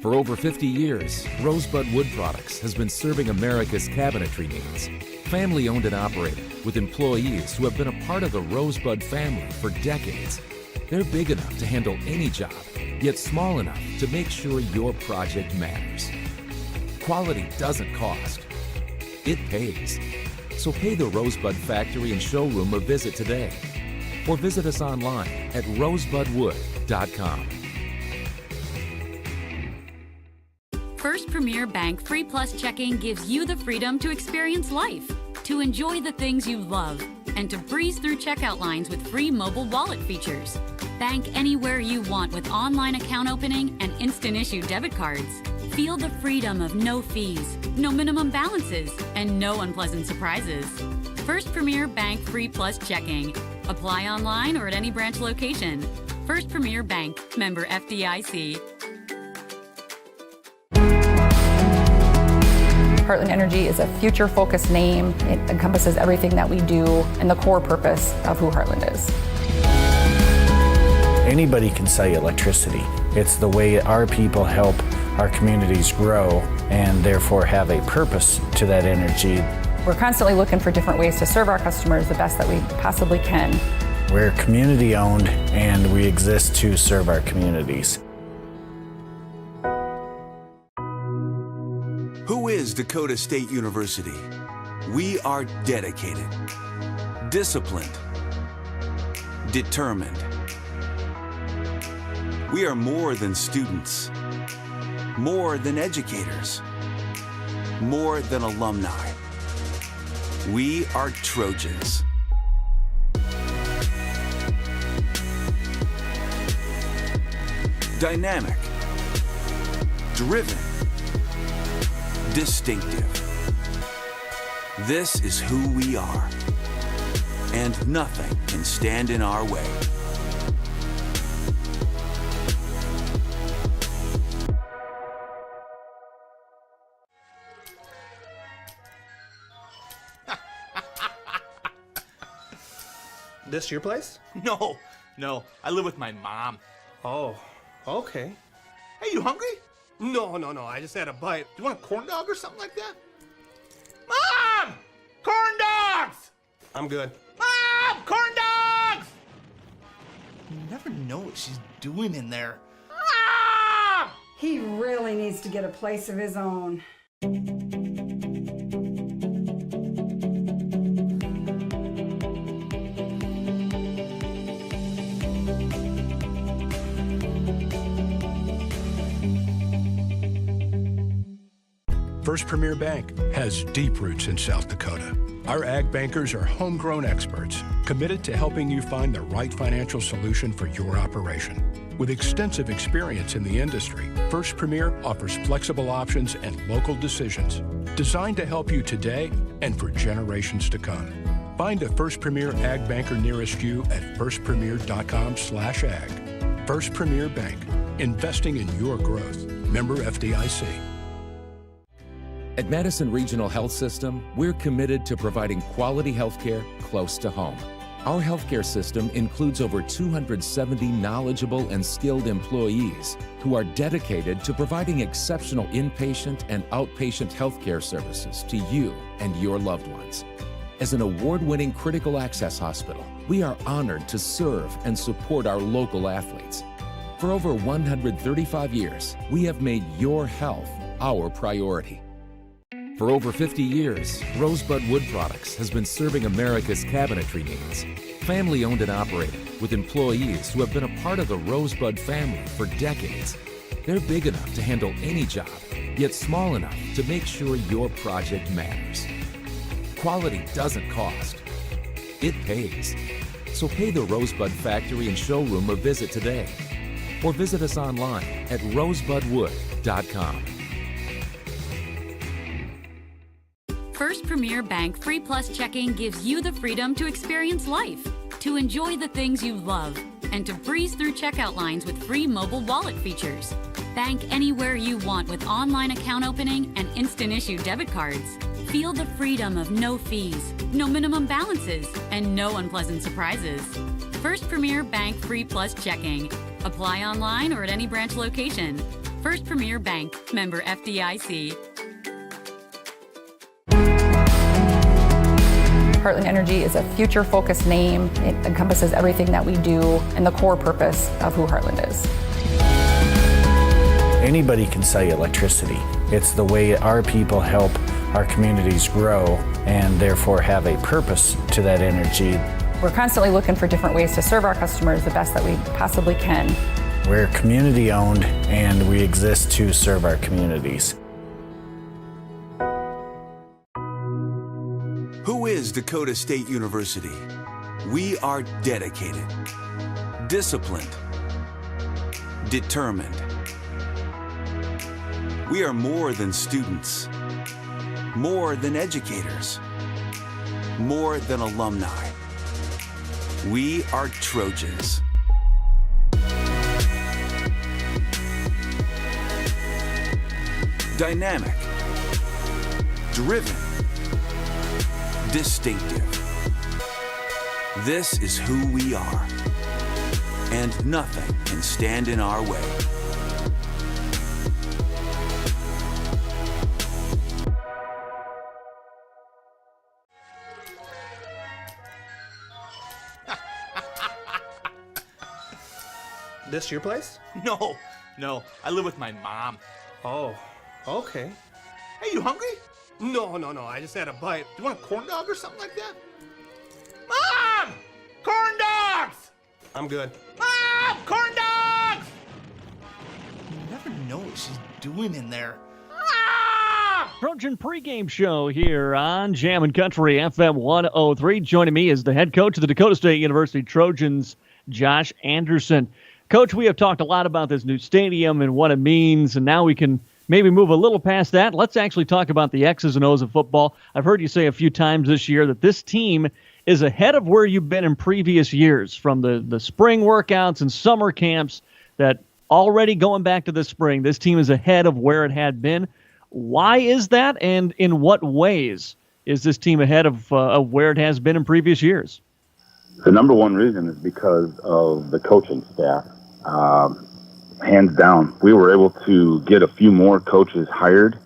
For over 50 years, Rosebud Wood Products has been serving America's cabinetry needs. Family-owned and operated, with employees who have been a part of the Rosebud family for decades. They're big enough to handle any job, yet small enough to make sure your project matters. Quality doesn't cost. It pays. So pay the Rosebud Factory and Showroom a visit today. Or visit us online at rosebudwood.com. First Premier Bank Free Plus Checking gives you the freedom to experience life, to enjoy the things you love, and to breeze through checkout lines with free mobile wallet features. Bank anywhere you want with online account opening and instant issue debit cards. Feel the freedom of no fees, no minimum balances, and no unpleasant surprises. First Premier Bank Free Plus Checking. Apply online or at any branch location. First Premier Bank, member FDIC. Heartland Energy is a future-focused name. It encompasses everything that we do and the core purpose of who Heartland is. Anybody can sell you electricity. It's the way our people help our communities grow and therefore have a purpose to that energy. We're constantly looking for different ways to serve our customers the best that we possibly can. We're community-owned and we exist to serve our communities. Who is Dakota State University? We are dedicated, disciplined, determined. We are more than students, more than educators, more than alumni. We are Trojans. Dynamic, driven, distinctive. This is who we are, and nothing can stand in our way. This your place? No. I live with my mom. Oh, okay. Hey, you hungry? No. I just had a bite. Do you want a corn dog or something like that? Mom! Corn dogs! I'm good. Mom! Corn dogs! You never know what she's doing in there. Mom! He really needs to get a place of his own. First Premier Bank has deep roots in South Dakota. Our ag bankers are homegrown experts, committed to helping you find the right financial solution for your operation. With extensive experience in the industry, First Premier offers flexible options and local decisions designed to help you today and for generations to come. Find a First Premier ag banker nearest you at firstpremier.com/ag. First Premier Bank, investing in your growth. Member FDIC. At Madison Regional Health System, we're committed to providing quality healthcare close to home. Our healthcare system includes over 270 knowledgeable and skilled employees who are dedicated to providing exceptional inpatient and outpatient healthcare services to you and your loved ones. As an award-winning critical access hospital, we are honored to serve and support our local athletes. For over 135 years, we have made your health our priority. For over 50 years, Rosebud Wood Products has been serving America's cabinetry needs. Family-owned and operated, with employees who have been a part of the Rosebud family for decades. They're big enough to handle any job, yet small enough to make sure your project matters. Quality doesn't cost. It pays. So pay the Rosebud Factory and Showroom a visit today. Or visit us online at rosebudwood.com. First Premier Bank Free Plus Checking gives you the freedom to experience life, to enjoy the things you love, and to breeze through checkout lines with free mobile wallet features. Bank anywhere you want with online account opening and instant issue debit cards. Feel the freedom of no fees, no minimum balances, and no unpleasant surprises. First Premier Bank Free Plus Checking. Apply online or at any branch location. First Premier Bank, member FDIC. Heartland Energy is a future-focused name. It encompasses everything that we do and the core purpose of who Heartland is. Anybody can sell you electricity. It's the way our people help our communities grow and therefore have a purpose to that energy. We're constantly looking for different ways to serve our customers the best that we possibly can. We're community owned and we exist to serve our communities. Who is Dakota State University? We are dedicated, disciplined, determined. We are more than students, more than educators, more than alumni. We are Trojans. Dynamic, driven, distinctive. This is who we are, and nothing can stand in our way. This your place? No. I live with my mom. Oh, okay. Hey, you hungry? No. I just had a bite. Do you want a corn dog or something like that? Mom! Corn dogs! I'm good. Mom! Corn dogs! You never know what she's doing in there. Mom! Trojan pregame show here on Jammin' Country FM 103. Joining me is the head coach of the Dakota State University Trojans, Josh Anderson. Coach, we have talked a lot about this new stadium and what it means, and now we can maybe move a little past that. Let's actually talk about the X's and O's of football. I've heard you say a few times this year that this team is ahead of where you've been in previous years, from the spring workouts and summer camps, that already going back to the spring, this team is ahead of where it had been. Why is that, and in what ways is this team ahead of where it has been in previous years? The number one reason is because of the coaching staff. Hands down, we were able to get a few more coaches hired,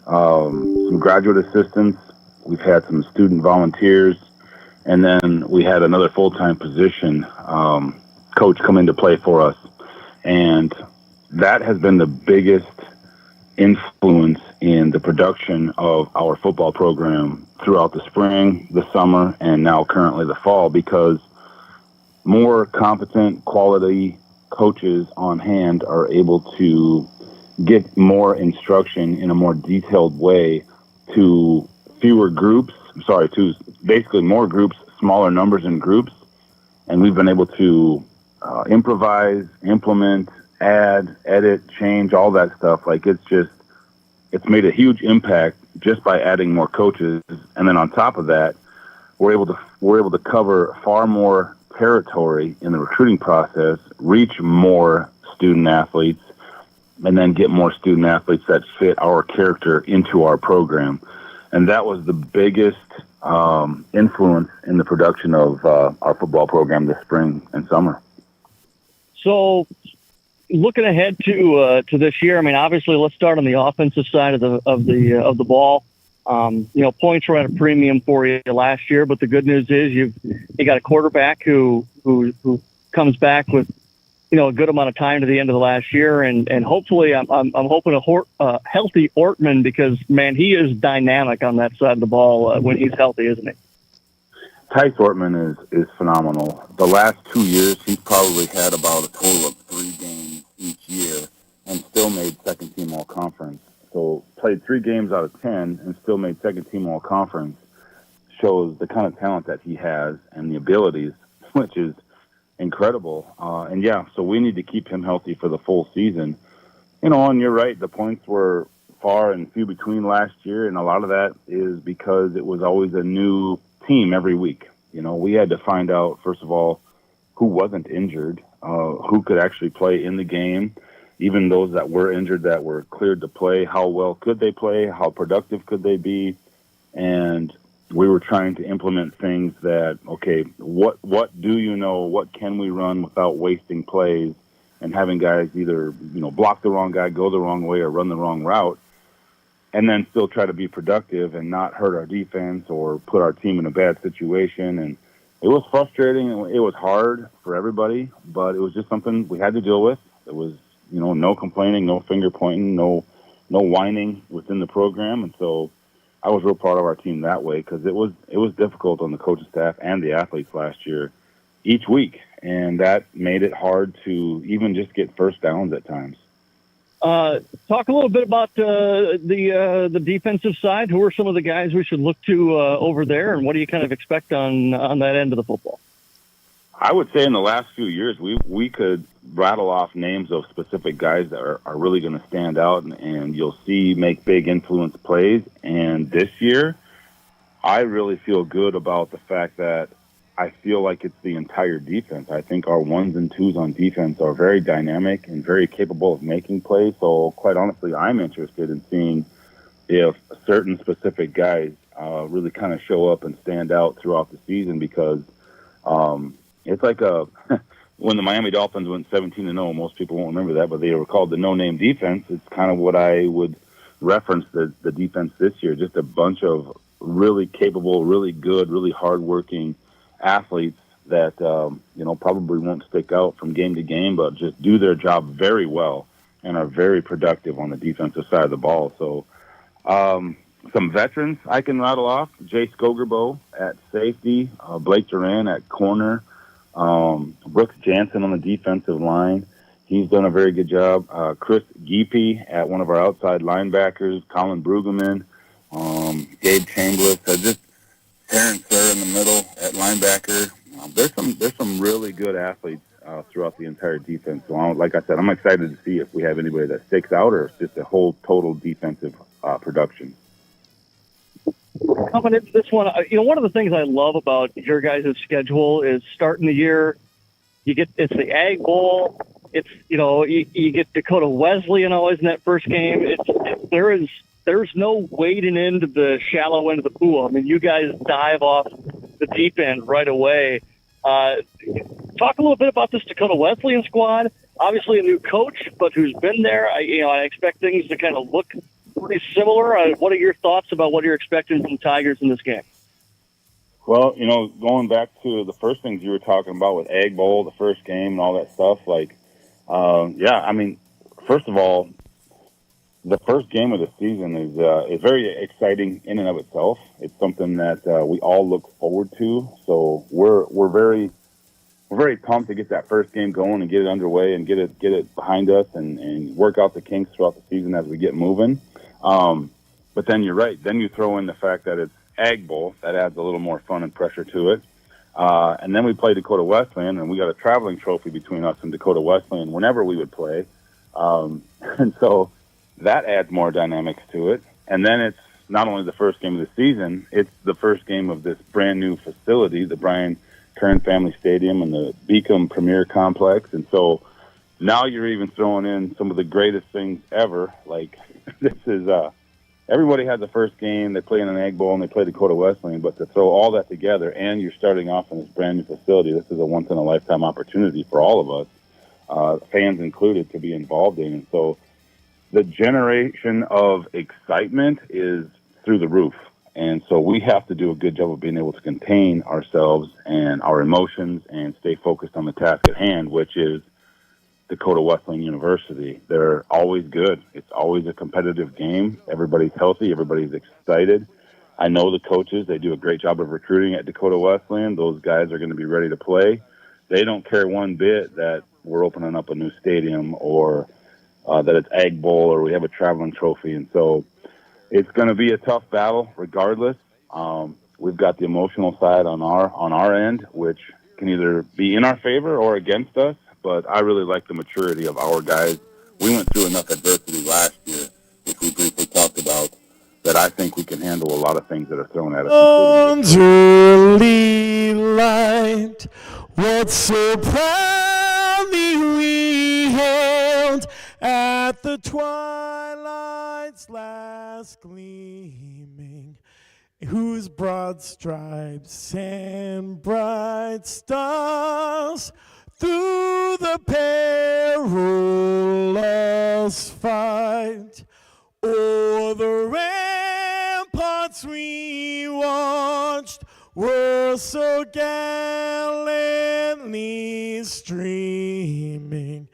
some graduate assistants. We've had some student volunteers, and then we had another full-time position coach come into play for us. And that has been the biggest influence in the production of our football program throughout the spring, the summer, and now currently the fall, because more competent, quality coaches on hand are able to get more instruction in a more detailed way to to basically more groups, smaller numbers in groups. And we've been able to improvise, implement, add, edit, change, all that stuff. Like, it's made a huge impact just by adding more coaches. And then on top of that, we're able to cover far more territory in the recruiting process, reach more student athletes, and then get more student athletes that fit our character into our program. And that was the biggest influence in the production of our football program this spring and summer. So, looking ahead to this year, I mean, obviously, let's start on the offensive side of the ball. Points were at a premium for you last year, but the good news is you got a quarterback who comes back with a good amount of time to the end of the last year, and hopefully I'm hoping a healthy Ortman, because man, he is dynamic on that side of the ball when he's healthy, isn't he? Tice Ortman is phenomenal. The last 2 years, he's probably had about a total of 3 games each year, and still made second team all conference. So played 3 games out of 10 and still made second team all conference. Shows the kind of talent that he has and the abilities, which is incredible. So we need to keep him healthy for the full season. And you're right, the points were far and few between last year, and a lot of that is because it was always a new team every week. We had to find out, first of all, who wasn't injured, who could actually play in the game. Even those that were injured, that were cleared to play, how well could they play? How productive could they be? And we were trying to implement things that, okay, what do you know? What can we run without wasting plays? and having guys either, block the wrong guy, go the wrong way, or run the wrong route, and then still try to be productive and not hurt our defense or put our team in a bad situation. And it was frustrating. It was hard for everybody, but it was just something we had to deal with. It was, no complaining, no finger pointing, no whining within the program. And so I was real proud of our team that way, because it was difficult on the coaching staff and the athletes last year each week. And that made it hard to even just get first downs at times. Talk a little bit about the defensive side. Who are some of the guys we should look to over there, and what do you kind of expect on that end of the football? I would say in the last few years, we could rattle off names of specific guys that are really going to stand out, and you'll see make big influence plays. And this year, I really feel good about the fact that I feel like it's the entire defense. I think our ones and twos on defense are very dynamic and very capable of making plays. So quite honestly, I'm interested in seeing if certain specific guys really kind of show up and stand out throughout the season, because it's like when the Miami Dolphins went 17-0, most people won't remember that, but they were called the no-name defense. It's kind of what I would reference the defense this year, just a bunch of really capable, really good, really hardworking athletes that probably won't stick out from game to game, but just do their job very well and are very productive on the defensive side of the ball. So some veterans I can rattle off: Jay Skogerbo at safety, Blake Duran at corner, Brooks Jansen on the defensive line. He's done a very good job. Chris Geepy at one of our outside linebackers, Colin Brueggemann, Gabe Chambliss, just Terrence Sir in the middle at linebacker. There's some really good athletes throughout the entire defense. So, like I said, I'm excited to see if we have anybody that sticks out, or it's just a whole total defensive production. Coming into this one, one of the things I love about your guys' schedule is starting the year, it's the Ag Bowl. It's, you get Dakota Wesleyan always in that first game. There's no wading into the shallow end of the pool. I mean, you guys dive off the deep end right away. Talk a little bit about this Dakota Wesleyan squad. Obviously a new coach, but who's been there. I expect things to kind of look pretty similar. What are your thoughts about what you're expecting from Tigers in this game? Well, going back to the first things you were talking about with Egg Bowl, the first game and all that stuff, first of all, the first game of the season is very exciting in and of itself. It's something that we all look forward to. So we're very pumped to get that first game going and get it underway and get it behind us and work out the kinks throughout the season as we get moving. But then you're right. Then you throw in the fact that it's Ag Bowl. That adds a little more fun and pressure to it. And then we play Dakota Wesleyan, and we got a traveling trophy between us and Dakota Wesleyan whenever we would play. And so that adds more dynamics to it. And then it's not only the first game of the season, it's the first game of this brand new facility, the Kern Family Stadium and the Beacom Premier Complex. And so now you're even throwing in some of the greatest things ever. Like, this is, everybody had the first game, they play in an Egg Bowl, and they play Dakota Wesleyan, but to throw all that together, and you're starting off in this brand new facility, this is a once-in-a-lifetime opportunity for all of us, fans included, to be involved in. And so the generation of excitement is through the roof. And so we have to do a good job of being able to contain ourselves and our emotions and stay focused on the task at hand, which is Dakota Wesleyan University. They're always good. It's always a competitive game. Everybody's healthy. Everybody's excited. I know the coaches, they do a great job of recruiting at Dakota Wesleyan. Those guys are going to be ready to play. They don't care one bit that we're opening up a new stadium or that it's Egg Bowl or we have a traveling trophy. And so it's going to be a tough battle regardless. We've got the emotional side on our end, which can either be in our favor or against us. But I really like the maturity of our guys. We went through enough adversity last year, which we briefly talked about, that I think we can handle a lot of things that are thrown at us. Early light, what so proudly we hailed at the twilight's last gleaming, whose broad stripes and bright stars through the perilous fight. O'er the ramparts we watched were so gallantly streaming,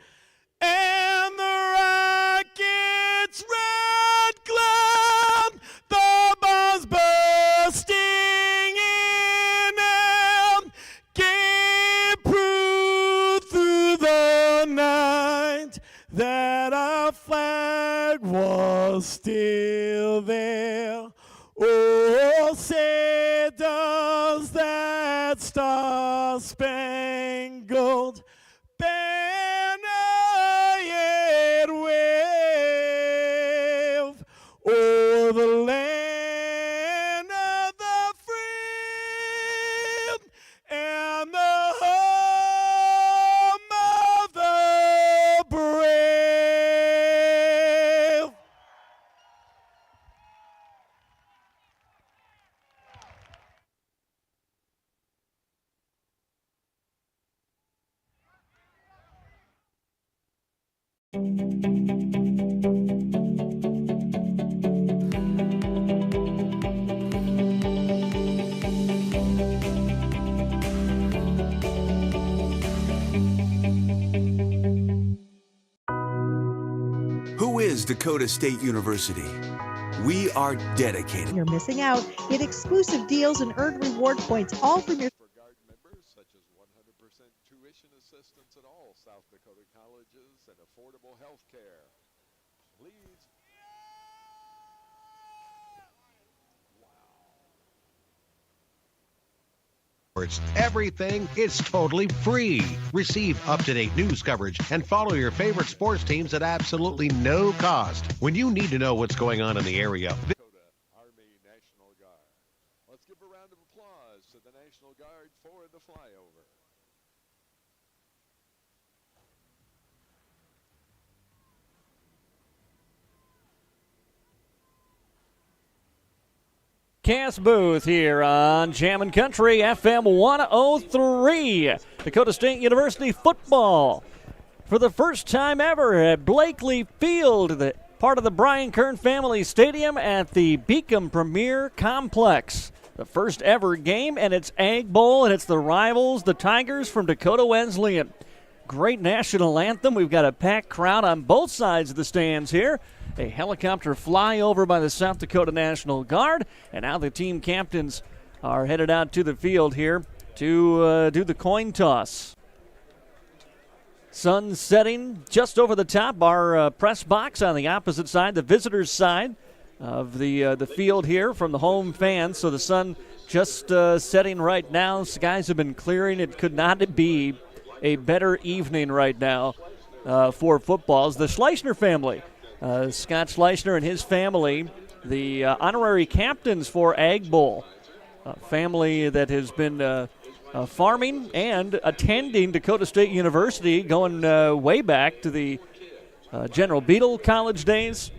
and the rocket's red glare, the bombs bursting in air, gave proof through the night that our flag was still there. Oh, say does that star-spangled banner yet wave o'er the land of the free and the home of the brave. Who is Dakota State University? We are dedicated. You're missing out. Get exclusive deals and earn reward points all from your Guard members, such as 100% tuition assistance at all South Dakota colleges and affordable health care. Please. Everything is totally free. Receive up-to-date news coverage and follow your favorite sports teams at absolutely no cost. When you need to know what's going on in the area, Dakota Army National Guard. Let's give a round of applause to the National Guard for the flyover. Cass Booth here on Jammin' Country FM 103. Dakota State University football for the first time ever at Blankley Field, part of the Brian Kern family stadium at the Beacom Premier Complex. The first ever game, and it's Egg Bowl, and it's the rivals, the Tigers from Dakota Wesleyan. Great national anthem. We've got a packed crowd on both sides of the stands here. A helicopter flyover by the South Dakota National Guard, and now the team captains are headed out to the field here to do the coin toss. Sun setting just over the top. Our press box on the opposite side, the visitors' side of the field here from the home fans. So the sun just setting right now. Skies have been clearing. It could not be a better evening right now for footballs. The Schleichner family. Scott Schleichner and his family, the honorary captains for Egg Bowl, a family that has been farming and attending Dakota State University going way back to the General Beadle College days.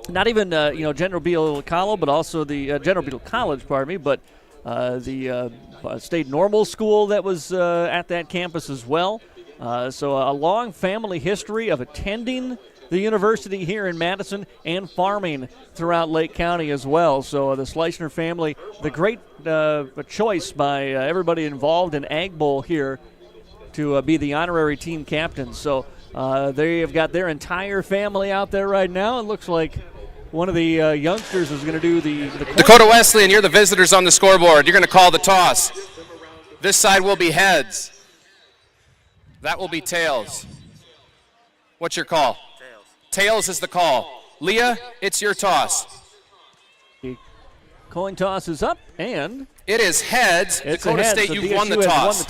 Not even, General Beadle College, but also the General Beadle College, pardon me, but the State Normal School that was at that campus as well. So a long family history of attending the university here in Madison and farming throughout Lake County as well. So the Schleichner family, the great choice by everybody involved in Egg Bowl here to be the honorary team captains. So they have got their entire family out there right now. It looks like one of the youngsters is going to do the Dakota Wesleyan, you're the visitors on the scoreboard. You're going to call the toss. This side will be heads. That will be tails. What's your call? Tails is the call. Leah, it's your toss. The coin toss is up, and it is heads. Dakota State, you've won the toss.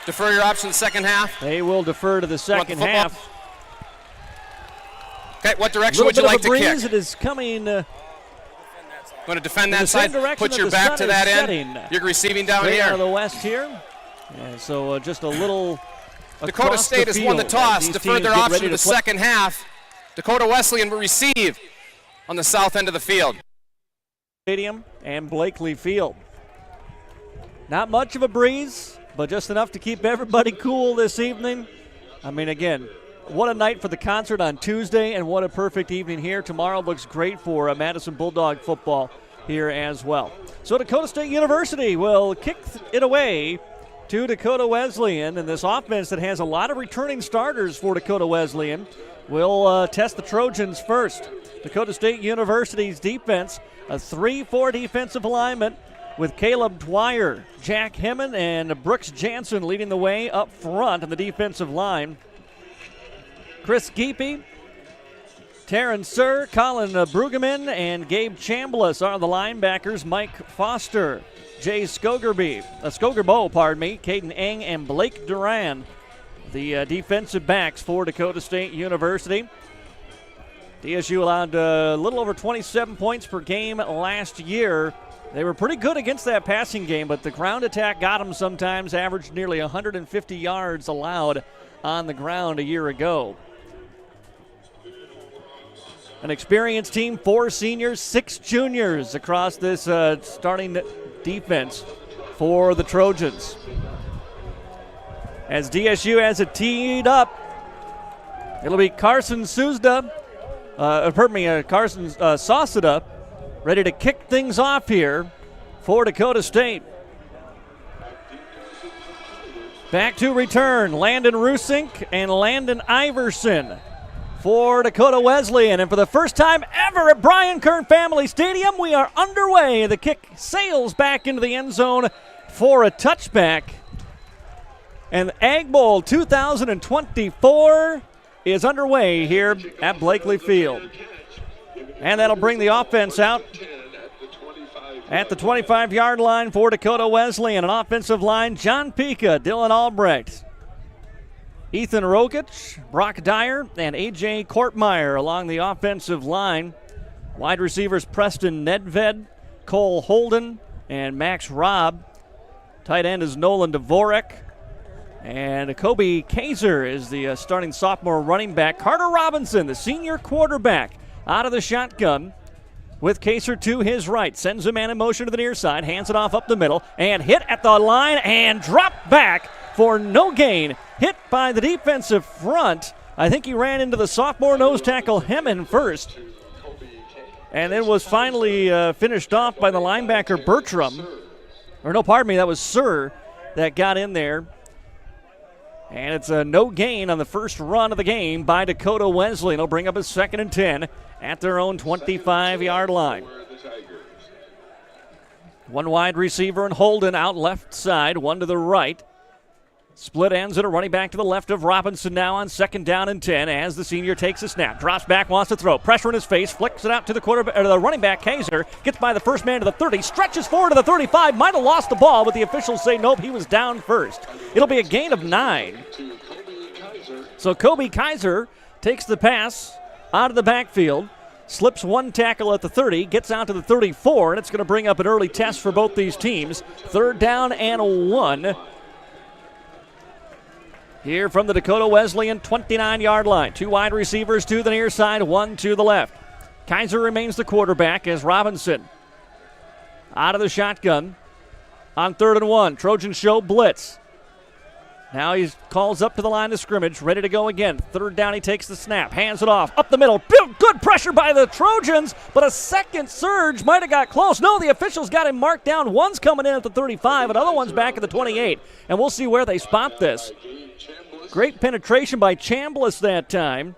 Defer your option to the second half. They will defer to the second half. Okay, what direction would you like to kick? It is coming. Going to defend that side. Put your back to that end. You're receiving down here. Out of the west here. And so just a little. Dakota State has won the toss, deferred their option to the second half. Dakota Wesleyan will receive on the south end of the field. Stadium and Blankley Field. Not much of a breeze but just enough to keep everybody cool this evening. I mean, again, what a night for the concert on Tuesday, and what a perfect evening here. Tomorrow looks great for Madison Bulldog football here as well. So Dakota State University will kick it away to Dakota Wesleyan, and this offense that has a lot of returning starters for Dakota Wesleyan will test the Trojans first. Dakota State University's defense, a 3-4 defensive alignment with Caleb Dwyer, Jack Hemman, and Brooks Jansen leading the way up front on the defensive line. Chris Geepy, Taryn Sir, Colin Brueggemann, and Gabe Chambliss are the linebackers. Mike Foster, Jay Skogerbo, Caden Eng, and Blake Duran, the defensive backs for Dakota State University. DSU allowed a little over 27 points per game last year. They were pretty good against that passing game, but the ground attack got them sometimes, averaged nearly 150 yards allowed on the ground a year ago. An experienced team, 4 seniors, 6 juniors across this starting defense for the Trojans. As DSU has it teed up, it'll be Carson Sauceda, ready to kick things off here for Dakota State. Back to return, Landon Rusink and Landon Iverson for Dakota Wesleyan. And for the first time ever at Brian Kern Family Stadium, we are underway. The kick sails back into the end zone for a touchback. And the Ag Bowl 2024 is underway here at Blankley Field. And that'll bring the offense out at the 25-yard line for Dakota Wesleyan. An offensive line, John Pika, Dylan Albrecht, Ethan Rokic, Brock Dyer, and A.J. Kortmeyer along the offensive line. Wide receivers Preston Nedved, Cole Holden, and Max Robb. Tight end is Nolan Dvorak. And Kobe Kaiser is the starting sophomore running back. Carter Robinson, the senior quarterback, out of the shotgun with Kaiser to his right. Sends a man in motion to the near side, hands it off up the middle, and hit at the line and dropped back for no gain. Hit by the defensive front. I think he ran into the sophomore nose tackle Hemman first. And then was finally finished off by the linebacker Bertram. That was Sir that got in there. And it's a no gain on the first run of the game by Dakota Wesleyan. They'll bring up a 2nd and 10 at their own 25-yard line. One wide receiver and Holden out left side, one to the right. Split ends and a running back to the left of Robinson now on 2nd down and 10 as the senior takes a snap. Drops back, wants to throw. Pressure in his face, flicks it out to the the running back, Kaiser. Gets by the first man to the 30, stretches forward to the 35. Might have lost the ball, but the officials say nope, he was down first. It'll be a gain of 9. So Kobe Kaiser takes the pass out of the backfield. Slips one tackle at the 30, gets out to the 34, and it's going to bring up an early test for both these teams. 3rd down and 1. Here from the Dakota Wesleyan 29-yard line. 2 wide receivers to the near side, 1 to the left. Kaiser remains the quarterback as Robinson out of the shotgun on 3rd and 1. Trojans show blitz. Now he calls up to the line of scrimmage, ready to go again. 3rd down, he takes the snap, hands it off, up the middle. Good pressure by the Trojans, but a second surge might have got close. No, the officials got him marked down. One's coming in at the 35, another one's back at the 28, and we'll see where they spot this. Great penetration by Chambliss that time.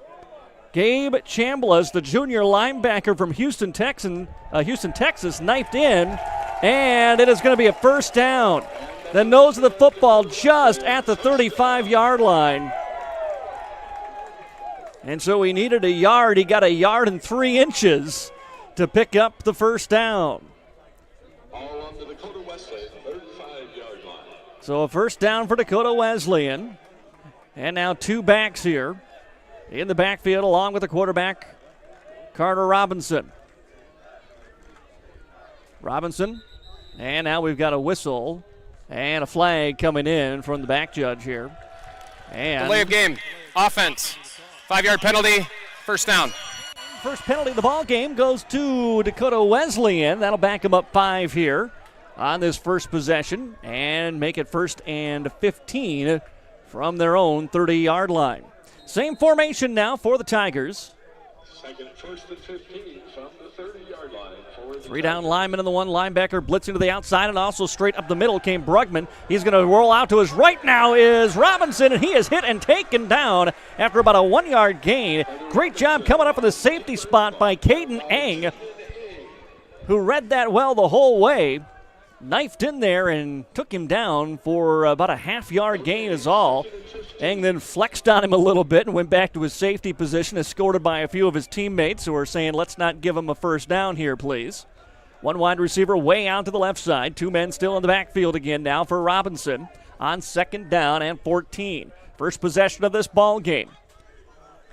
Gabe Chambliss, the junior linebacker from Houston, Texas, knifed in, and it is going to be a 1st down. The nose of the football just at the 35-yard line. And so he needed a yard. He got 1 yard and 3 inches to pick up the 1st down. All on the Dakota Wesleyan 35-yard line. So a 1st down for Dakota Wesleyan. And now 2 backs here in the backfield along with the quarterback, Carter Robinson. And now we've got a whistle and a flag coming in from the back judge here. And delay of game, offense, 5-yard penalty, 1st down. First penalty of the ball game goes to Dakota Wesleyan. That'll back him up 5 here. on this first possession and make it 1st and 15 from their own 30-yard line. Same formation now for the Tigers. Second, 1st and 15 from the 30-yard line. Three down linemen and the one linebacker blitzing to the outside, and also straight up the middle came Brugman. He's going to roll out to his right now is Robinson, and he is hit and taken down after about a 1-yard gain. Great job coming up in the safety spot by Caden Eng, who read that well the whole way. Knifed in there and took him down for about a half-yard gain is all. Eng then flexed on him a little bit and went back to his safety position, escorted by a few of his teammates who are saying, let's not give him a first down here, please. One wide receiver way out to the left side. Two men still in the backfield again now for Robinson on 2nd down and 14. First possession of this ball game.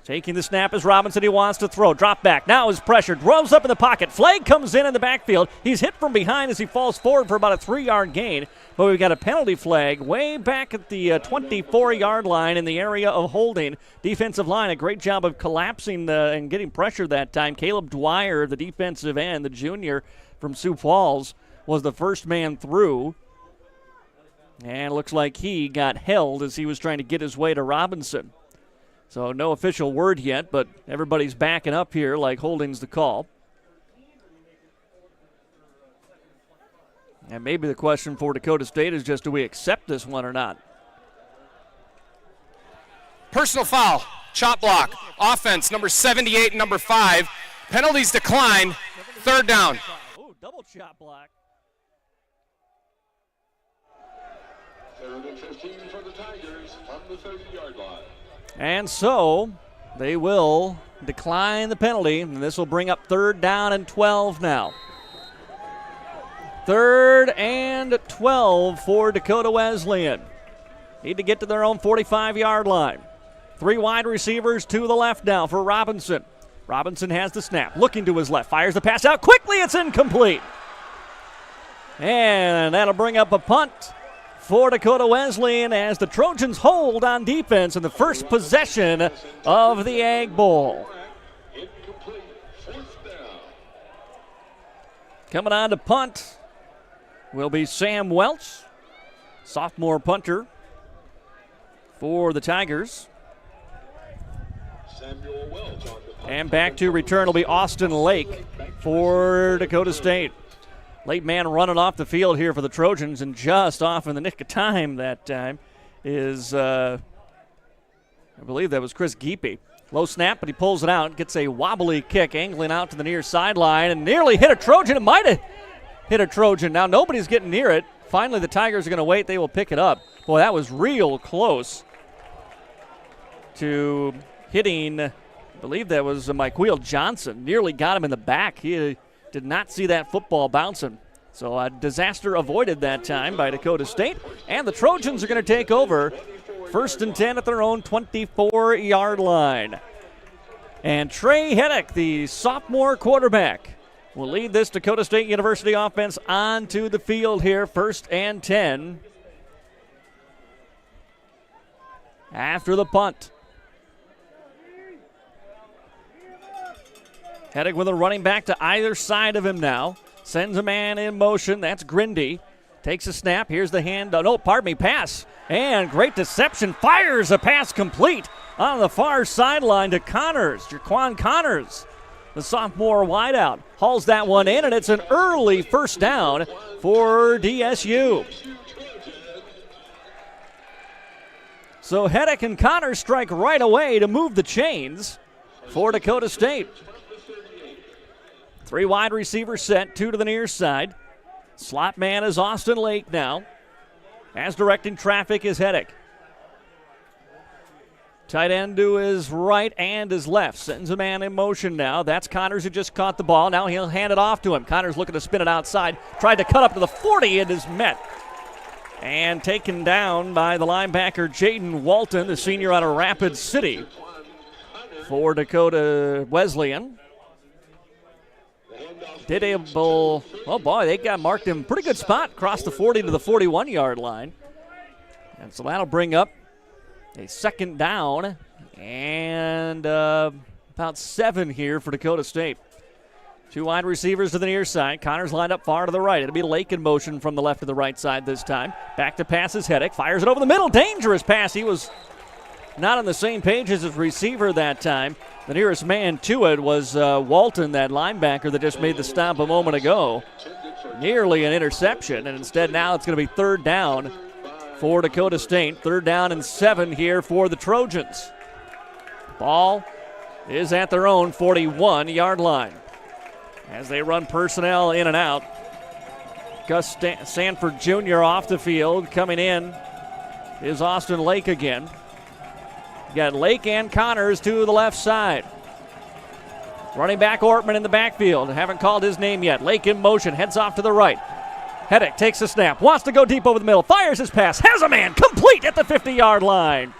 Taking the snap is Robinson. He wants to throw. Drop back. Now is pressured. Rolls up in the pocket. Flag comes in the backfield. He's hit from behind as he falls forward for about a 3-yard gain. But we've got a penalty flag way back at the 24-yard line in the area of holding. Defensive line, a great job of collapsing and getting pressure that time. Caleb Dwyer, the defensive end, the junior from Sioux Falls, was the first man through. And it looks like he got held as he was trying to get his way to Robinson. So no official word yet, but everybody's backing up here like holding's the call. And maybe the question for Dakota State is just, do we accept this one or not? Personal foul, chop block, offense, number 78 and number 5. Penalties decline, 3rd down. Oh, double chop block. 3rd and 15 for the Tigers from the 30-yard line. And so they will decline the penalty, and this will bring up 3rd down and 12 now. 3rd and 12 for Dakota Wesleyan. Need to get to their own 45-yard line. 3 wide receivers to the left now for Robinson. Robinson has the snap, looking to his left, fires the pass out quickly, it's incomplete. And that'll bring up a punt for Dakota Wesleyan as the Trojans hold on defense in the first possession of the Ag Bowl. Coming on to punt will be Sam Welch, sophomore punter for the Tigers. And back to return will be Austin Lake for Dakota State. Late man running off the field here for the Trojans, and just off in the nick of time that time is, I believe that was Chris Geepy. Low snap, but he pulls it out, gets a wobbly kick, angling out to the near sideline, and nearly hit a Trojan. It might have hit a Trojan. Now nobody's getting near it. Finally, the Tigers are going to wait. They will pick it up. Boy, that was real close to hitting, I believe that was Myqueel Johnson. Nearly got him in the back. He did not see that football bouncing. So a disaster avoided that time by Dakota State. And the Trojans are going to take over. 1st and 10 at their own 24-yard line. And Trey Heddick, the sophomore quarterback, will lead this Dakota State University offense onto the field here. 1st and 10 after the punt. Heddick with a running back to either side of him now. Sends a man in motion. That's Grindy. Takes a snap. Here's the hand. Pass. And great deception. Fires a pass complete on the far sideline to Connors. Jaquan Connors, the sophomore wideout, hauls that one in, and it's an early 1st down for DSU. So Heddick and Connors strike right away to move the chains for Dakota State. 3 wide receivers set, 2 to the near side. Slot man is Austin Lake now. As directing traffic is Heddick. Tight end to his right and his left. Sends a man in motion now. That's Connors who just caught the ball. Now he'll hand it off to him. Connors looking to spin it outside. Tried to cut up to the 40 and is met. And taken down by the linebacker Jaden Walton, the senior out of Rapid City for Dakota Wesleyan. They got marked in a pretty good spot, across the 40 to the 41-yard line. And so that'll bring up a 2nd down and about 7 here for Dakota State. Two wide receivers to the near side. Connors lined up far to the right. It'll be Lake in motion from the left to the right side this time. Back to pass is Hedrick. Fires it over the middle. Dangerous pass. He was not on the same page as his receiver that time. The nearest man to it was Walton, that linebacker that just made the stop a moment ago. Nearly an interception, and instead now it's going to be third down for Dakota State. 3rd down and 7 here for the Trojans. Ball is at their own 41-yard line. As they run personnel in and out. Gus Sanford Jr. off the field. Coming in is Austin Lake again. You got Lake and Connors to the left side. Running back Ortman in the backfield. Haven't called his name yet. Lake in motion. Heads off to the right. Hedrick takes a snap. Wants to go deep over the middle. Fires his pass. Has a man. Complete at the 50-yard line.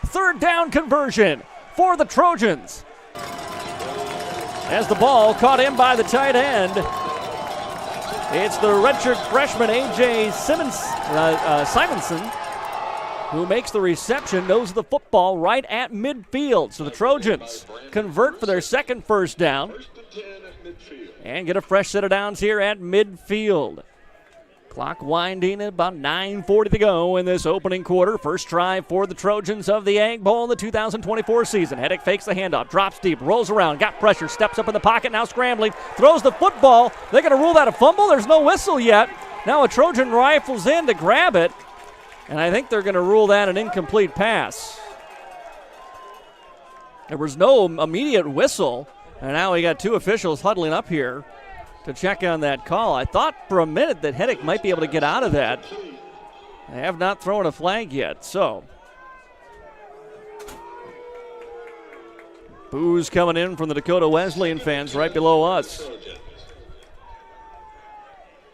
3rd down conversion for the Trojans. As the ball caught in by the tight end, it's the redshirt freshman A.J. Simonson who makes the reception, knows the football right at midfield. So the Trojans convert for their second first down and get a fresh set of downs here at midfield. Clock winding at about 9:40 to go in this opening quarter. First try for the Trojans of the Egg Bowl in the 2024 season. Hedrick fakes the handoff, drops deep, rolls around, got pressure, steps up in the pocket, now scrambling, throws the football. They're going to rule that a fumble. There's no whistle yet. Now a Trojan rifles in to grab it, and I think they're going to rule that an incomplete pass. There was no immediate whistle, and now we got two officials huddling up here to check on that call. I thought for a minute that Hedrick might be able to get out of that. They have not thrown a flag yet, so. Boos coming in from the Dakota Wesleyan fans right below us.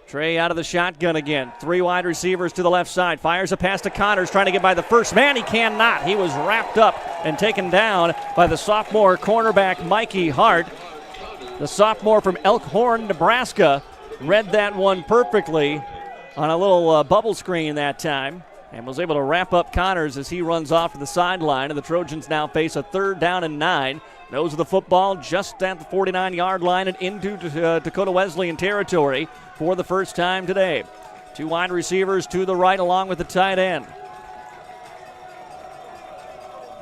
Trey out of the shotgun again. 3 wide receivers to the left side. Fires a pass to Connors, trying to get by the first man. He cannot. He was wrapped up and taken down by the sophomore cornerback Mikey Hart. The sophomore from Elkhorn, Nebraska, read that one perfectly on a little bubble screen that time and was able to wrap up Connors as he runs off to the sideline. And the Trojans now face a 3rd down and 9. Nose of the football just at the 49-yard line and into Dakota Wesleyan territory for the first time today. 2 wide receivers to the right along with the tight end.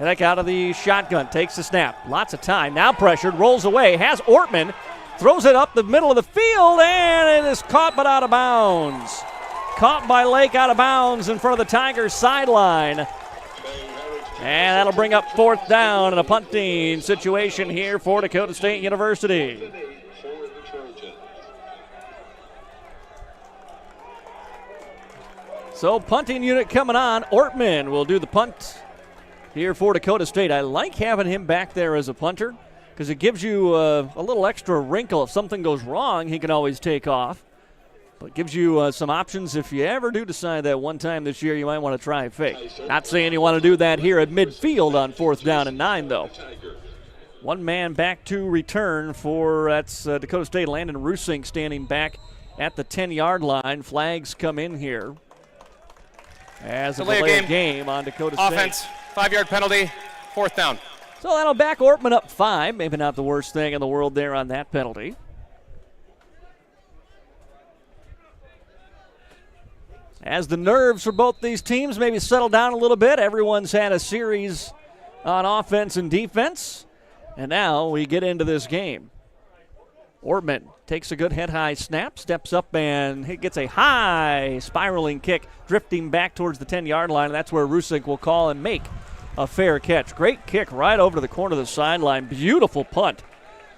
Hedrick out of the shotgun, takes the snap. Lots of time, now pressured, rolls away, has Ortman, throws it up the middle of the field, and it is caught but out of bounds. Caught by Lake out of bounds in front of the Tigers sideline. And that'll bring up 4th down in a punting situation here for Dakota State University. So punting unit coming on. Ortman will do the punt here for Dakota State. I like having him back there as a punter because it gives you a little extra wrinkle. If something goes wrong, he can always take off. But it gives you some options if you ever do decide that one time this year you might want to try fake. Not saying you want to do that here at midfield on 4th down and 9, though. 1 man back to return for that's Dakota State. Landon Rusink standing back at the 10-yard line. Flags come in here as a delay of game on Dakota State. Offense. 5-yard penalty, 4th down. So that'll back Ortman up 5. Maybe not the worst thing in the world there on that penalty. As the nerves for both these teams maybe settle down a little bit, everyone's had a series on offense and defense. And now we get into this game. Ortman takes a good head-high snap, steps up and he gets a high spiraling kick, drifting back towards the 10-yard line. And that's where Rusink will call and make a fair catch. Great kick right over to the corner of the sideline. Beautiful punt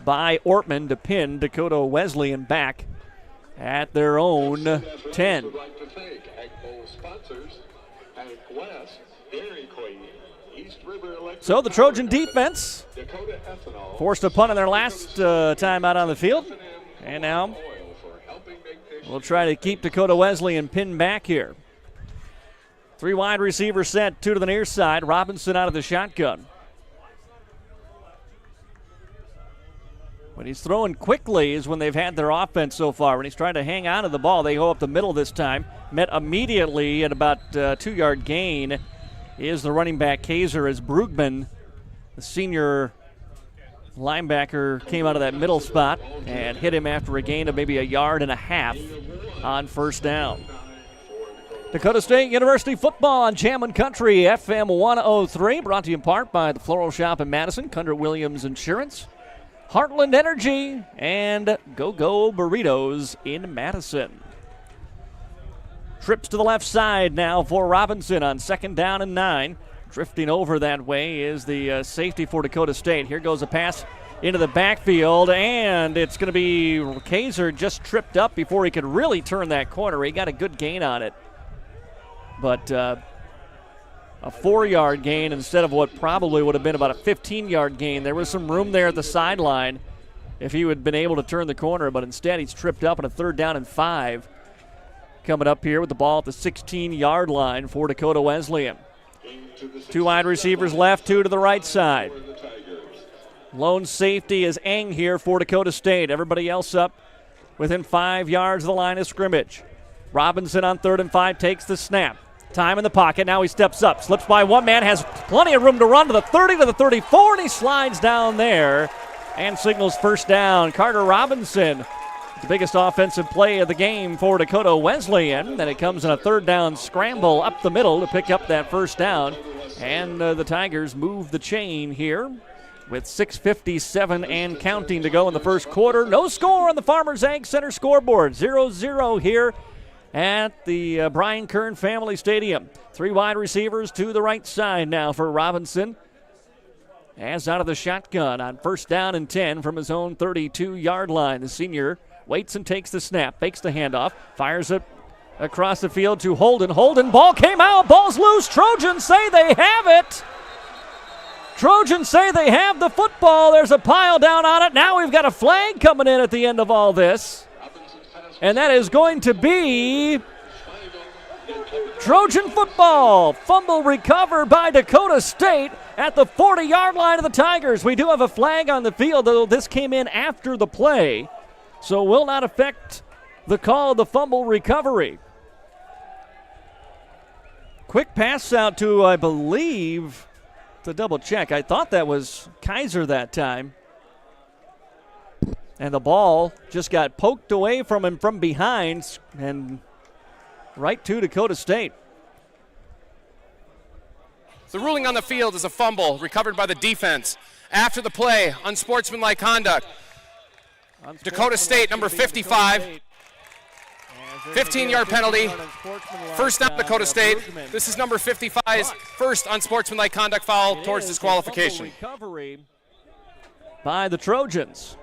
by Ortman to pin Dakota Wesleyan back at their own 10. So the Trojan defense forced a punt in their last time out on the field. And now we'll try to keep Dakota Wesleyan pinned back here. 3 wide receivers set, 2 to the near side. Robinson out of the shotgun. When he's throwing quickly is when they've had their offense so far. When he's trying to hang on to the ball, they go up the middle this time. Met immediately at about 2-yard gain is the running back Kaiser as Brugman, the senior linebacker came out of that middle spot and hit him after a gain of maybe 1.5 yards on first down. Dakota State University football on Jammin' Country FM 103, brought to you in part by the Floral Shop in Madison, Cunder Williams Insurance, Heartland Energy, and Go-Go Burritos in Madison. Trips to the left side now for Robinson on 2nd down and 9. Drifting over that way is the safety for Dakota State. Here goes a pass into the backfield, and it's going to be Kaiser just tripped up before he could really turn that corner. He got a good gain on it. But a 4-yard gain instead of what probably would have been about a 15-yard gain. There was some room there at the sideline if he would have been able to turn the corner, but instead he's tripped up on a 3rd down and 5. Coming up here with the ball at the 16-yard line for Dakota Wesleyan. 2 wide receivers left, 2 to the right side. Lone safety is Eng here for Dakota State. Everybody else up within 5 yards of the line of scrimmage. Robinson on 3rd and 5 takes the snap. Time in the pocket. Now he steps up, slips by one man, has plenty of room to run to the 30, to the 34, and he slides down there and signals first down. Carter Robinson, the biggest offensive play of the game for Dakota Wesleyan. Then it comes in a 3rd down scramble up the middle to pick up that first down. And the Tigers move the chain here with 6:57 and counting to go in the first quarter. No score on the Farmers Ag Center scoreboard. 0-0 here at the Brian Kern Family Stadium. 3 wide receivers to the right side now for Robinson. As out of the shotgun on 1st down and 10 from his own 32-yard line. The senior waits and takes the snap, fakes the handoff, fires it across the field to Holden. Holden, ball came out, ball's loose. Trojans say they have it. Trojans say they have the football. There's a pile down on it. Now we've got a flag coming in at the end of all this. And that is going to be Trojan football. Fumble recovered by Dakota State at the 40-yard line of the Tigers. We do have a flag on the field, though this came in after the play, so will not affect the call of the fumble recovery. Quick pass out to, I believe, to double check. I thought that was Kaiser that time. And the ball just got poked away from him from behind and right to Dakota State. The ruling on the field is a fumble recovered by the defense. After the play, unsportsmanlike conduct. Dakota State, number 55. 15-yard penalty. First down, Dakota State. This is number 55's first unsportsmanlike conduct foul towards disqualification. Recovery by the Trojans.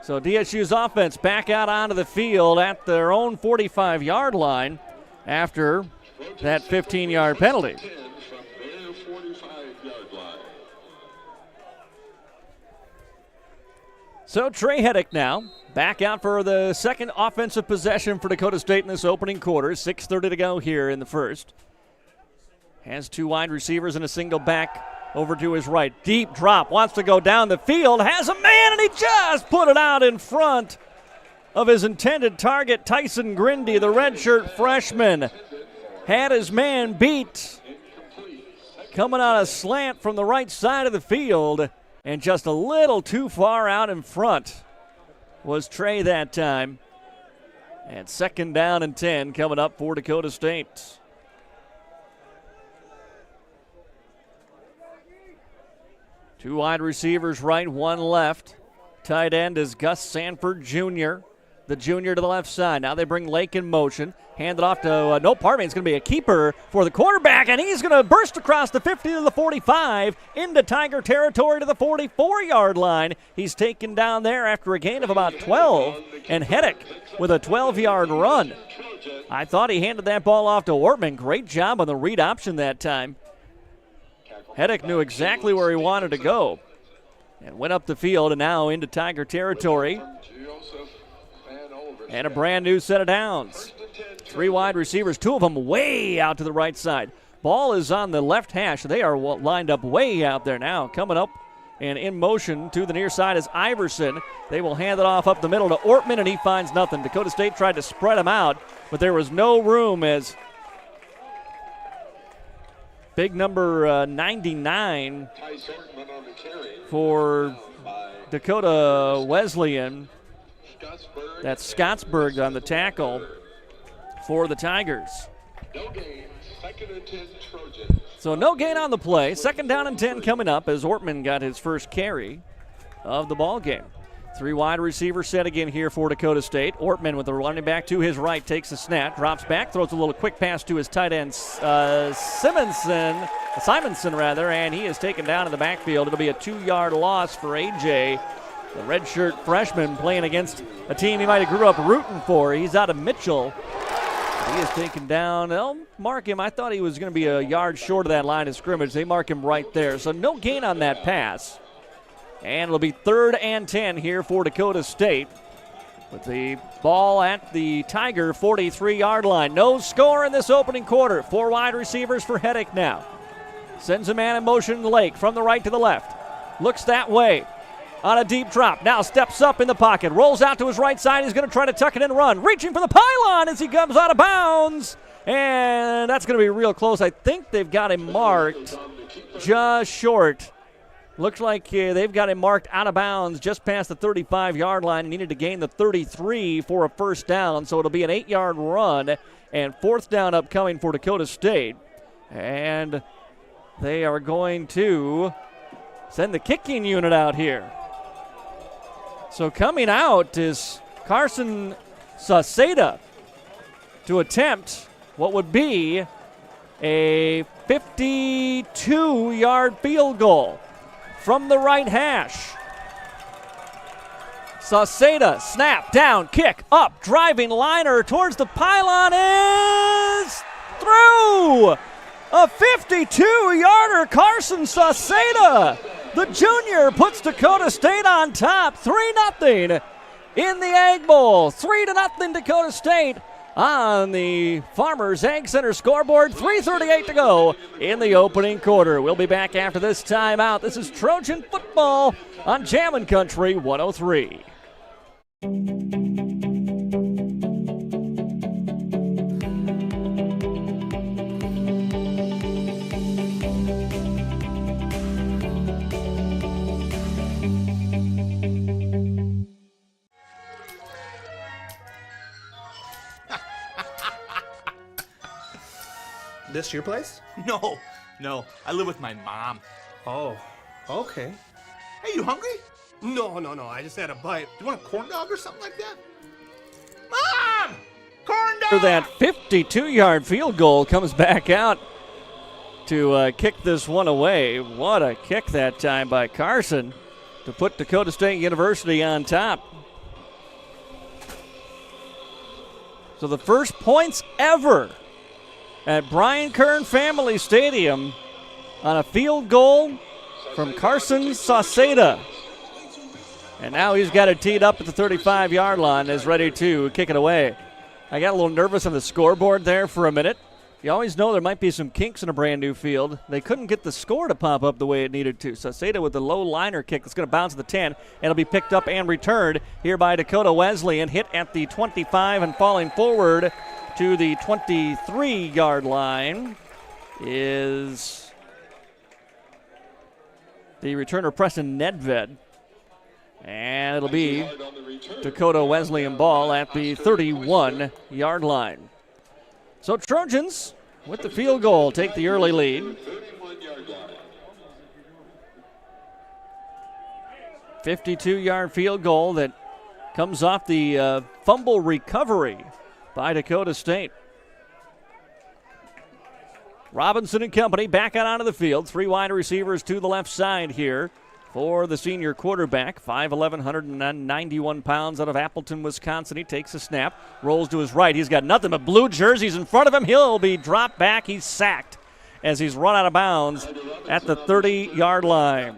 So DSU's offense back out onto the field at their own 45-yard line after that 15-yard penalty. So Trey Heddick now back out for the second offensive possession for Dakota State in this opening quarter. 6:30 to go here in the first. Has 2 wide receivers and a single back over to his right. Deep drop, wants to go down the field, has a man, and he just put it out in front of his intended target, Tyson Grindy, the redshirt freshman. Had his man beat. Coming on a slant from the right side of the field, and just a little too far out in front was Trey that time. And 2nd down and 10 coming up for Dakota State. Two wide receivers right, 1 left. Tight end is Gus Sanford Jr., the junior to the left side. Now they bring Lake in motion. Hand it off to, it's going to be a keeper for the quarterback, and he's going to burst across the 50 to the 45 into Tiger territory to the 44-yard line. He's taken down there after a gain of about 12, and Heddick with a 12-yard run. I thought he handed that ball off to Ortman. Great job on the read option that time. Heddick knew exactly where he wanted to go and went up the field and now into Tiger territory. And a brand new set of downs. 3 wide receivers, 2 of them way out to the right side. Ball is on the left hash. They are lined up way out there now. Coming up and in motion to the near side is Iverson. They will hand it off up the middle to Ortman, and he finds nothing. Dakota State tried to spread him out, but there was no room as big number 99 for Dakota Wesleyan. That's Scottsburg on the tackle for the Tigers. So no gain on the play. 2nd down and 10 coming up as Ortman got his first carry of the ball game. 3 wide receiver set again here for Dakota State. Ortman with the running back to his right takes the snap, drops back, throws a little quick pass to his tight end Simonson, and he is taken down in the backfield. It'll be a 2-yard loss for AJ, the redshirt freshman playing against a team he might have grew up rooting for. He's out of Mitchell. He is taken down. They'll mark him. I thought he was going to be a yard short of that line of scrimmage. They mark him right there. So no gain on that pass. And it'll be 3rd and 10 here for Dakota State with the ball at the Tiger 43-yard line. No score in this opening quarter. 4 wide receivers for Heddick now. Sends a man in motion Lake from the right to the left. Looks that way on a deep drop. Now steps up in the pocket. Rolls out to his right side. He's going to try to tuck it in and run. Reaching for the pylon as he comes out of bounds. And that's going to be real close. I think they've got him marked just short. Looks like they've got him marked out of bounds just past the 35-yard line. He needed to gain the 33 for a first down, so it'll be an 8-yard run and 4th down upcoming for Dakota State. And they are going to send the kicking unit out here. So coming out is Carson Sauceda to attempt what would be a 52-yard field goal from the right hash. Sauceda, snap, down, kick, up, driving liner towards the pylon is through! A 52-yarder, Carson Sauceda. The junior puts Dakota State on top, 3-0 in the Egg Bowl. 3-0 Dakota State on the Farmers Ag Center scoreboard. 3:38 to go in the opening quarter. We'll be back after this timeout. This is Trojan football on Jammin' Country 103. This your place? No. I live with my mom. Oh, okay. Hey, you hungry? No. I just had a bite. Do you want a corn dog or something like that? Mom! Corn dog! That 52-yard field goal comes back out to kick this one away. What a kick that time by Carson to put Dakota State University on top. So the first points ever at Brian Kern Family Stadium on a field goal from Carson Sauceda. And now he's got it teed up at the 35-yard line and is ready to kick it away. I got a little nervous on the scoreboard there for a minute. You always know there might be some kinks in a brand new field. They couldn't get the score to pop up the way it needed to. Sauceda with the low liner kick that's going to bounce to the 10. And it'll be picked up and returned here by Dakota Wesleyan. Hit at the 25 and falling forward to the 23-yard line is the returner Preston Nedved. And it'll be Dakota Wesleyan ball at the 31-yard line. So Trojans, with the field goal, take the early lead. 52-yard field goal that comes off the fumble recovery by Dakota State. Robinson and company back out onto the field. 3 wide receivers to the left side here for the senior quarterback. 5'11", 191 pounds out of Appleton, Wisconsin. He takes a snap, rolls to his right. He's got nothing but blue jerseys in front of him. He'll be dropped back. He's sacked as he's run out of bounds at the 30-yard line.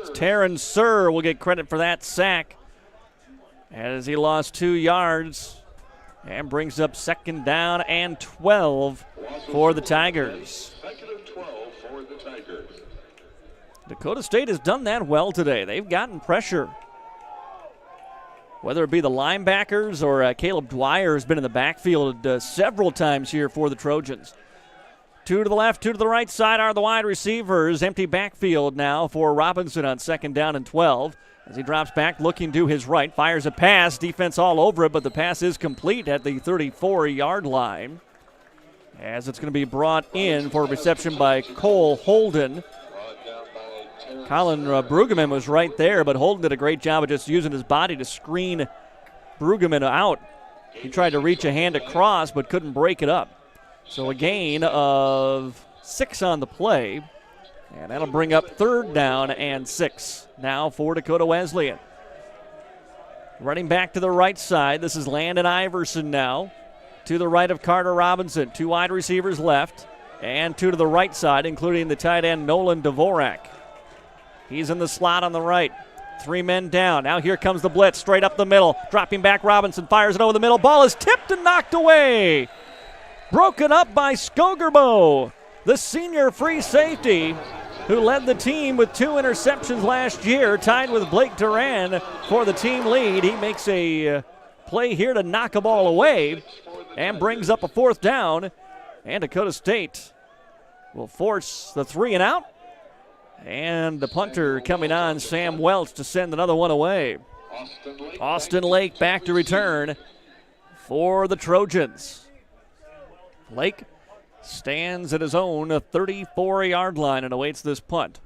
Taryn Sir will get credit for that sack as he lost 2 yards and brings up 2nd down and 12 for the Tigers. Dakota State has done that well today. They've gotten pressure. Whether it be the linebackers or Caleb Dwyer has been in the backfield several times here for the Trojans. Two to the left, two to the right side are the wide receivers. Empty backfield now for Robinson on 2nd down and 12. As he drops back, looking to his right, fires a pass. Defense all over it, but the pass is complete at the 34-yard line. As it's going to be brought in for a reception by Cole Holden. Colin Brueggemann was right there, but Holden did a great job of just using his body to screen Brueggemann out. He tried to reach a hand across, but couldn't break it up. So a gain of 6 on the play, and that'll bring up 3rd down and 6 now for Dakota Wesleyan. Running back to the right side, this is Landon Iverson now. To the right of Carter Robinson, 2 wide receivers left, and 2 to the right side, including the tight end Nolan Dvorak. He's in the slot on the right. 3 men down. Now here comes the blitz, straight up the middle. Dropping back, Robinson fires it over the middle. Ball is tipped and knocked away. Broken up by Skogerbo, the senior free safety who led the team with 2 interceptions last year, tied with Blake Duran for the team lead. He makes a play here to knock a ball away and brings up a 4th down. And Dakota State will force the 3 and out. And the punter coming on, Sam Welch, to send another one away. Austin Lake back to return for the Trojans. Lake stands at his own 34-yard line and awaits this punt.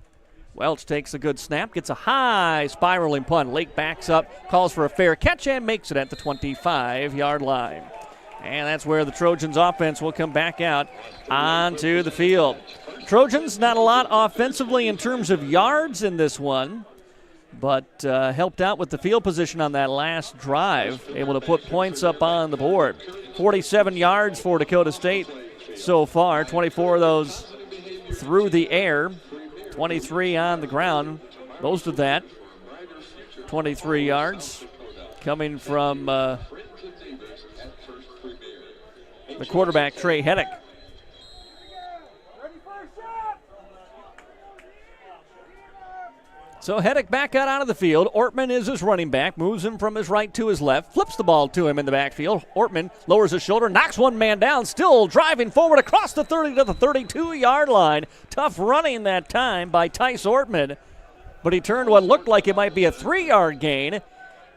Welch takes a good snap, gets a high spiraling punt. Lake backs up, calls for a fair catch, and makes it at the 25-yard line. And that's where the Trojans offense will come back out onto the field. Trojans, not a lot offensively in terms of yards in this one, but helped out with the field position on that last drive, able to put points up on the board. 47 yards for Dakota State so far, 24 of those through the air, 23 on the ground. Most of that, 23 yards, coming from the quarterback, Trey Heddick. So Heddick back out onto the field. Ortman is his running back, moves him from his right to his left, flips the ball to him in the backfield. Ortman lowers his shoulder, knocks one man down, still driving forward across the 30 to the 32-yard line. Tough running that time by Tice Ortman, but he turned what looked like it might be a 3-yard gain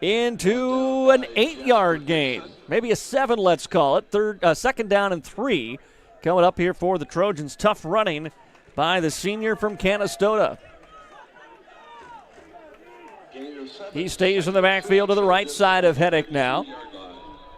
into an 8-yard gain. Maybe a 7, let's call it. 2nd down and 3 coming up here for the Trojans. Tough running by the senior from Canastota. He stays in the backfield to the right side of Heddick now.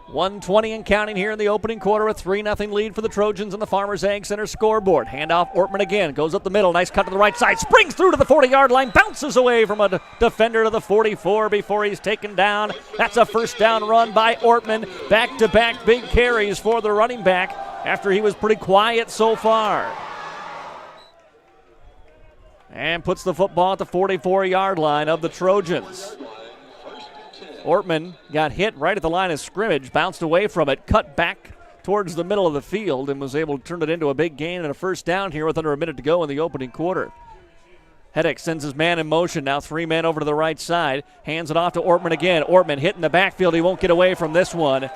1:20 and counting here in the opening quarter. A 3-0 lead for the Trojans on the Farmers Ag Center scoreboard. Handoff, Ortman again. Goes up the middle. Nice cut to the right side. Springs through to the 40-yard line. Bounces away from a defender to the 44 before he's taken down. That's a 1st down run by Ortman. Back-to-back big carries for the running back after he was pretty quiet so far. And puts the football at the 44-yard line of the Trojans. Ortman got hit right at the line of scrimmage, bounced away from it, cut back towards the middle of the field, and was able to turn it into a big gain and a 1st down here with under a minute to go in the opening quarter. Heddick sends his man in motion. Now 3 men over to the right side. Hands it off to Ortman again. Ortman hit in the backfield. He won't get away from this one.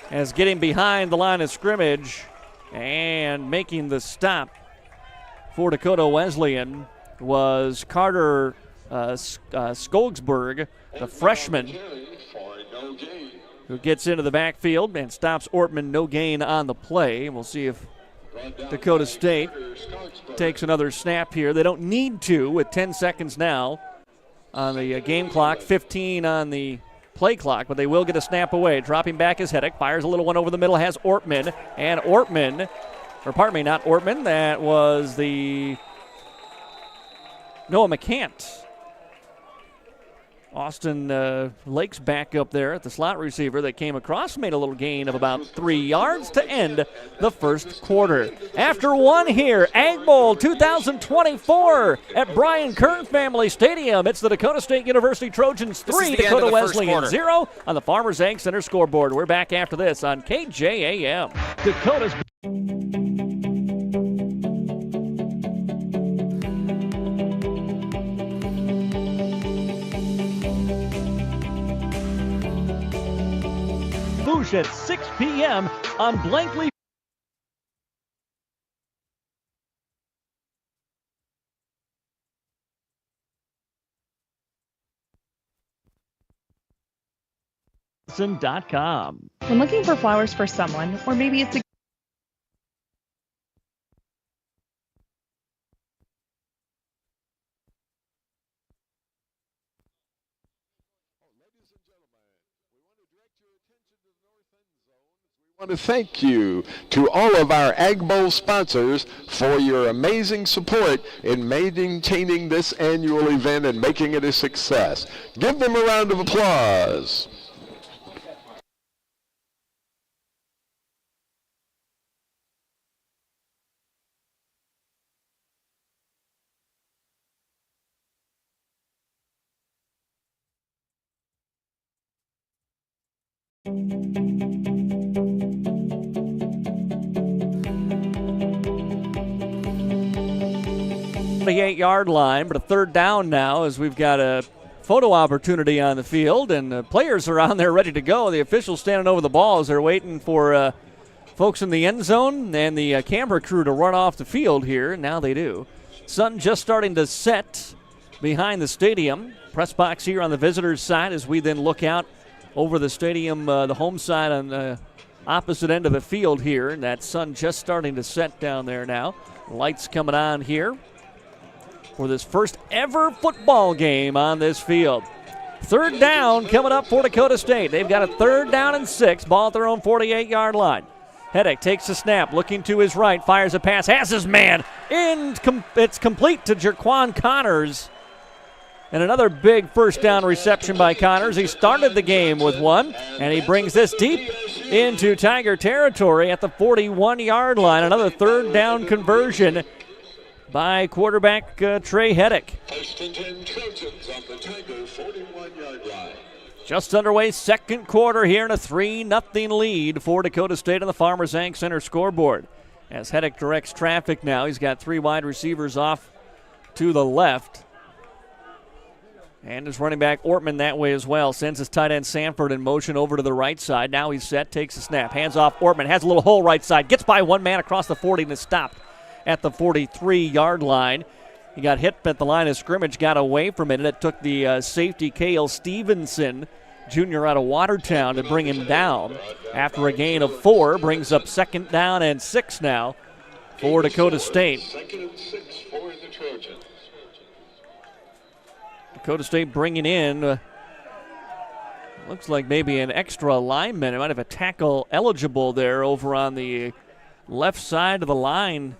As getting behind the line of scrimmage and making the stop for Dakota Wesleyan was Carter Skogsberg, the freshman, who gets into the backfield and stops Ortman. No gain on the play. We'll see if Dakota State takes another snap here. They don't need to with 10 seconds now on the game clock, 15 on the play clock, but they will get a snap away. Dropping back is Heddick, fires a little one over the middle, has Ortman, and Ortman, or pardon me, not Ortman, that was the Noah McCant. Austin Lake's back up there at the slot receiver that came across, made a little gain of about 3 yards to end the first quarter. After one here, Ag Bowl 2024 at Brian Kern Family Stadium. It's the Dakota State University Trojans 3, Dakota Wesleyan 0 on the Farmers Ag Center scoreboard. We're back after this on KJAM. Dakota's at 6 p.m. on Blankley. Dakotawesleyan.com. When looking for flowers for someone, or maybe it's a I want to thank you to all of our Ag Bowl sponsors for your amazing support in maintaining this annual event and making it a success. Give them a round of applause. The 8-yard line, but a third down now as we've got a photo opportunity on the field, and the players are on there ready to go. The officials standing over the ball as they're waiting for folks in the end zone and the camera crew to run off the field here, and now they do. Sun just starting to set behind the stadium. Press box here on the visitors' side as we then look out over the stadium, the home side on the opposite end of the field here, and that sun just starting to set down there now. Lights coming on here for this first ever football game on this field. Third down coming up for Dakota State. They've got a 3rd down and 6, ball at their own 48-yard line. Hedrick takes a snap, looking to his right, fires a pass, has his man, it's complete to Jaquan Connors. And another big first down reception by Connors. He started the game with one, and he brings this deep into Tiger territory at the 41-yard line. Another 3rd down conversion by quarterback Trey Hedrick. Just underway, second quarter here, in a 3-0 lead for Dakota State on the Farmers Ag Center scoreboard. As Hedrick directs traffic now, he's got 3 wide receivers off to the left. And his running back Ortman that way as well. Sends his tight end Sanford in motion over to the right side. Now he's set, takes a snap, hands off Ortman, has a little hole right side, gets by one man across the 40 and is stopped at the 43-yard line. He got hit at the line of scrimmage, got away from it, and it took the safety Cale Stevenson, junior out of Watertown, to bring him down. After a gain of 4, brings up 2nd down and 6 now for Dakota State. Dakota State bringing in, looks like maybe an extra lineman. It might have a tackle eligible there over on the left side of the line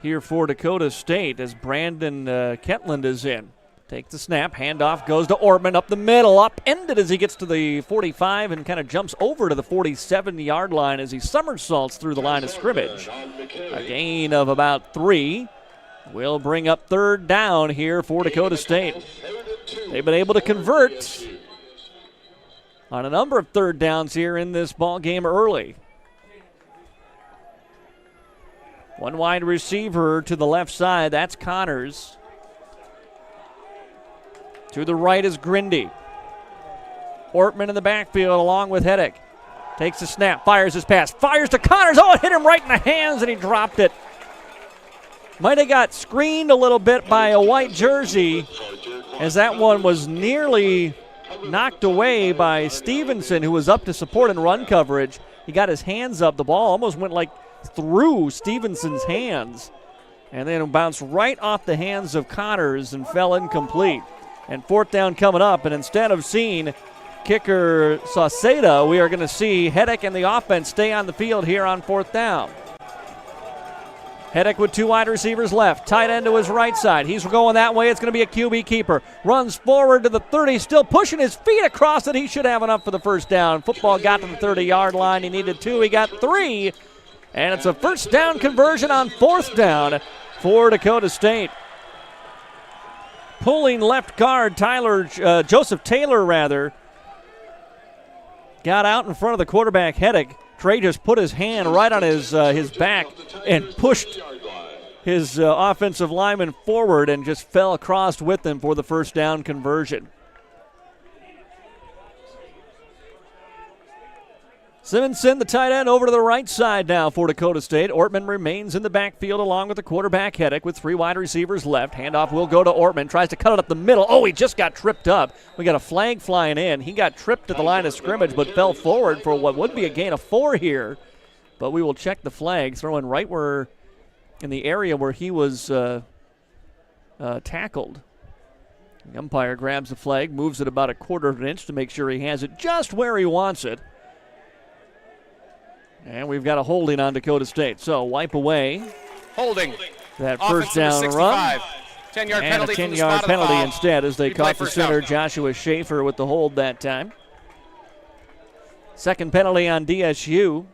here for Dakota State as Brandon Ketland is in. Takes the snap, handoff goes to Ortman up the middle, upended as he gets to the 45 and kind of jumps over to the 47-yard line as he somersaults through the line of scrimmage. A gain of about 3 will bring up 3rd down here for Dakota State. They've been able to convert on a number of 3rd downs here in this ball game early. One wide receiver to the left side, that's Connors. To the right is Grindy. Ortman in the backfield along with Hedrick. Takes a snap, fires his pass, fires to Connors. Oh, it hit him right in the hands and he dropped it. Might have got screened a little bit by a white jersey as that one was nearly knocked away by Stevenson, who was up to support and run coverage. He got his hands up. The ball almost went like through Stevenson's hands and then bounced right off the hands of Connors and fell incomplete. And 4th down coming up, and instead of seeing kicker Sauceda, we are going to see Hedrick and the offense stay on the field here on 4th down. Hedrick with 2 wide receivers left. Tight end to his right side. He's going that way. It's going to be a QB keeper. Runs forward to the 30, still pushing his feet across it. He should have enough for the first down. Football got to the 30-yard line. He needed 2. He got 3. And it's a first down conversion on 4th down for Dakota State. Pulling left guard Joseph Taylor, got out in front of the quarterback Hedrick. Trey just put his hand right on his back and pushed his offensive lineman forward and just fell across with him for the first down conversion. Simonson, the tight end, over to the right side now for Dakota State. Ortman remains in the backfield along with the quarterback Hedrick with 3 wide receivers left. Handoff will go to Ortman. Tries to cut it up the middle. Oh, he just got tripped up. We got a flag flying in. He got tripped at the line of scrimmage but fell forward for what would be a gain of 4 here. But we will check the flag. Throwing right where in the area where he was tackled. The umpire grabs the flag, moves it about a quarter of an inch to make sure he has it just where he wants it. And we've got a holding on Dakota State. So wipe away. Holding. That Offense first down number run. 10-yard And penalty a from the 10-yard spot of the penalty foul. instead as they Replay caught the first center, down. Joshua Schaefer, with the hold that time. Second penalty on DSU.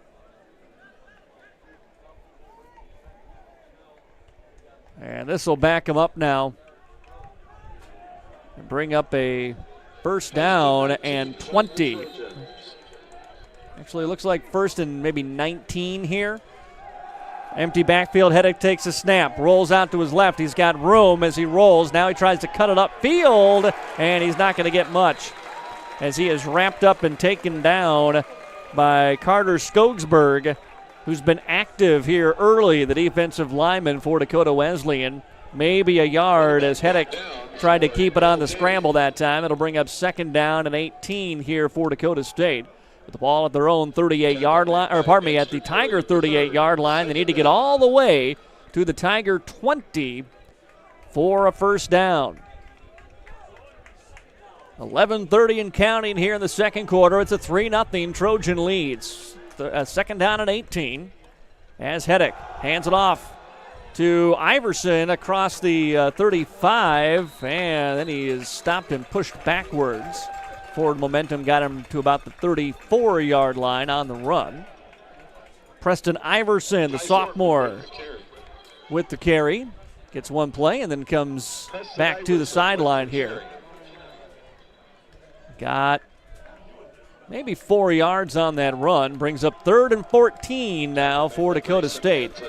And this will back him up now. And bring up a first down and 20. Actually, looks like first and maybe 19 here. Empty backfield. Hedrick takes a snap. Rolls out to his left. He's got room as he rolls. Now he tries to cut it upfield, and he's not going to get much as he is wrapped up and taken down by Carter Skogsberg, who's been active here early, the defensive lineman for Dakota Wesleyan. Maybe a yard as Hedrick tried to keep it on the scramble that time. It'll bring up second down and 18 here for Dakota State. With the ball at their own 38-yard line, or pardon me, at the Tiger 38-yard line. They need to get all the way to the Tiger 20 for a first down. 11:30 and counting here in the second quarter. It's a 3-0 Trojan leads. Second down and 18 as Hedrick hands it off to Iverson across the 35, and then he is stopped and pushed backwards. Forward momentum got him to about the 34-yard line on the run. Preston Iverson, the sophomore, with the carry. Gets one play and then comes back to the sideline here. Got maybe 4 yards on that run. Brings up 3rd and 14 now for Dakota State.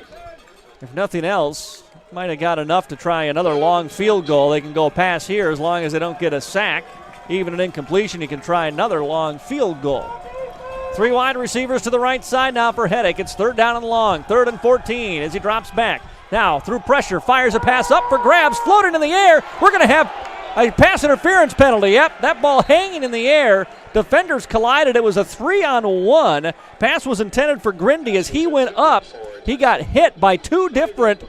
If nothing else, might have got enough to try another long field goal. They can go past here as long as they don't get a sack. Even an incompletion, you can try another long field goal. 3 wide receivers to the right side now for Hedrick. It's 3rd down and long, 3rd and 14 as he drops back. Now, through pressure, fires a pass up for grabs, floating in the air. We're going to have a pass interference penalty. Yep, that ball hanging in the air. Defenders collided. It was a 3-on-1. Pass was intended for Grindy. As he went up, he got hit by 2 different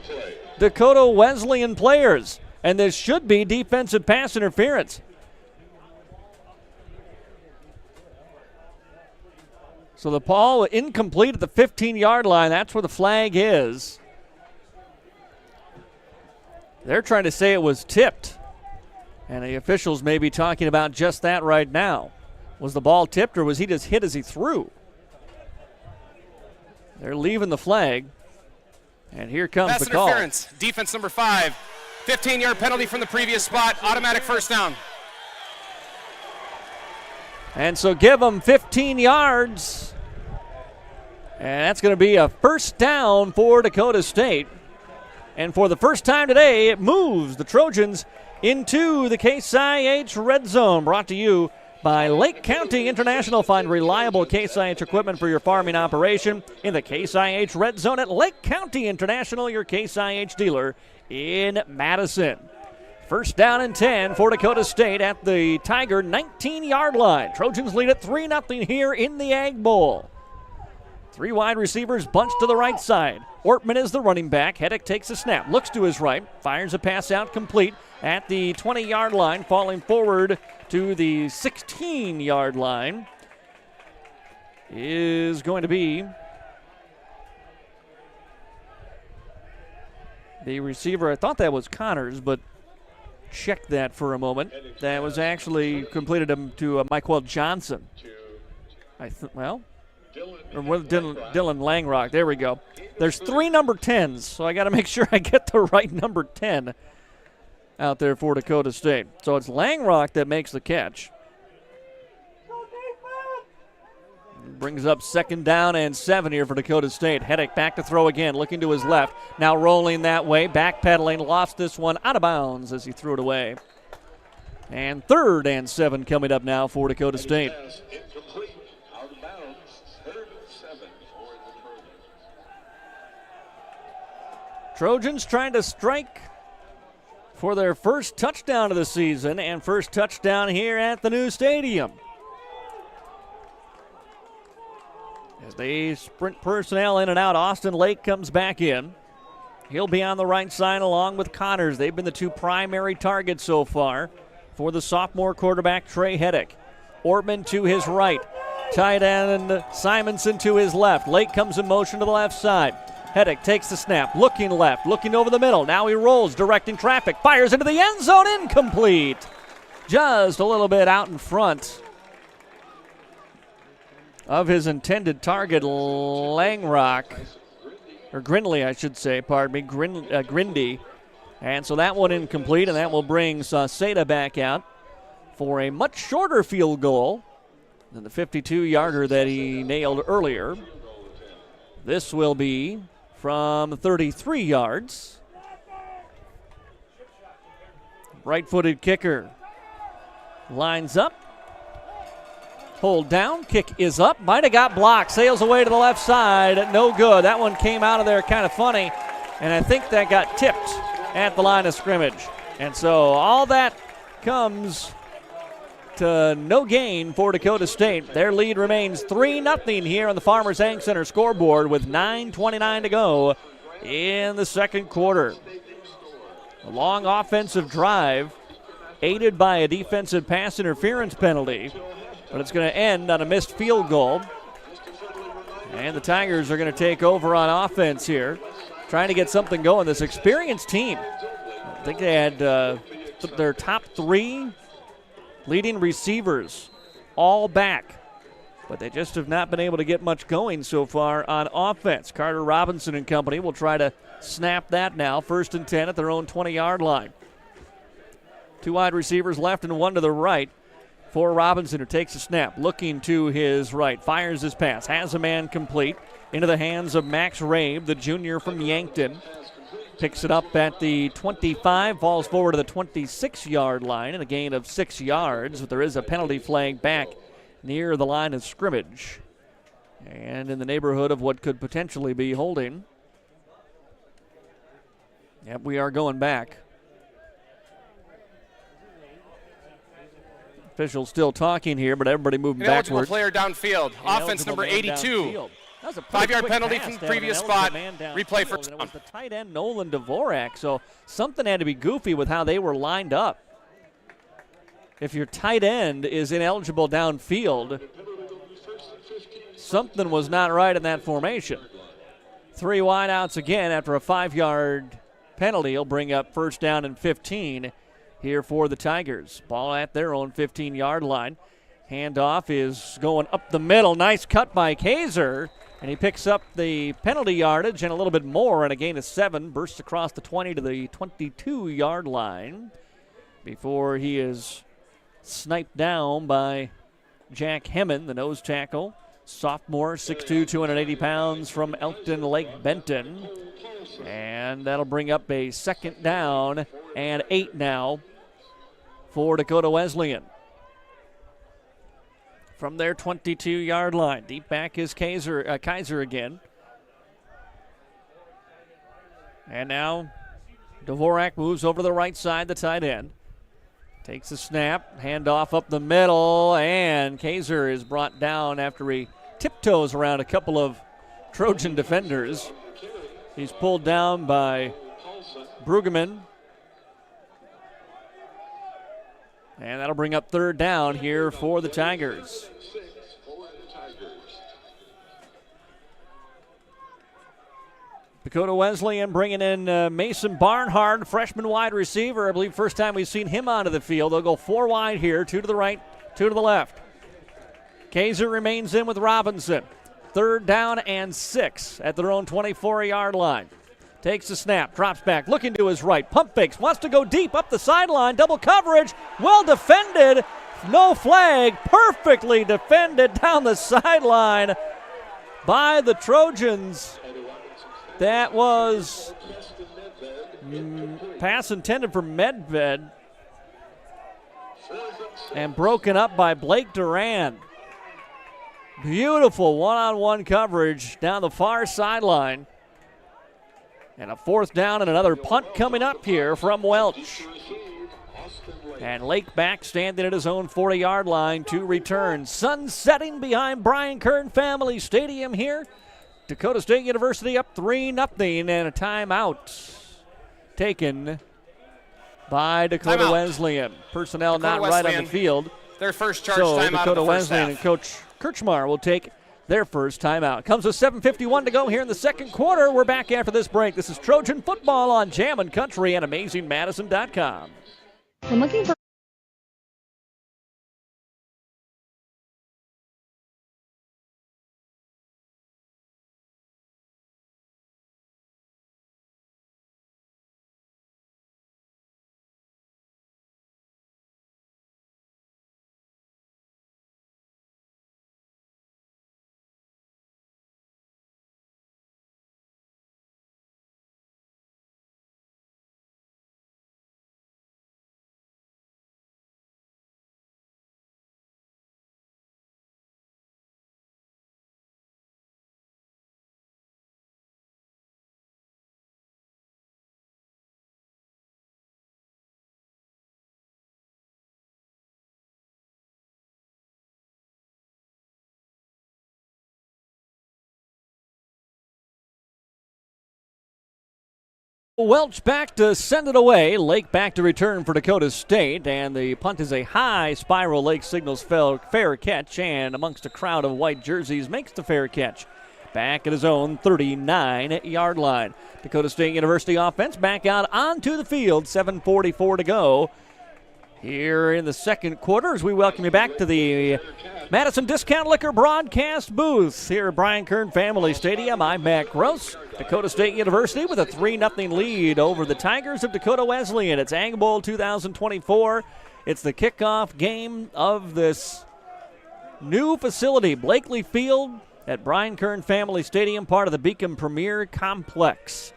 Dakota Wesleyan players. And this should be defensive pass interference. So the ball incomplete at the 15-yard line. That's where the flag is. They're trying to say it was tipped. And the officials may be talking about just that right now. Was the ball tipped or was he just hit as he threw? They're leaving the flag. And here comes Pass the call. interference. Defense number 5. 15-yard penalty from the previous spot. Automatic first down. And so give them 15 yards. And that's going to be a first down for Dakota State. And for the first time today, it moves the Trojans into the Case IH red zone. Brought to you by Lake County International. Find reliable Case IH equipment for your farming operation in the Case IH red zone at Lake County International, your Case IH dealer in Madison. First down and 10 for Dakota State at the Tiger 19-yard line. Trojans lead at 3-0 here in the Ag Bowl. 3 wide receivers bunched to the right side. Ortman is the running back. Hedrick takes a snap, looks to his right, fires a pass out complete at the 20-yard line, falling forward to the 16-yard line. Is going to be the receiver. I thought that was Connors, but check that for a moment. That was actually completed to Michael Johnson. Dylan Langrock. There we go. There's 3 number 10s, so I got to make sure I get the right number 10 out there for Dakota State. So it's Langrock that makes the catch. Brings up second down and 7 here for Dakota State. Hedrick back to throw again, looking to his left. Now rolling that way, backpedaling, lost this one out of bounds as he threw it away. And 3rd and 7 coming up now for Dakota State. Trojans trying to strike for their first touchdown of the season and first touchdown here at the new stadium. As they sprint personnel in and out, Austin Lake comes back in. He'll be on the right side along with Connors. They've been the two primary targets so far for the sophomore quarterback, Trey Heddick. Ortman to his right. Tight end Simonson to his left. Lake comes in motion to the left side. Heddick takes the snap, looking left, looking over the middle. Now he rolls, directing traffic, fires into the end zone, incomplete. Just a little bit out in front of his intended target, Grindley, I should say, pardon me, Grindy. And so that one incomplete, and that will bring Sauceda back out for a much shorter field goal than the 52-yarder that he nailed earlier. This will be from 33 yards. Right-footed kicker lines up. Hold down, kick is up, might have got blocked, sails away to the left side, no good. That one came out of there kind of funny, and I think that got tipped at the line of scrimmage. And so all that comes to no gain for Dakota State. Their lead remains 3-0 here on the Farmers Hank Center scoreboard with 9:29 to go in the second quarter. A long offensive drive aided by a defensive pass interference penalty, but it's going to end on a missed field goal. And the Tigers are going to take over on offense here, trying to get something going. This experienced team, I think they had their top three leading receivers all back, but they just have not been able to get much going so far on offense. Carter Robinson and company will try to snap that now. 1st and 10 at their own 20-yard line. Two wide receivers left and one to the right for Robinson, who takes a snap, looking to his right, fires his pass, has a man complete into the hands of Max Rabe, the junior from Yankton. Picks it up at the 25, falls forward to the 26-yard line, and a gain of 6 yards, but there is a penalty flag back near the line of scrimmage and in the neighborhood of what could potentially be holding. Yep, we are going back. Officials still talking here, but everybody moving backwards. Player downfield. Offense number 82. 5-yard penalty from the previous spot. Replay for down. It was the tight end, Nolan Dvorak, so something had to be goofy with how they were lined up. If your tight end is ineligible downfield, something was not right in that formation. 3 wideouts again after a 5-yard penalty. He'll bring up 1st down and 15 here for the Tigers. Ball at their own 15-yard line. Handoff is going up the middle. Nice cut by Kaiser. And he picks up the penalty yardage and a little bit more, and a gain of 7. Bursts across the 20 to the 22-yard line before he is sniped down by Jack Hemmen, the nose tackle. Sophomore, 6'2", 280 pounds from Elkton Lake Benton. And that'll bring up a 2nd down and 8 now for Dakota Wesleyan. From their 22-yard line. Deep back is Kaiser again. And now Dvorak moves over to the right side, the tight end. Takes a snap, handoff up the middle, and Kaiser is brought down after he tiptoes around a couple of Trojan defenders. He's pulled down by Brueggemann. And that'll bring up 3rd down here for the Tigers. Dakota Wesleyan bringing in Mason Barnhart, freshman wide receiver. I believe first time we've seen him onto the field. They'll go 4 wide here, 2 to the right, 2 to the left. Kaiser remains in with Robinson. 3rd down and 6 at their own 24-yard line. Takes the snap, drops back, looking to his right. Pump fakes, wants to go deep up the sideline. Double coverage, well defended. No flag, perfectly defended down the sideline by the Trojans. That was pass intended for Medved and broken up by Blake Duran. Beautiful one-on-one coverage down the far sideline. And a 4th down and another punt coming up here from Welch. And Lake back standing at his own 40-yard line to return. Sun setting behind Kern Family Stadium here. Dakota State University up 3-0 and a timeout taken by Dakota Wesleyan. Personnel not right on the field. Their first charge so timeout Dakota of the first Wesleyan half. and Coach Kirchmar will take their first timeout. Comes with 7:51 to go here in the second quarter. We're back after this break. This is Trojan Football on Jammin' Country and AmazingMadison.com. When looking for Welch back to send it away. Lake back to return for Dakota State. And the punt is a high spiral. Lake signals fair catch. And amongst a crowd of white jerseys makes the fair catch. Back at his own 39-yard line. Dakota State University offense back out onto the field. 7:44 to go. Here in the second quarter as we welcome you back to the Madison Discount Liquor broadcast booth here at Kern Family Stadium. I'm Matt Gross. Dakota State University with a 3-0 lead over the Tigers of Dakota Wesleyan. It's Ag Bowl 2024. It's the kickoff game of this new facility, Blankley Field at Kern Family Stadium, part of the Beacon Premier Complex.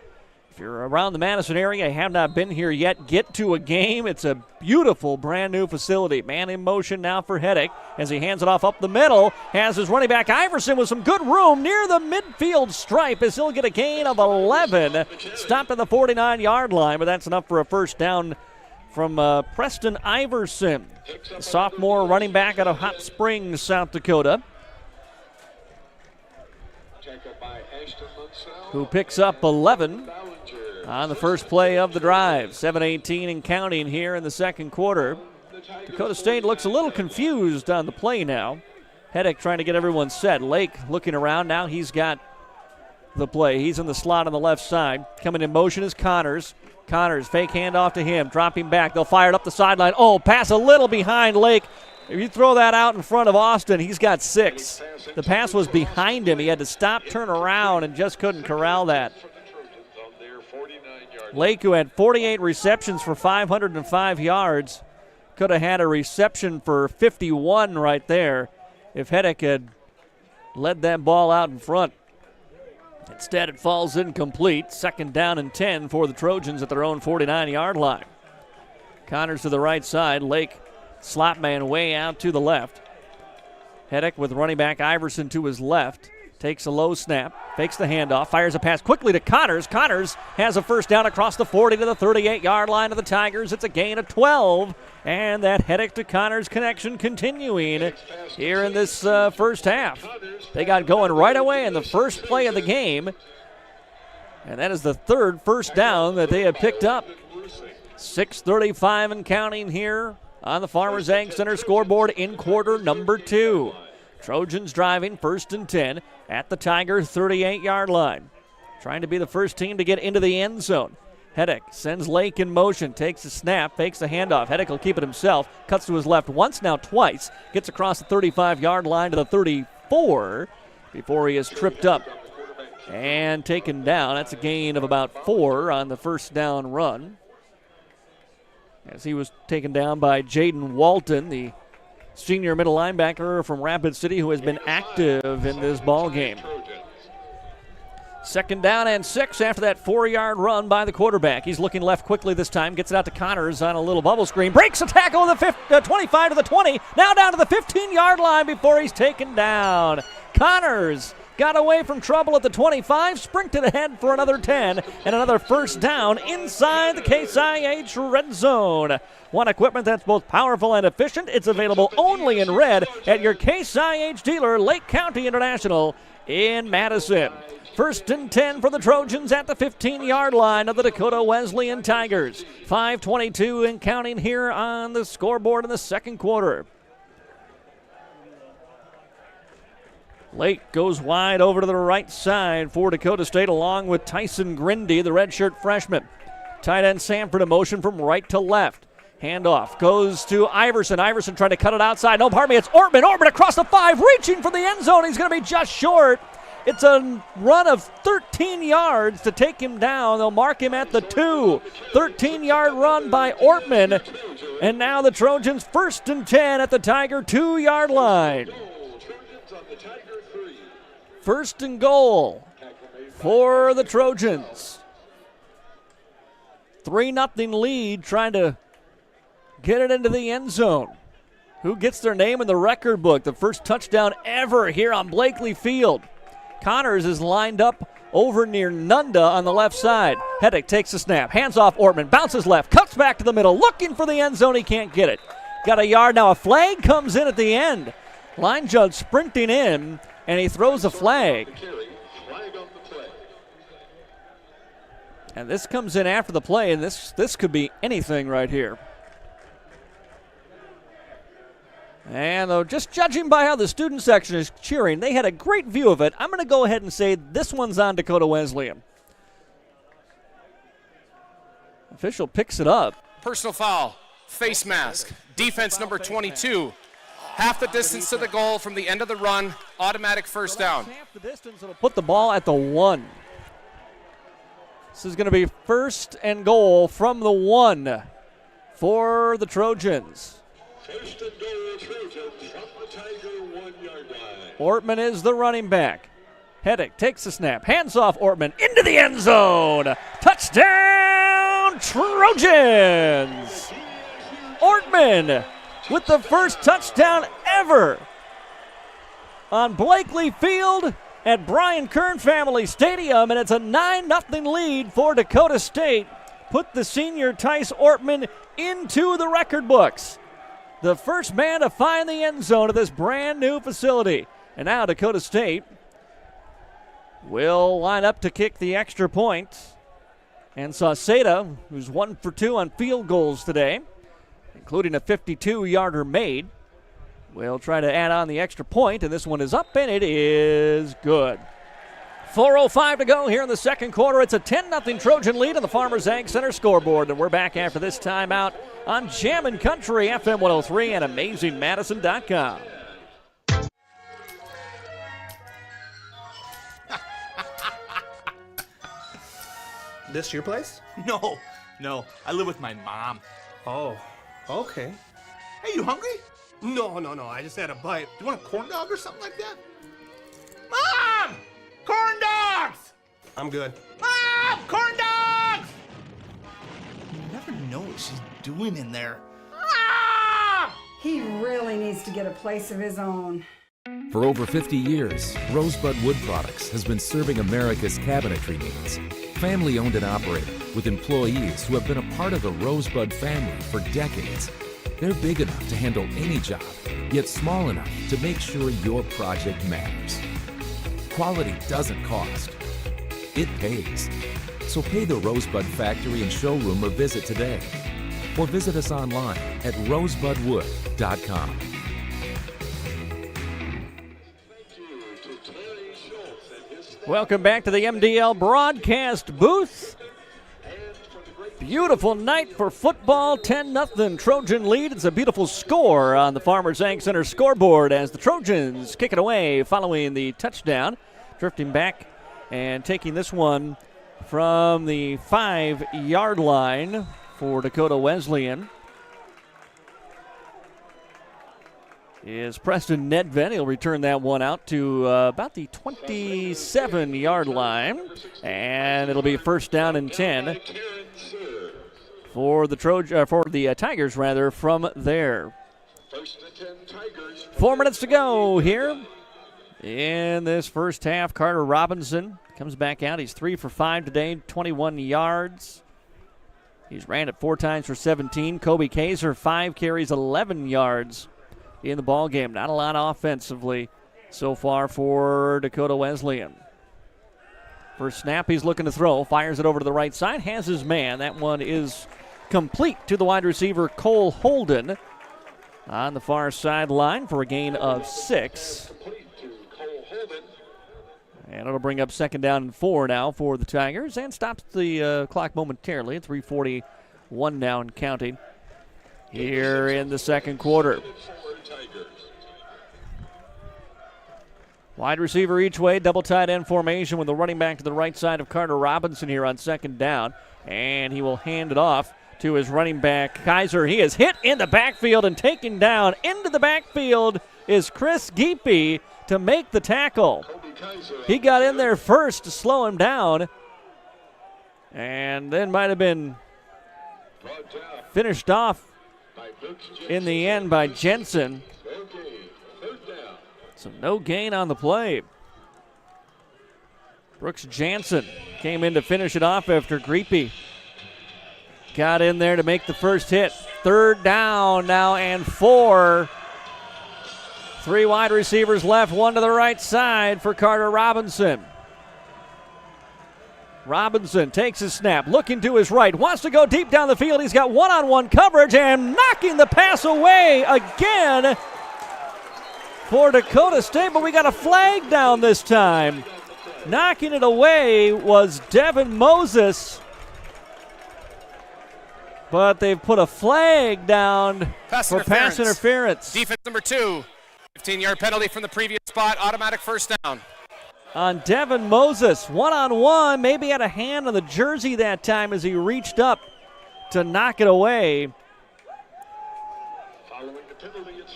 If you're around the Madison area, have not been here yet, get to a game. It's a beautiful brand new facility. Man in motion now for Heddick as he hands it off up the middle. Has his running back Iverson with some good room near the midfield stripe as he'll get a gain of 11. Stopped at the 49-yard line, but that's enough for a first down from Preston Iverson, sophomore running back out of Hot Springs, South Dakota, who picks up 11 on the first play of the drive. 7:18 and counting here in the second quarter. Dakota State looks a little confused on the play now. Heddick trying to get everyone set. Lake looking around. Now he's got the play. He's in the slot on the left side. Coming in motion is Connors. Connors, fake handoff to him. Dropping back. They'll fire it up the sideline. Oh, pass a little behind Lake. If you throw that out in front of Austin, he's got 6. The pass was behind him. He had to stop, turn around, and just couldn't corral that. Lake, who had 48 receptions for 505 yards, could have had a reception for 51 right there if Heddick had led that ball out in front. Instead, it falls incomplete. 2nd down and 10 for the Trojans at their own 49-yard line. Connors to the right side. Lake, slot man way out to the left. Heddick with running back Iverson to his left. Takes a low snap, fakes the handoff, fires a pass quickly to Connors. Connors has a first down across the 40 to the 38-yard line of the Tigers. It's a gain of 12, and that Heddick to Connors connection continuing here in this first half. They got going right away in the first play of the game, and that is the 3rd first down that they have picked up. 6:35 and counting here on the Farmers Ag Center scoreboard in quarter number 2. Trojans driving 1st and 10 at the Tiger 38-yard line. Trying to be the first team to get into the end zone. Heddick sends Lake in motion, takes a snap, fakes the handoff. Heddick will keep it himself, cuts to his left once, now twice. Gets across the 35-yard line to the 34 before he is tripped up and taken down. That's a gain of about 4 on the first down run, as he was taken down by Jaden Walton, the senior middle linebacker from Rapid City, who has been active in this ball game. 2nd down and 6 after that 4-yard run by the quarterback. He's looking left quickly this time, gets it out to Connors on a little bubble screen, breaks a tackle of the 25 to the 20, now down to the 15-yard line before he's taken down. Connors got away from trouble at the 25, sprinted ahead for another 10, and another first down inside the Case IH red zone. One equipment that's both powerful and efficient. It's available only in red at your Case IH dealer, Lake County International in Madison. First and 10 for the Trojans at the 15-yard line of the Dakota Wesleyan Tigers. 5:22 and counting here on the scoreboard in the second quarter. Lake goes wide over to the right side for Dakota State along with Tyson Grindy, the redshirt freshman. Tight end Sanford in motion from right to left. Handoff goes to Iverson. Iverson trying to cut it outside. No, pardon me, it's Ortman. Ortman across the 5, reaching for the end zone. He's going to be just short. It's a run of 13 yards to take him down. They'll mark him at the 2. 13-yard run by Ortman. And now the Trojans first and 10 at the Tiger 2-yard line. First and goal for the Trojans. 3-0 lead, trying to get it into the end zone. Who gets their name in the record book? The first touchdown ever here on Blankley Field. Connors is lined up over near Nunda on the left side. Heddick takes the snap, hands off Ortman, bounces left, cuts back to the middle, looking for the end zone. He can't get it. Got a yard now. A flag comes in at the end. Line judge sprinting in, and he throws a flag. And this comes in after the play, and this could be anything right here. And though, just judging by how the student section is cheering, they had a great view of it. I'm going to go ahead and say this one's on Dakota Wesleyan. Official picks it up. Personal foul, face mask, defense number 22. Half the distance to the goal from the end of the run, automatic first down. Half the distance, it'll put the ball at the 1. This is going to be first and goal from the 1 for the Trojans. First and goal, Trojans from the Tiger 1-yard line. Ortman is the running back. Heddick takes the snap, hands off Ortman into the end zone. Touchdown, Trojans! Ortman with the first touchdown ever on Blankley Field at Brian Kern Family Stadium, and it's a 9-0 lead for Dakota State. Put the senior Tice Ortman into the record books. The first man to find the end zone of this brand new facility. And now Dakota State will line up to kick the extra point. And Sauceda, who's 1 for 2 on field goals today, including a 52-yarder made, will try to add on the extra point, and this one is up, and it is good. 4:05 to go here in the second quarter. It's a 10-0 Trojan lead on the Farmers Ag Center scoreboard, and we're back after this timeout on Jammin' Country FM 103 and AmazingMadison.com. This your place? No. I live with my mom. Oh, okay. Hey, you hungry? No. I just had a bite. Do you want a corn dog or something like that? Mom! Corn dogs! I'm good. Mom! Corn dogs! You never know what she's doing in there. Mom! He really needs to get a place of his own. For over 50 years, Rosebud Wood Products has been serving America's cabinetry needs. Family owned and operated, with employees who have been a part of the Rosebud family for decades. They're big enough to handle any job, yet small enough to make sure your project matters. Quality doesn't cost. It pays. So pay the Rosebud Factory and Showroom a visit today. Or visit us online at rosebudwood.com. Welcome back to the MDL broadcast booth. Beautiful night for football, 10-0 Trojan lead. It's a beautiful score on the Farmers Ag Center scoreboard as the Trojans kick it away following the touchdown. Drifting back and taking this one from the 5-yard line for Dakota Wesleyan is Preston Nedved. He'll return that one out to about the 27-yard line, and it'll be first down and 10 for the Tigers rather from there. 4 minutes to go here in this first half. Carter Robinson comes back out. He's 3 for 5 today, 21 yards. He's ran it 4 times for 17. Kobe Kaiser, 5 carries, 11 yards in the ball game. Not a lot offensively so far for Dakota Wesleyan. First snap, he's looking to throw. Fires it over to the right side. Has his man. That one is complete to the wide receiver, Cole Holden, on the far sideline for a gain of 6. And it'll bring up 2nd down and 4 now for the Tigers and stops the clock momentarily at 3:41 now and counting here in the second quarter. Wide receiver each way, double tight end formation with the running back to the right side of Carter Robinson here on 2nd down. And he will hand it off to his running back, Kaiser. He is hit in the backfield and taken down into the backfield is Chris Geepy to make the tackle. He got in there first to slow him down and then might have been finished off in the end by Jensen. So no gain on the play. Brooks Jansen came in to finish it off after Greepy got in there to make the first hit. 3rd down now and 4. 3 wide receivers left, 1 to the right side for Carter Robinson. Robinson takes his snap, looking to his right, wants to go deep down the field. He's got one-on-one coverage and knocking the pass away again for Dakota State, but we got a flag down this time. Knocking it away was Devin Moses, but they've put a flag down for pass interference. Defense number 2, 15-yard penalty from the previous spot, automatic first down. On Devin Moses, one-on-one, maybe had a hand on the jersey that time as he reached up to knock it away.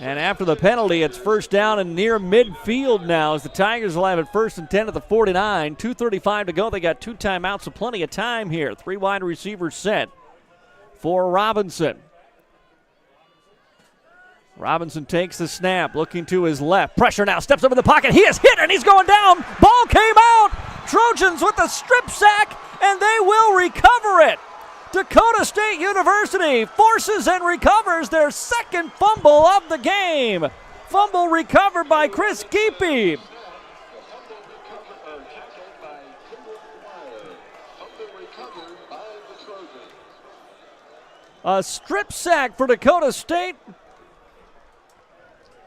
And after the penalty, it's first down and near midfield now as the Tigers will have it 1st and 10 at the 49. 2:35 to go. They got 2 timeouts, so plenty of time here. 3 wide receivers set for Robinson. Robinson takes the snap, looking to his left. Pressure now, steps up in the pocket. He is hit and he's going down. Ball came out. Trojans with the strip sack, and they will recover it. Dakota State University forces and recovers their 2nd fumble of the game. Fumble recovered by Chris Geepy. A strip sack for Dakota State.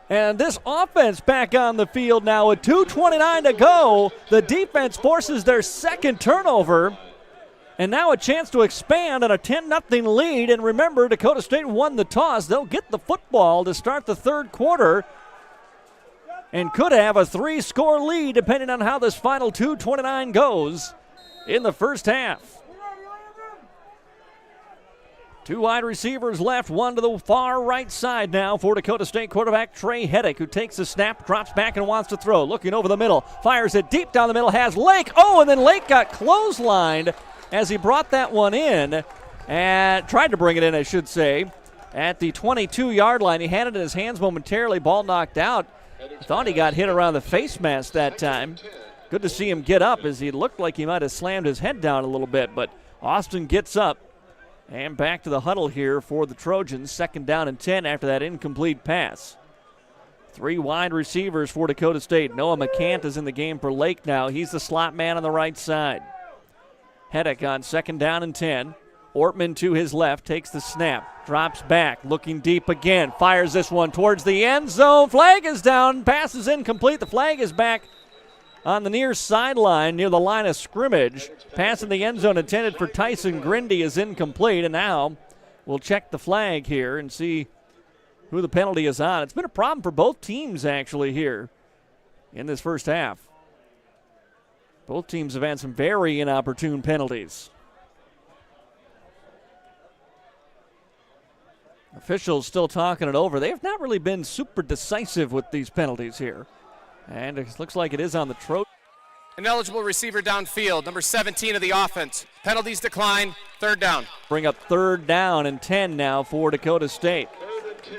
And this offense back on the field now with 2:29 to go. The defense forces their 2nd turnover. And now a chance to expand on a 10-0 lead. And remember, Dakota State won the toss. They'll get the football to start the 3rd quarter and could have a 3-score lead depending on how this final 2:29 goes in the first half. 2 wide receivers left, 1 to the far right side now for Dakota State quarterback Trey Heddick, who takes the snap, drops back and wants to throw. Looking over the middle, fires it deep down the middle, has Lake. Oh, and then Lake got clotheslined as he brought that one in and tried to bring it in, I should say, at the 22-yard line. He had it in his hands momentarily, ball knocked out. Thought he got hit around the face mask that time. Good to see him get up as he looked like he might have slammed his head down a little bit, but Austin gets up. And back to the huddle here for the Trojans. 2nd down and 10 after that incomplete pass. 3 wide receivers for Dakota State. Noah McCant is in the game for Lake now. He's the slot man on the right side. Heddick on 2nd down and 10. Ortman to his left, takes the snap, drops back, looking deep again, fires this one towards the end zone. Flag is down, pass is incomplete. The flag is back on the near sideline near the line of scrimmage. Pass in the end zone intended for Tyson Grindy is incomplete, and now we'll check the flag here and see who the penalty is on. It's been a problem for both teams actually here in this first half. Both teams have had some very inopportune penalties. Officials still talking it over. They have not really been super decisive with these penalties here. And it looks like it is on the Trojans. Ineligible receiver downfield, number 17 of the offense. Penalties decline, 3rd down. Bring up 3rd down and 10 now for Dakota State.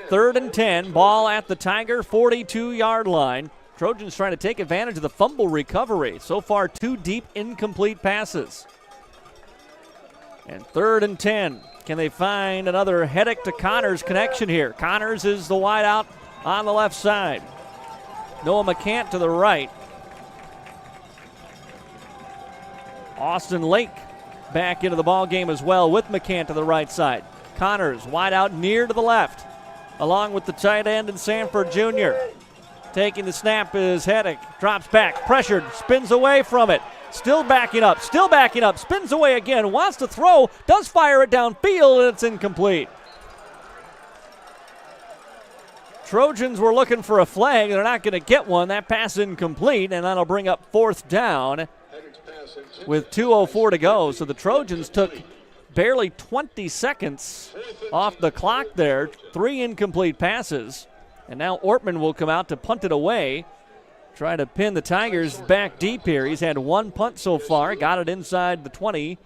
3rd and 10, ball at the Tiger 42-yard line. Trojans trying to take advantage of the fumble recovery. So far, 2 deep incomplete passes. And 3rd and 10. Can they find another Hedrick to Connors connection here? Connors is the wideout on the left side. Noah McCant to the right. Austin Lake back into the ball game as well with McCant to the right side. Connors wide out near to the left, along with the tight end and Sanford Jr. Taking the snap is Hedrick. Drops back, pressured, spins away from it. Still backing up, spins away again, wants to throw, does fire it downfield, and it's incomplete. Trojans were looking for a flag. They're not going to get one. That pass incomplete, and that'll bring up 4th down with 2:04 to go. So the Trojans took barely 20 seconds off the clock there. 3 incomplete passes. And now Ortman will come out to punt it away. Try to pin the Tigers back deep here. He's had 1 punt so far. Got it inside the 20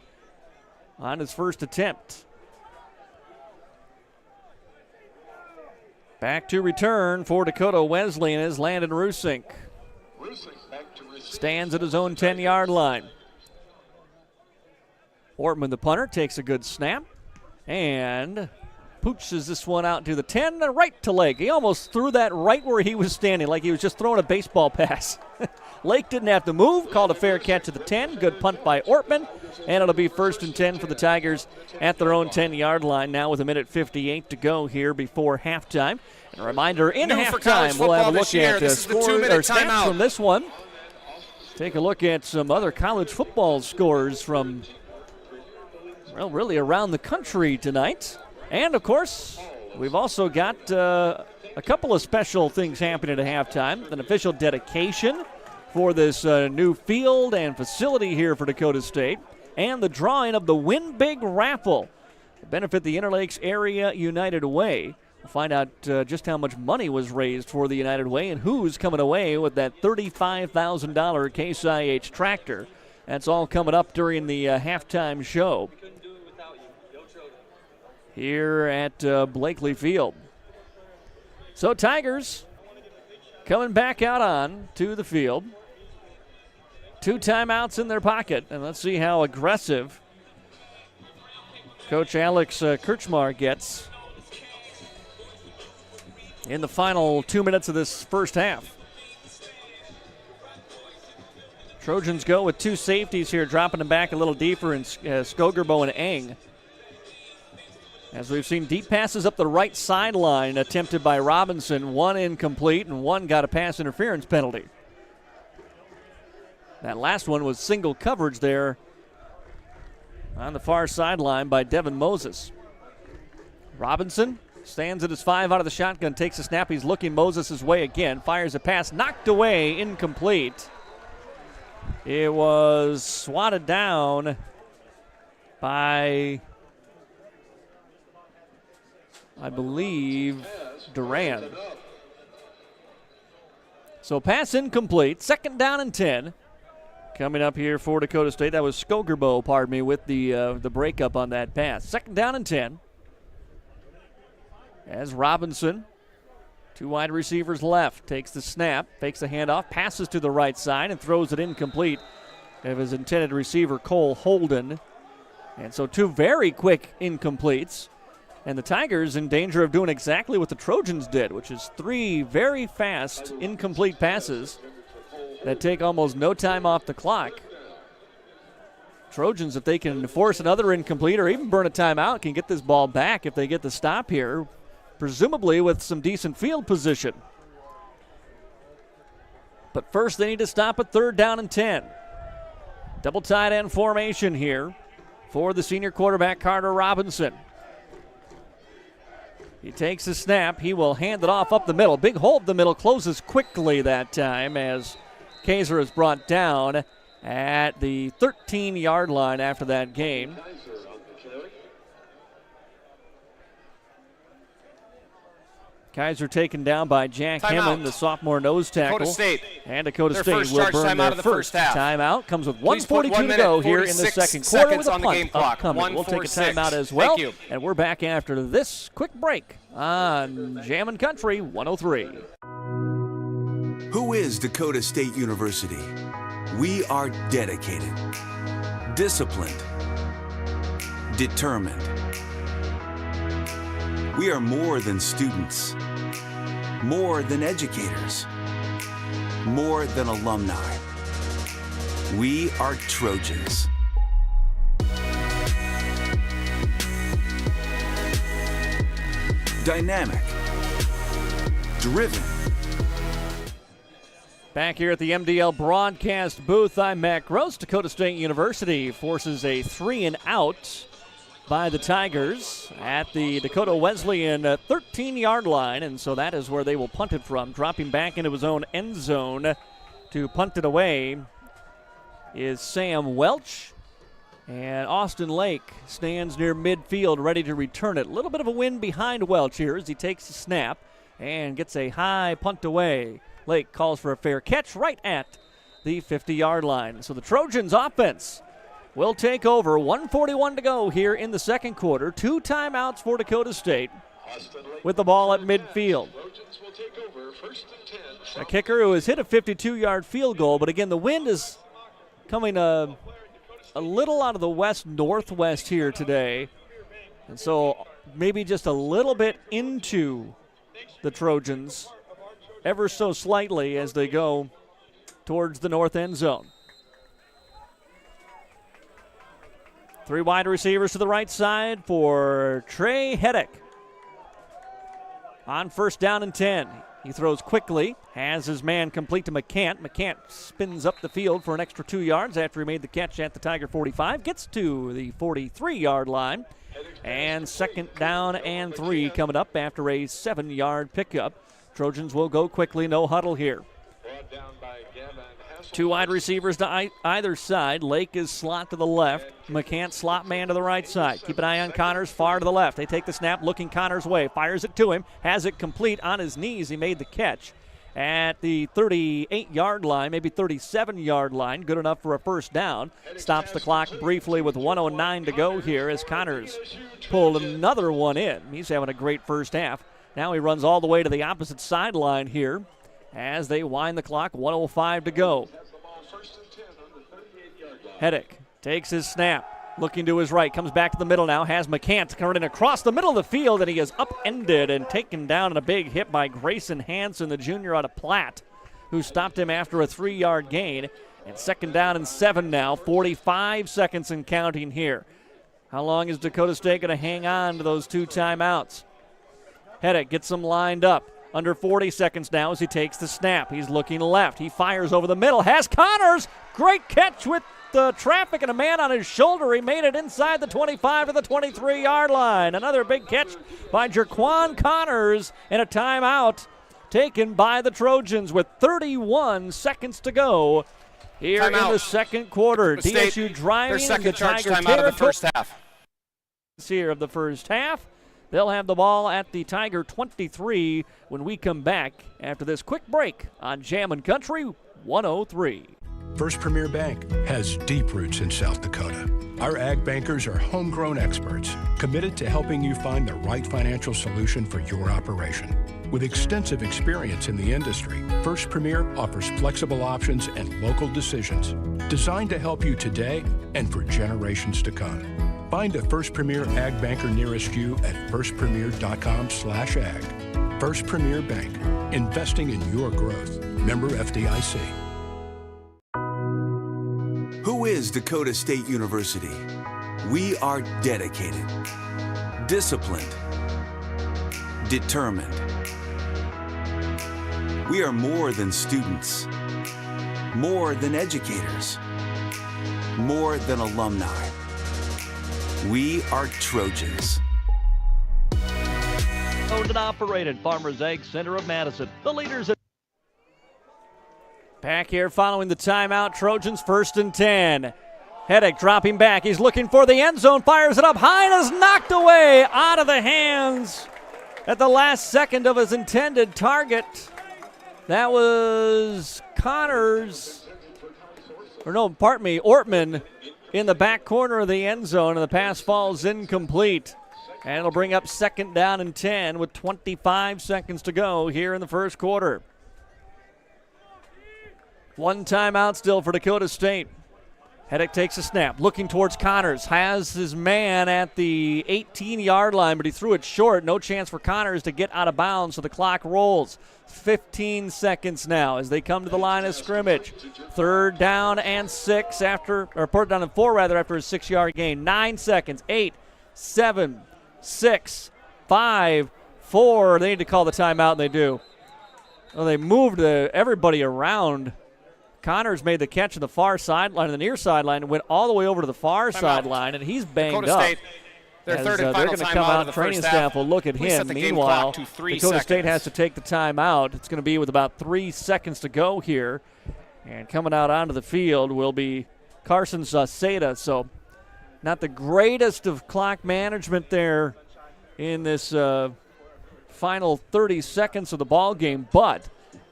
on his first attempt. Back to return for Dakota Wesleyan is Landon Rusink. Stands at his own 10-yard line. Ortman, the punter, takes a good snap and pooches this one out to the 10, right to Lake. He almost threw that right where he was standing, like he was just throwing a baseball pass. Lake didn't have to move, called a fair catch at the 10. Good punt by Ortman, and it'll be 1st and 10 for the Tigers at their own 10-yard line now with 1:58 to go here before halftime. And a reminder, in halftime, we'll have a look at scores or stats from this one. Take a look at some other college football scores from, well, really around the country tonight. And, of course, we've also got a couple of special things happening at halftime. An official dedication for this new field and facility here for Dakota State. And the drawing of the Win Big raffle to benefit the Interlakes Area United Way. We'll find out just how much money was raised for the United Way and who's coming away with that $35,000 Case IH tractor. That's all coming up during the halftime show here at Blankley Field. So Tigers coming back out on to the field. 2 timeouts in their pocket, and let's see how aggressive Coach Alex Kirchmar gets in the final 2 minutes of this first half. Trojans go with 2 safeties here, dropping them back a little deeper in Skogerbo and Eng. As we've seen deep passes up the right sideline attempted by Robinson, 1 incomplete and 1 got a pass interference penalty. That last one was single coverage there on the far sideline by Devin Moses. Robinson stands at his 5 out of the shotgun, takes a snap. He's looking Moses' way again, fires a pass, knocked away, incomplete. It was swatted down by, I believe, Duran. So pass incomplete, 2nd down and 10. Coming up here for Dakota State. That was Skogerbo, pardon me, with the breakup on that pass. 2nd down and 10. As Robinson, 2 wide receivers left, takes the snap, fakes the handoff, passes to the right side, and throws it incomplete of his intended receiver, Cole Holden. And so 2 very quick incompletes. And the Tigers in danger of doing exactly what the Trojans did, which is 3 very fast incomplete passes that take almost no time off the clock. Trojans, if they can force another incomplete or even burn a timeout, can get this ball back if they get the stop here, presumably with some decent field position. But first they need to stop at 3rd down and 10. Double tight end formation here for the senior quarterback, Carter Robinson. He takes the snap. He will hand it off up the middle. Big hole up the middle, closes quickly that time as Kaiser is brought down at the 13-yard line after that game. Kaiser taken down by Jack Hammond, the sophomore nose tackle. Dakota State. And Dakota Their State first will charge burn timeout their of the first half. timeout. Comes with Please put 1:42 to go here in the second quarter with a on the game punt clock. upcoming. We'll take a timeout as well. Thank you. And we're back after this quick break on Jammin' Country 103. Who is Dakota State University? We are dedicated, disciplined, determined. We are more than students, more than educators, more than alumni. We are Trojans. Dynamic, driven. Back here at the MDL broadcast booth, I'm Matt Gross. Dakota State University forces a 3-and-out by the Tigers at the Dakota Wesleyan 13-yard line, and so that is where they will punt it from. Dropping back into his own end zone to punt it away is Sam Welch, and Austin Lake stands near midfield ready to return it. A little bit of a wind behind Welch here as he takes the snap and gets a high punt away. Lake calls for a fair catch right at the 50-yard line. So the Trojans offense will take over. 1:41 to go here in the second quarter. 2 timeouts for Dakota State with the ball at midfield. A kicker who has hit a 52-yard field goal, but again, the wind is coming a little out of the west-northwest here today. And so maybe just a little bit into the Trojans, ever so slightly as they go towards the north end zone. 3 wide receivers to the right side for Trey Heddick. On first down and 10. He throws quickly, has his man complete to McCant. McCant spins up the field for an extra 2 yards after he made the catch at the Tiger 45. Gets to the 43-yard line. And second down and 3 coming up after a 7-yard pickup. Trojans will go quickly, no huddle here. 2 wide receivers to either side. Lake is slot to the left. McCant slot man to the right side. Keep an eye on Connors far to the left. They take the snap, looking Connors' way. Fires it to him. Has it complete on his knees. He made the catch at the 38-yard line, maybe 37-yard line. Good enough for a first down. Stops the clock briefly with 1:09 to go here as Connors pulled another one in. He's having a great first half. Now he runs all the way to the opposite sideline here as they wind the clock, 1:05 to go. Heddick takes his snap, looking to his right, comes back to the middle now, has McCant coming across the middle of the field, and he is upended and taken down in a big hit by Grayson Hansen, the junior out of Platte, who stopped him after a 3-yard gain. And second down and 7 now, 45 seconds and counting here. How long is Dakota State going to hang on to those 2 timeouts? Heddick gets them lined up. Under 40 seconds now as he takes the snap. He's looking left. He fires over the middle. Has Connors. Great catch with the traffic and a man on his shoulder. He made it inside the 25 to the 23-yard line. Another big catch by Jerquan Connors, and a timeout taken by the Trojans with 31 seconds to go here in the second quarter. DSU driving the Tiger territory. The first half. Here of the first half. They'll have the ball at the Tiger 23 when we come back after this quick break on Jammin' Country 103. First Premier Bank has deep roots in South Dakota. Our ag bankers are homegrown experts committed to helping you find the right financial solution for your operation. With extensive experience in the industry, First Premier offers flexible options and local decisions designed to help you today and for generations to come. Find a First Premier Ag Banker nearest you at firstpremier.com/ag. First Premier Bank, investing in your growth. Member FDIC. Who is Dakota State University? We are dedicated, disciplined, determined. We are more than students, more than educators, more than alumni. We are Trojans. Owned and operated Farmers Egg Center of Madison. The leaders. Back here following the timeout. Trojans first and 10. Heddick dropping back. He's looking for the end zone. Fires it up high and is knocked away out of the hands at the last second of his intended target. That was Ortman in the back corner of the end zone, and the pass falls incomplete. And it'll bring up second down and 10 with 25 seconds to go here in the first quarter. One timeout still for Dakota State. Hedrick takes a snap, looking towards Connors. Has his man at the 18-yard line, but he threw it short. No chance for Connors to get out of bounds, so the clock rolls. 15 seconds now as they come to the line of scrimmage. 3rd down and 6 after, or 4th down and 4 rather, after a 6-yard gain. 9 seconds, 8, 7, 6, 5, 4. They need to call the timeout, and they do. Well, they moved everybody around. Connors made the catch on the far sideline, the near sideline, and went all the way over to the far sideline, and he's banged Dakota up. State, their third and they're final going to timeout come of out, the training first staff half. will look at Please him. set the game Meanwhile, clock to 3 Dakota State seconds. has to take the timeout. It's going to be with about 3 seconds to go here. And coming out onto the field will be Carson Sauceda. So not the greatest of clock management there in this final 30 seconds of the ball game, but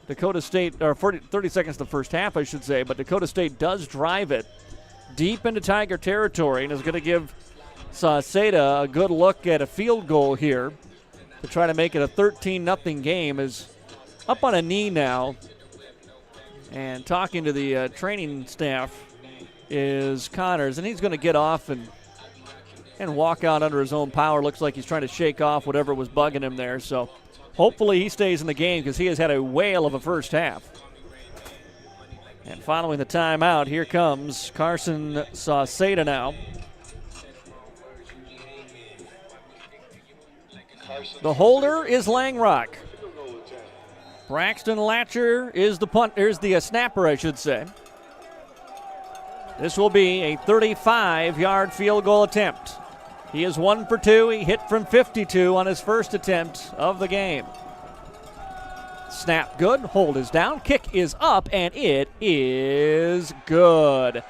Dakota State, or 30 seconds the first half, I should say, but Dakota State does drive it deep into Tiger territory and is going to give Sauceda a good look at a field goal here to try to make it a 13-0 game. Is up on a knee now, and talking to the training staff is Connors, and he's going to get off and walk out under his own power. Looks like he's trying to shake off whatever was bugging him there, so hopefully he stays in the game because he has had a whale of a first half. And following the timeout, here comes Carson Sauceda now. The holder is Langrock. Braxton Latcher is the snapper, I should say. This will be a 35-yard field goal attempt. He is 1 for 2. He hit from 52 on his first attempt of the game. Snap good. Hold is down. Kick is up, and it is good.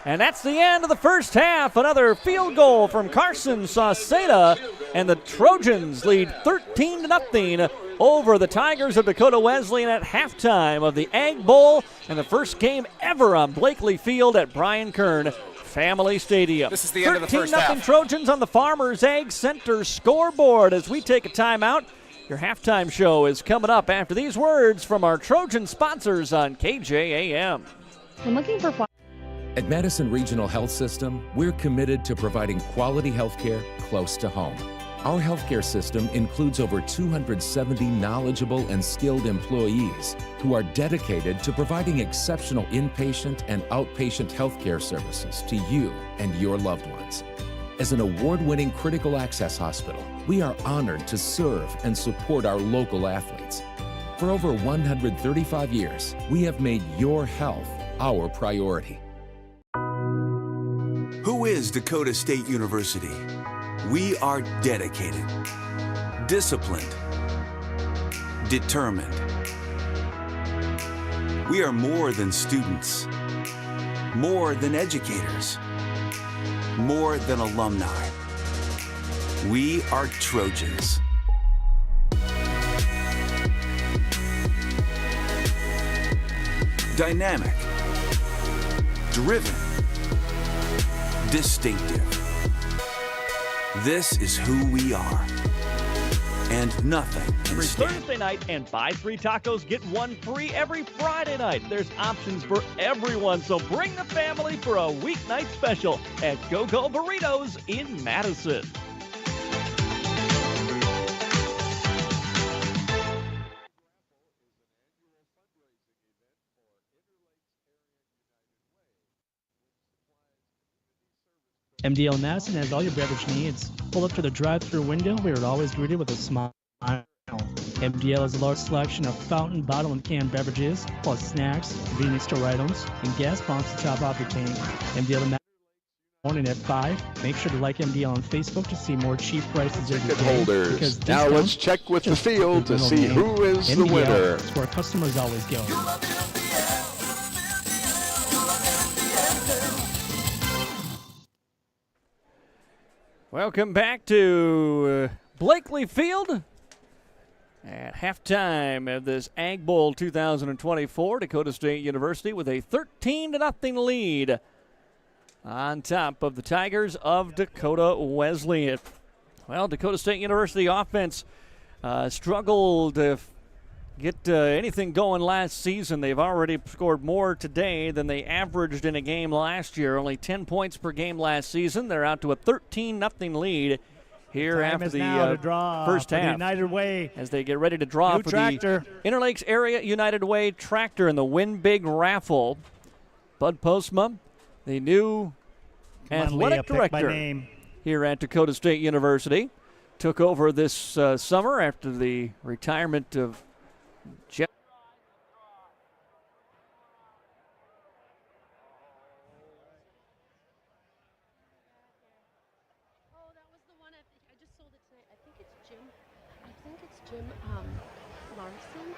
And that's the end of the first half. Another field goal from Carson Sauceda, and the Trojans lead 13-0 over the Tigers of Dakota Wesleyan at halftime of the Ag Bowl, and the first game ever on Blankley Field at Brian Kern Family Stadium. This is the end of the first half. 13-0 Trojans on the Farmers Ag Center scoreboard as we take a timeout. Your halftime show is coming up after these words from our Trojan sponsors on KJAM. When looking for At Madison Regional Health System, we're committed to providing quality health care close to home. Our healthcare system includes over 270 knowledgeable and skilled employees who are dedicated to providing exceptional inpatient and outpatient healthcare services to you and your loved ones. As an award-winning critical access hospital, we are honored to serve and support our local athletes. For over 135 years, we have made your health our priority. Who is Dakota State University? We are dedicated, disciplined, determined. We are more than students, more than educators, more than alumni. We are Trojans. Dynamic, driven, distinctive. This is who we are, and nothing can Every stand. Thursday night, and buy 3 tacos, get 1 free every Friday night. There's options for everyone, so bring the family for a weeknight special at Go-Go Burritos in Madison. MDL Madison has all your beverage needs. Pull up to the drive-thru window. We are always greeted with a smile. MDL has a large selection of fountain, bottle, and canned beverages, plus snacks, convenience store items, and gas pumps to top off your tank. MDL Madison morning at 5. Make sure to like MDL on Facebook to see more cheap prices every Ticket day. holders. Because Now discounts let's check with the just field to the see name. who is the MDL winner. is where customers always go. Welcome back to Blankley Field at halftime of this Ag Bowl 2024. Dakota State University with a 13-0 lead on top of the Tigers of Dakota Wesleyan. Well, Dakota State University offense struggled to get anything going last season. They've already scored more today than they averaged in a game last year. Only 10 points per game last season. They're out to a 13-0 lead here after the first half. United Way. As they get ready to draw for the Interlakes Area United Way tractor in the Win Big raffle. Bud Postma, the new athletic director here at Dakota State University, took over this summer after the retirement of Jeff.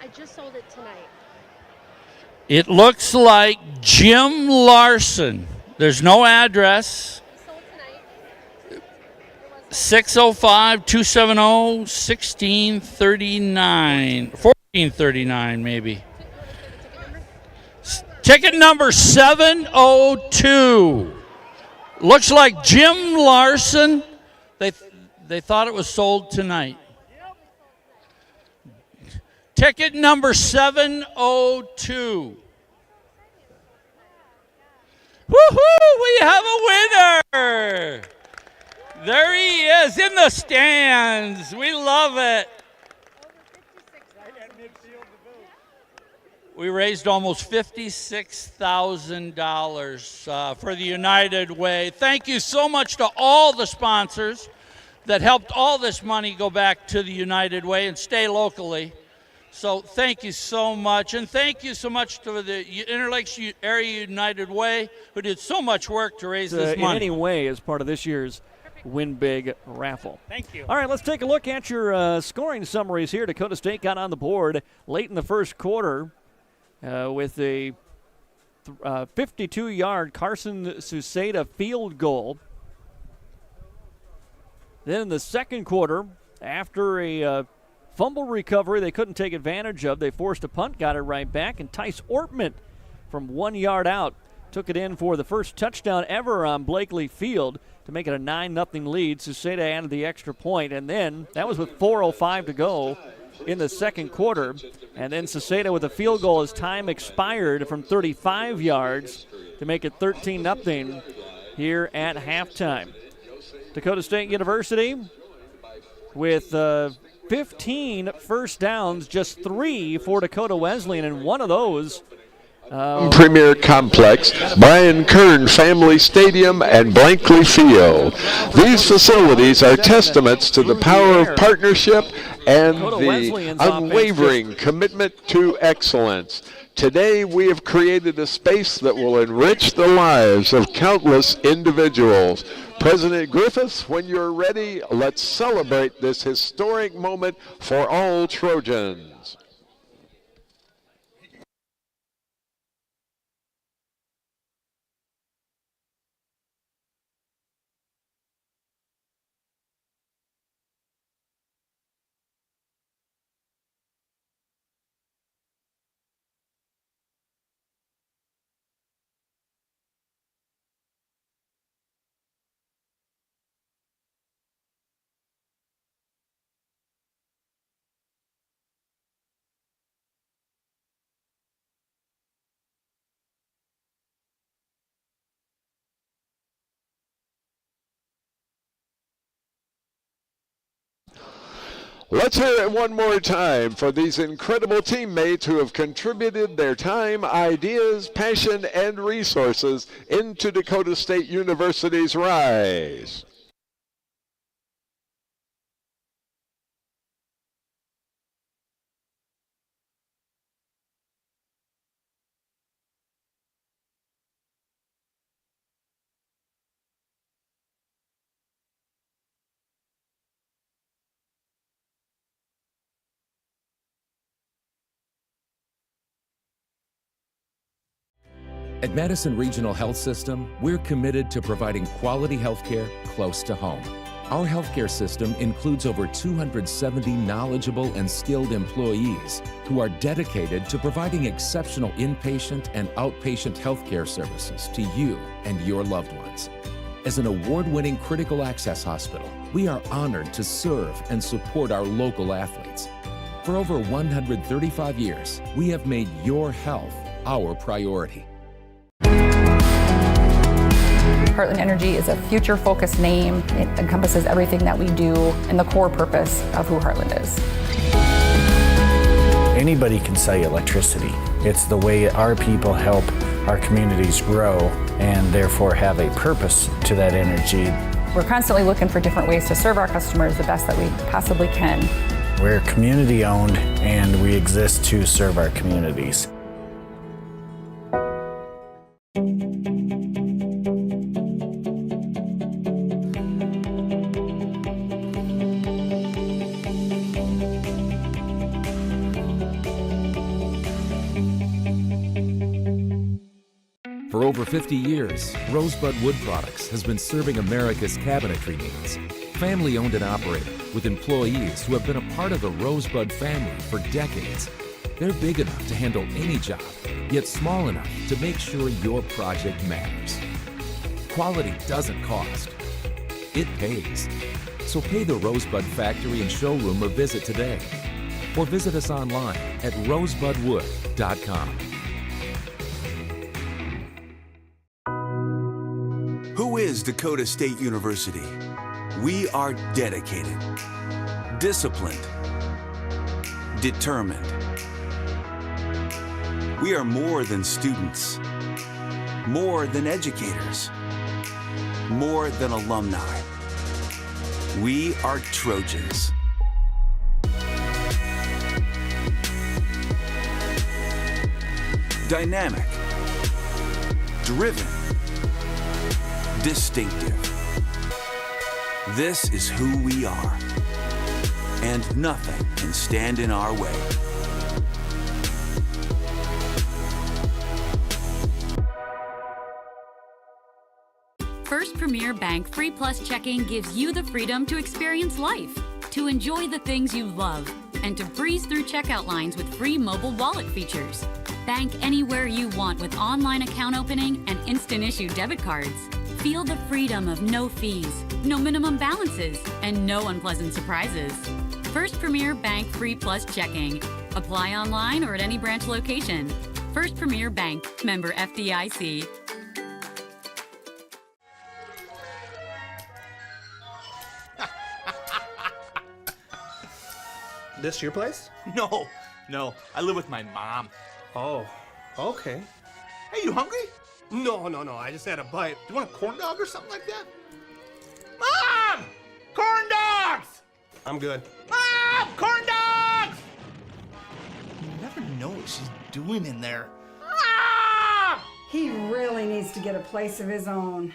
I just sold it tonight. It looks like Jim Larson. There's no address. 605-270-1639. 1439 maybe. Ticket number 702. Looks like Jim Larson. They thought it was sold tonight. Ticket number 702. Woohoo! We have a winner! There he is in the stands. We love it. We raised almost $56,000 for the United Way. Thank you so much to all the sponsors that helped all this money go back to the United Way and stay locally. So thank you so much, and thank you so much to the Interlakes Area United Way, who did so much work to raise this money. In any way, as part of this year's Win Big raffle. Thank you. All right, let's take a look at your scoring summaries here. Dakota State got on the board late in the first quarter with a 52-yard Carson Suseda field goal. Then in the second quarter, after a fumble recovery they couldn't take advantage of, they forced a punt, got it right back, and Tice Ortman from 1 yard out took it in for the first touchdown ever on Blankley Field to make it a 9-0 lead. Suseda added the extra point, and then that was with 4:05 to go in the second quarter. And then Suseda with a field goal as time expired from 35 yards to make it 13-0 here at halftime. Dakota State University with 15 first downs, just 3 for Dakota Wesleyan, and one of those Premier Complex, Brian Kern Family Stadium, and Blankley Field. These facilities are testaments to the power of partnership and the unwavering commitment to excellence. Today we have created a space that will enrich the lives of countless individuals. President Griffiths, when you're ready, let's celebrate this historic moment for all Trojans. Let's hear it one more time for these incredible teammates who have contributed their time, ideas, passion, and resources into Dakota State University's rise. At Madison Regional Health System, we're committed to providing quality health care close to home. Our healthcare system includes over 270 knowledgeable and skilled employees who are dedicated to providing exceptional inpatient and outpatient healthcare services to you and your loved ones. As an award-winning critical access hospital, we are honored to serve and support our local athletes. For over 135 years, we have made your health our priority. Heartland Energy is a future-focused name. It encompasses everything that we do and the core purpose of who Heartland is. Anybody can sell you electricity. It's the way our people help our communities grow and therefore have a purpose to that energy. We're constantly looking for different ways to serve our customers the best that we possibly can. We're community-owned and we exist to serve our communities. For over 50 years, Rosebud Wood Products has been serving America's cabinetry needs. Family owned and operated, with employees who have been a part of the Rosebud family for decades. They're big enough to handle any job, yet small enough to make sure your project matters. Quality doesn't cost, it pays. So pay the Rosebud Factory and Showroom a visit today, or visit us online at rosebudwood.com. Who is Dakota State University? We are dedicated, disciplined, determined. We are more than students, more than educators, more than alumni. We are Trojans. Dynamic, driven, distinctive. This is who we are, and nothing can stand in our way. First Premier Bank Free Plus Checking gives you the freedom to experience life, to enjoy the things you love, and to breeze through checkout lines with free mobile wallet features. Bank anywhere you want with online account opening and instant issue debit cards. Feel the freedom of no fees, no minimum balances, and no unpleasant surprises. First Premier Bank Free Plus Checking. Apply online or at any branch location. First Premier Bank, member FDIC. This your place? No, I live with my mom. Oh, okay. Hey, you hungry? No, I just had a bite. Do you want a corn dog or something like that? Mom! Corn dogs! I'm good. Mom! Corn dogs! You never know what she's doing in there. Mom! He really needs to get a place of his own.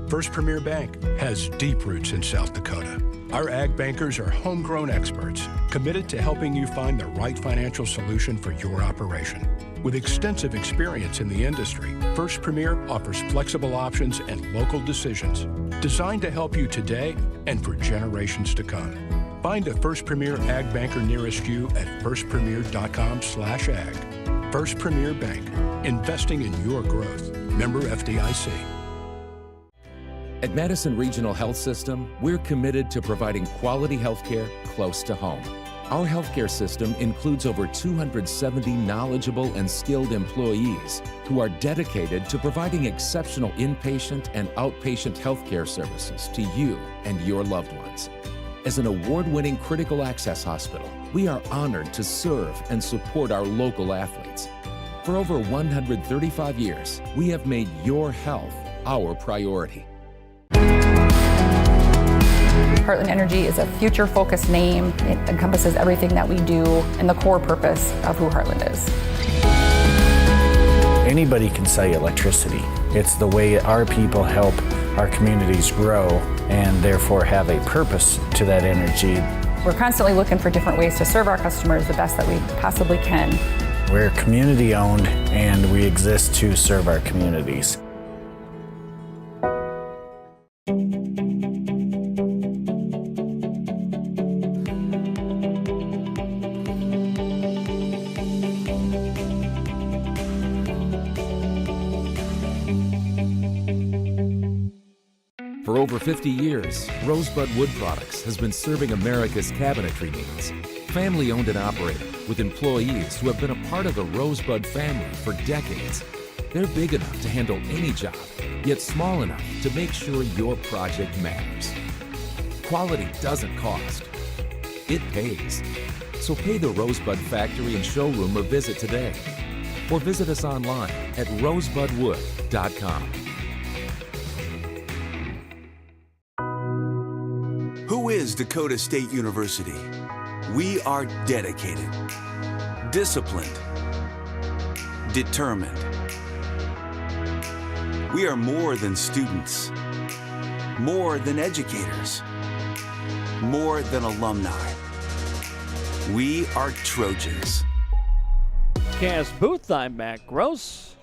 First Premier Bank has deep roots in South Dakota. Our ag bankers are homegrown experts committed to helping you find the right financial solution for your operation. With extensive experience in the industry, First Premier offers flexible options and local decisions designed to help you today and for generations to come. Find a First Premier ag banker nearest you at firstpremier.com/ag. First Premier Bank, investing in your growth. Member FDIC. At Madison Regional Health System, we're committed to providing quality health care close to home. Our healthcare system includes over 270 knowledgeable and skilled employees who are dedicated to providing exceptional inpatient and outpatient healthcare services to you and your loved ones. As an award-winning critical access hospital, we are honored to serve and support our local athletes. For over 135 years, we have made your health our priority. Heartland Energy is a future-focused name. It encompasses everything that we do and the core purpose of who Heartland is. Anybody can sell you electricity. It's the way our people help our communities grow and therefore have a purpose to that energy. We're constantly looking for different ways to serve our customers the best that we possibly can. We're community-owned and we exist to serve our communities. For over 50 years, Rosebud Wood Products has been serving America's cabinetry needs. Family owned and operated, with employees who have been a part of the Rosebud family for decades. They're big enough to handle any job, yet small enough to make sure your project matters. Quality doesn't cost. It pays. So pay the Rosebud Factory and Showroom a visit today. Or visit us online at rosebudwood.com. Who is Dakota State University? We are dedicated, disciplined, determined. We are more than students, more than educators, more than alumni. We are Trojans. Cast booth, I'm Matt Gross.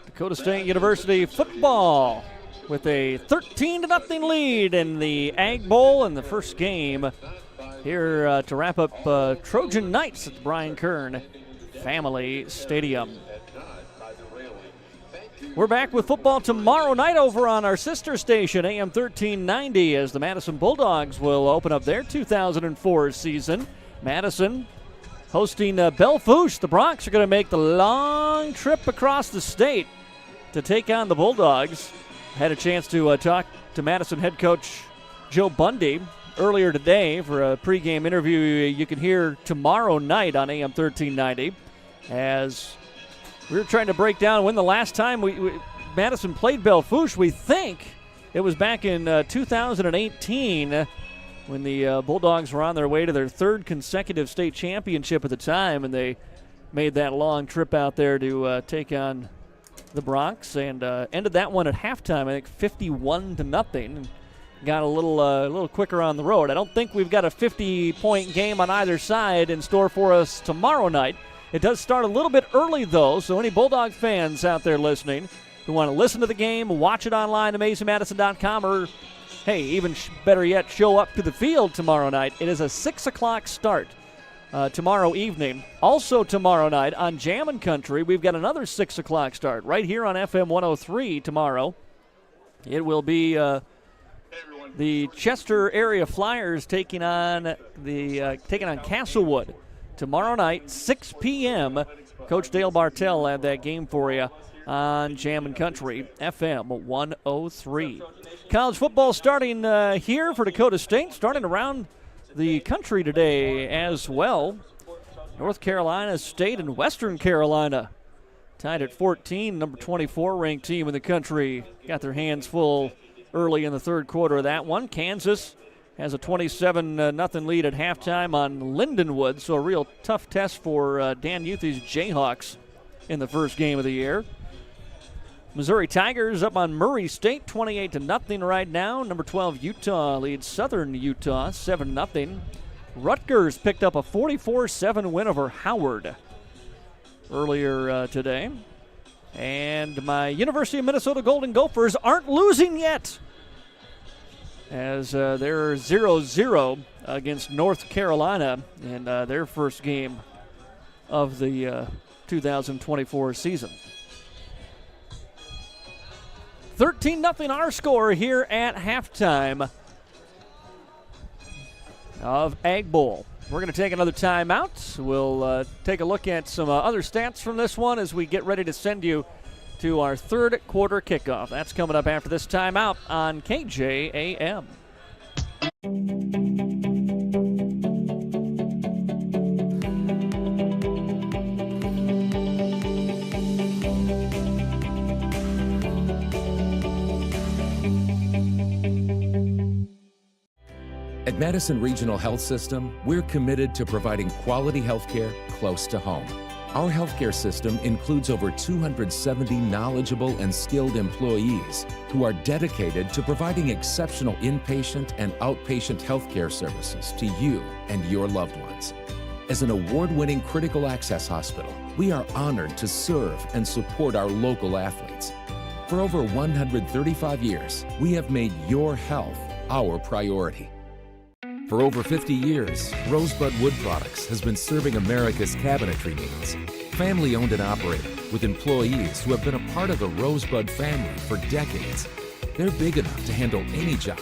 Dakota State University football with a 13-0 lead in the Ag Bowl in the first game. Here to wrap up Trojan Nights at the Brian Kern Family Stadium. We're back with football tomorrow night over on our sister station, AM 1390, as the Madison Bulldogs will open up their 2004 season. Madison hosting Belle-Fourche. The Broncs are going to make the long trip across the state to take on the Bulldogs. Had a chance to talk to Madison head coach Joe Bundy earlier today for a pregame interview you can hear tomorrow night on AM 1390. As we were trying to break down when the last time Madison played Belle-Fourche, we think it was back in 2018 when the Bulldogs were on their way to their third consecutive state championship at the time, and they made that long trip out there to take on the Broncs and ended that one at halftime, I think 51-0. Got a little quicker on the road. I don't think we've got a 50-point game on either side in store for us tomorrow night. It does start a little bit early, though, so any Bulldog fans out there listening who want to listen to the game, watch it online at AmazingMadison.com, or, hey, even better yet, show up to the field tomorrow night. It is a 6 o'clock start tomorrow evening. Also tomorrow night on Jammin' Country, we've got another 6 o'clock start right here on FM 103 tomorrow. It will be the Chester area Flyers taking on Castlewood tomorrow night, 6 p.m. Coach Dale Bartell had that game for you on Jammin' Country, FM 103. College football starting here for Dakota State, starting around the country today as well. North Carolina State and Western Carolina tied at 14, number 24 ranked team in the country. Got their hands full early in the third quarter of that one. Kansas has a 27-0 lead at halftime on Lindenwood, so a real tough test for Dan Youthy's Jayhawks in the first game of the year. Missouri Tigers up on Murray State, 28-0 right now. Number 12 Utah leads Southern Utah, 7-0. Rutgers picked up a 44-7 win over Howard earlier today. And my University of Minnesota Golden Gophers aren't losing yet, as they're 0-0 against North Carolina in their first game of the 2024 season. 13-0 our score here at halftime of Ag Bowl. We're going to take another timeout. We'll take a look at some other stats from this one as we get ready to send you to our third quarter kickoff. That's coming up after this timeout on KJAM. At Madison Regional Health System, we're committed to providing quality health care close to home. Our healthcare system includes over 270 knowledgeable and skilled employees who are dedicated to providing exceptional inpatient and outpatient healthcare services to you and your loved ones. As an award-winning critical access hospital, we are honored to serve and support our local athletes. For over 135 years, we have made your health our priority. For over 50 years, Rosebud Wood Products has been serving America's cabinetry needs. Family owned and operated, with employees who have been a part of the Rosebud family for decades. They're big enough to handle any job,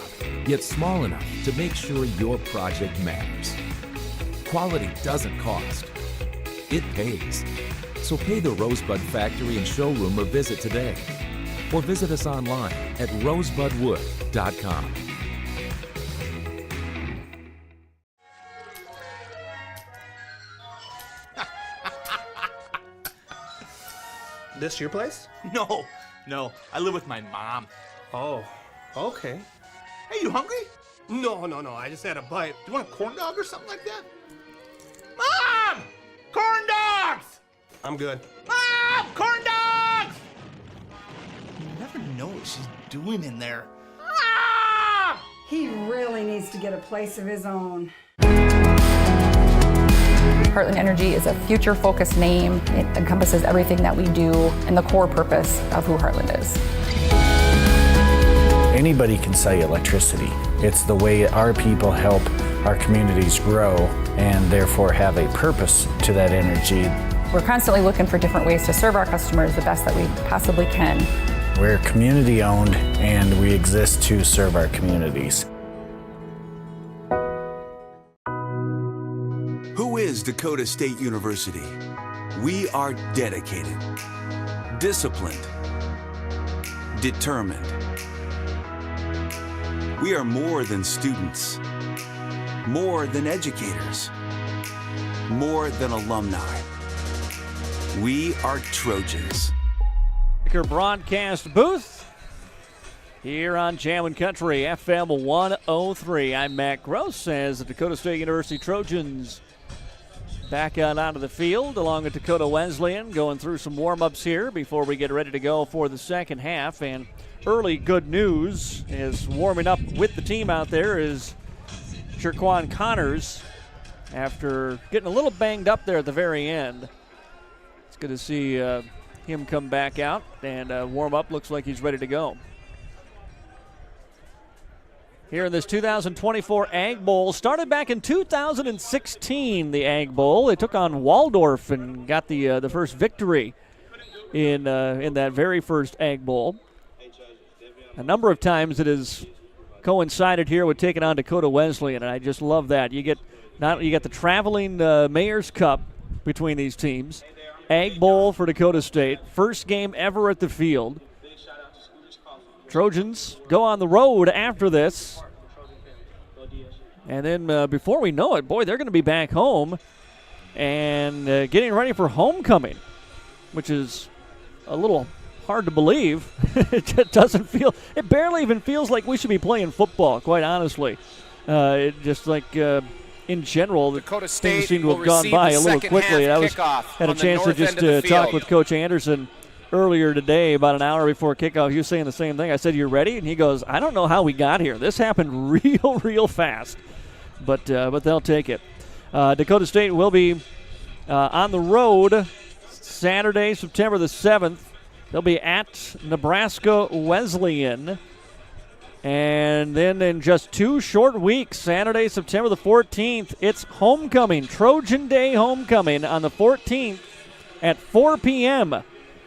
yet small enough to make sure your project matters. Quality doesn't cost. It pays. So pay the Rosebud Factory and Showroom or visit today. Or visit us online at rosebudwood.com. This your place? No. I live with my mom. Oh, okay. Hey, you hungry? No. I just had a bite. Do you want a corn dog or something like that? Mom! Corn dogs! I'm good. Mom! Corn dogs! You never know what she's doing in there. Mom! He really needs to get a place of his own. Heartland Energy is a future-focused name. It encompasses everything that we do and the core purpose of who Heartland is. Anybody can sell you electricity. It's the way our people help our communities grow and therefore have a purpose to that energy. We're constantly looking for different ways to serve our customers the best that we possibly can. We're community-owned and we exist to serve our communities. Who is Dakota State University? We are dedicated, disciplined, determined. We are more than students, more than educators, more than alumni. We are Trojans. Broadcast booth here on Jammin' Country FM 103. I'm Matt Gross as the Dakota State University Trojans back out onto the field along with Dakota Wesleyan, going through some warm-ups here before we get ready to go for the second half. And early good news is warming up with the team out there is Jerquan Connors after getting a little banged up there at the very end. It's good to see him come back out and warm up. Looks like he's ready to go. Here in this 2024 Ag Bowl, started back in 2016, the Ag Bowl. They took on Waldorf and got the first victory in that very first Ag Bowl. A number of times it has coincided here with taking on Dakota Wesleyan, and I just love that. You get the traveling Mayor's Cup between these teams. Ag Bowl for Dakota State, first game ever at the field. Trojans go on the road after this. And then before we know it, boy, they're going to be back home and getting ready for homecoming, which is a little hard to believe. It barely even feels like we should be playing football, quite honestly. In general, Dakota things State seem to have gone by a little quickly. I had a chance to just talk with Coach Anderson earlier today, about an hour before kickoff. He was saying the same thing. I said, "You ready?" And he goes, "I don't know how we got here. This happened real fast." But they'll take it. Dakota State will be on the road Saturday, September the 7th. They'll be at Nebraska Wesleyan. And then in just 2 short weeks, Saturday, September the 14th, it's homecoming, Trojan Day homecoming on the 14th at 4 p.m.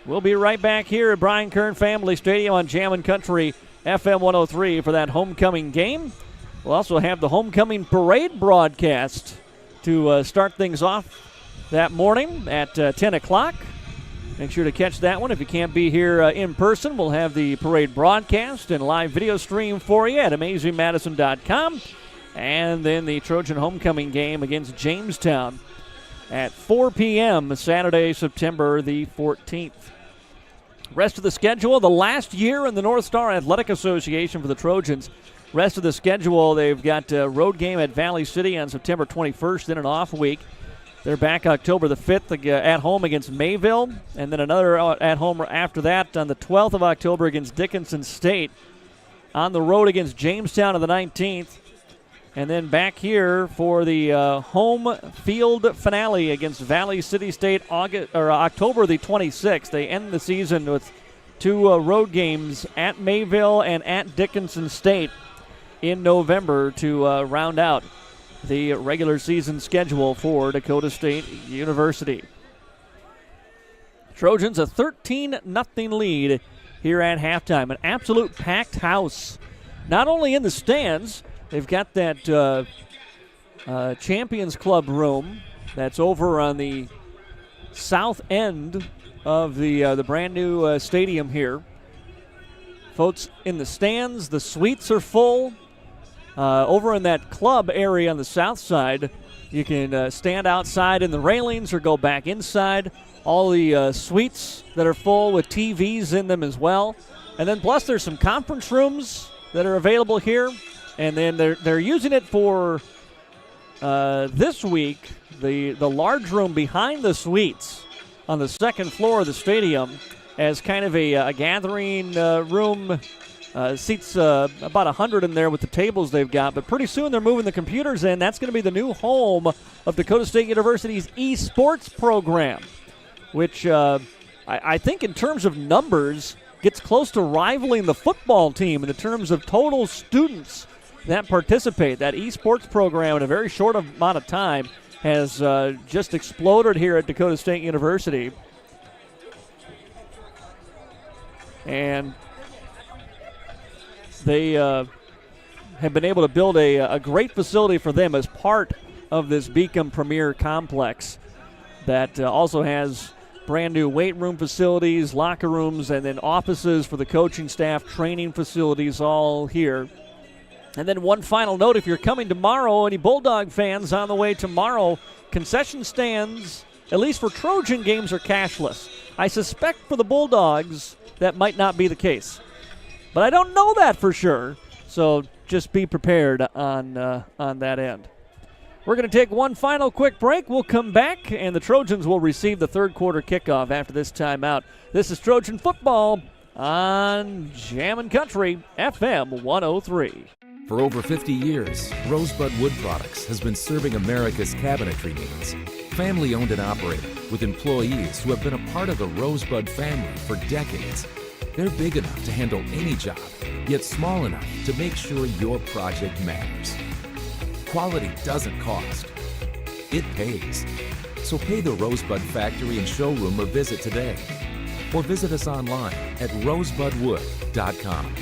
We'll be right back here at Brian Kern Family Stadium on Jammin' Country FM 103 for that homecoming game. We'll also have the homecoming parade broadcast to start things off that morning at 10 o'clock. Make sure to catch that one. If you can't be here in person, we'll have the parade broadcast and live video stream for you at amazingmadison.com. And then the Trojan homecoming game against Jamestown at 4 p.m. Saturday, September the 14th. Rest of the schedule, the last year in the North Star Athletic Association for the Trojans. Rest of the schedule, they've got a road game at Valley City on September 21st, then an off week. They're back October the 5th at home against Mayville, and then another at home after that on the 12th of October against Dickinson State. On the road against Jamestown on the 19th, and then back here for the home field finale against Valley City State October the 26th. They end the season with 2 road games at Mayville and at Dickinson State in November to round out the regular season schedule for Dakota State University. Trojans a 13-0 lead here at halftime. An absolute packed house. Not only in the stands, they've got that Champions Club room that's over on the south end of the brand new stadium here. Folks in the stands, the suites are full. Over in that club area on the south side, you can stand outside in the railings or go back inside. All the suites that are full with TVs in them as well. And then plus there's some conference rooms that are available here. And then they're using it for this week, the large room behind the suites on the second floor of the stadium as kind of a gathering room. Seats about 100 in there with the tables they've got. But pretty soon they're moving the computers in. That's going to be the new home of Dakota State University's esports program, which I think in terms of numbers gets close to rivaling the football team in the terms of total students that participate. That esports program in a very short amount of time has just exploded here at Dakota State University. And they have been able to build a great facility for them as part of this Beacom Premier Complex that also has brand new weight room facilities, locker rooms, and then offices for the coaching staff, training facilities all here. And then one final note, if you're coming tomorrow, any Bulldog fans on the way tomorrow, concession stands, at least for Trojan games, are cashless. I suspect for the Bulldogs that might not be the case. But I don't know that for sure, so just be prepared on that end. We're going to take one final quick break. We'll come back, and the Trojans will receive the third quarter kickoff after this timeout. This is Trojan football on Jammin' Country FM 103. For over 50 years, Rosebud Wood Products has been serving America's cabinetry needs. Family-owned and operated, with employees who have been a part of the Rosebud family for decades. They're big enough to handle any job, yet small enough to make sure your project matters. Quality doesn't cost. It pays. So pay the Rosebud Factory and Showroom a visit today. Or visit us online at rosebudwood.com.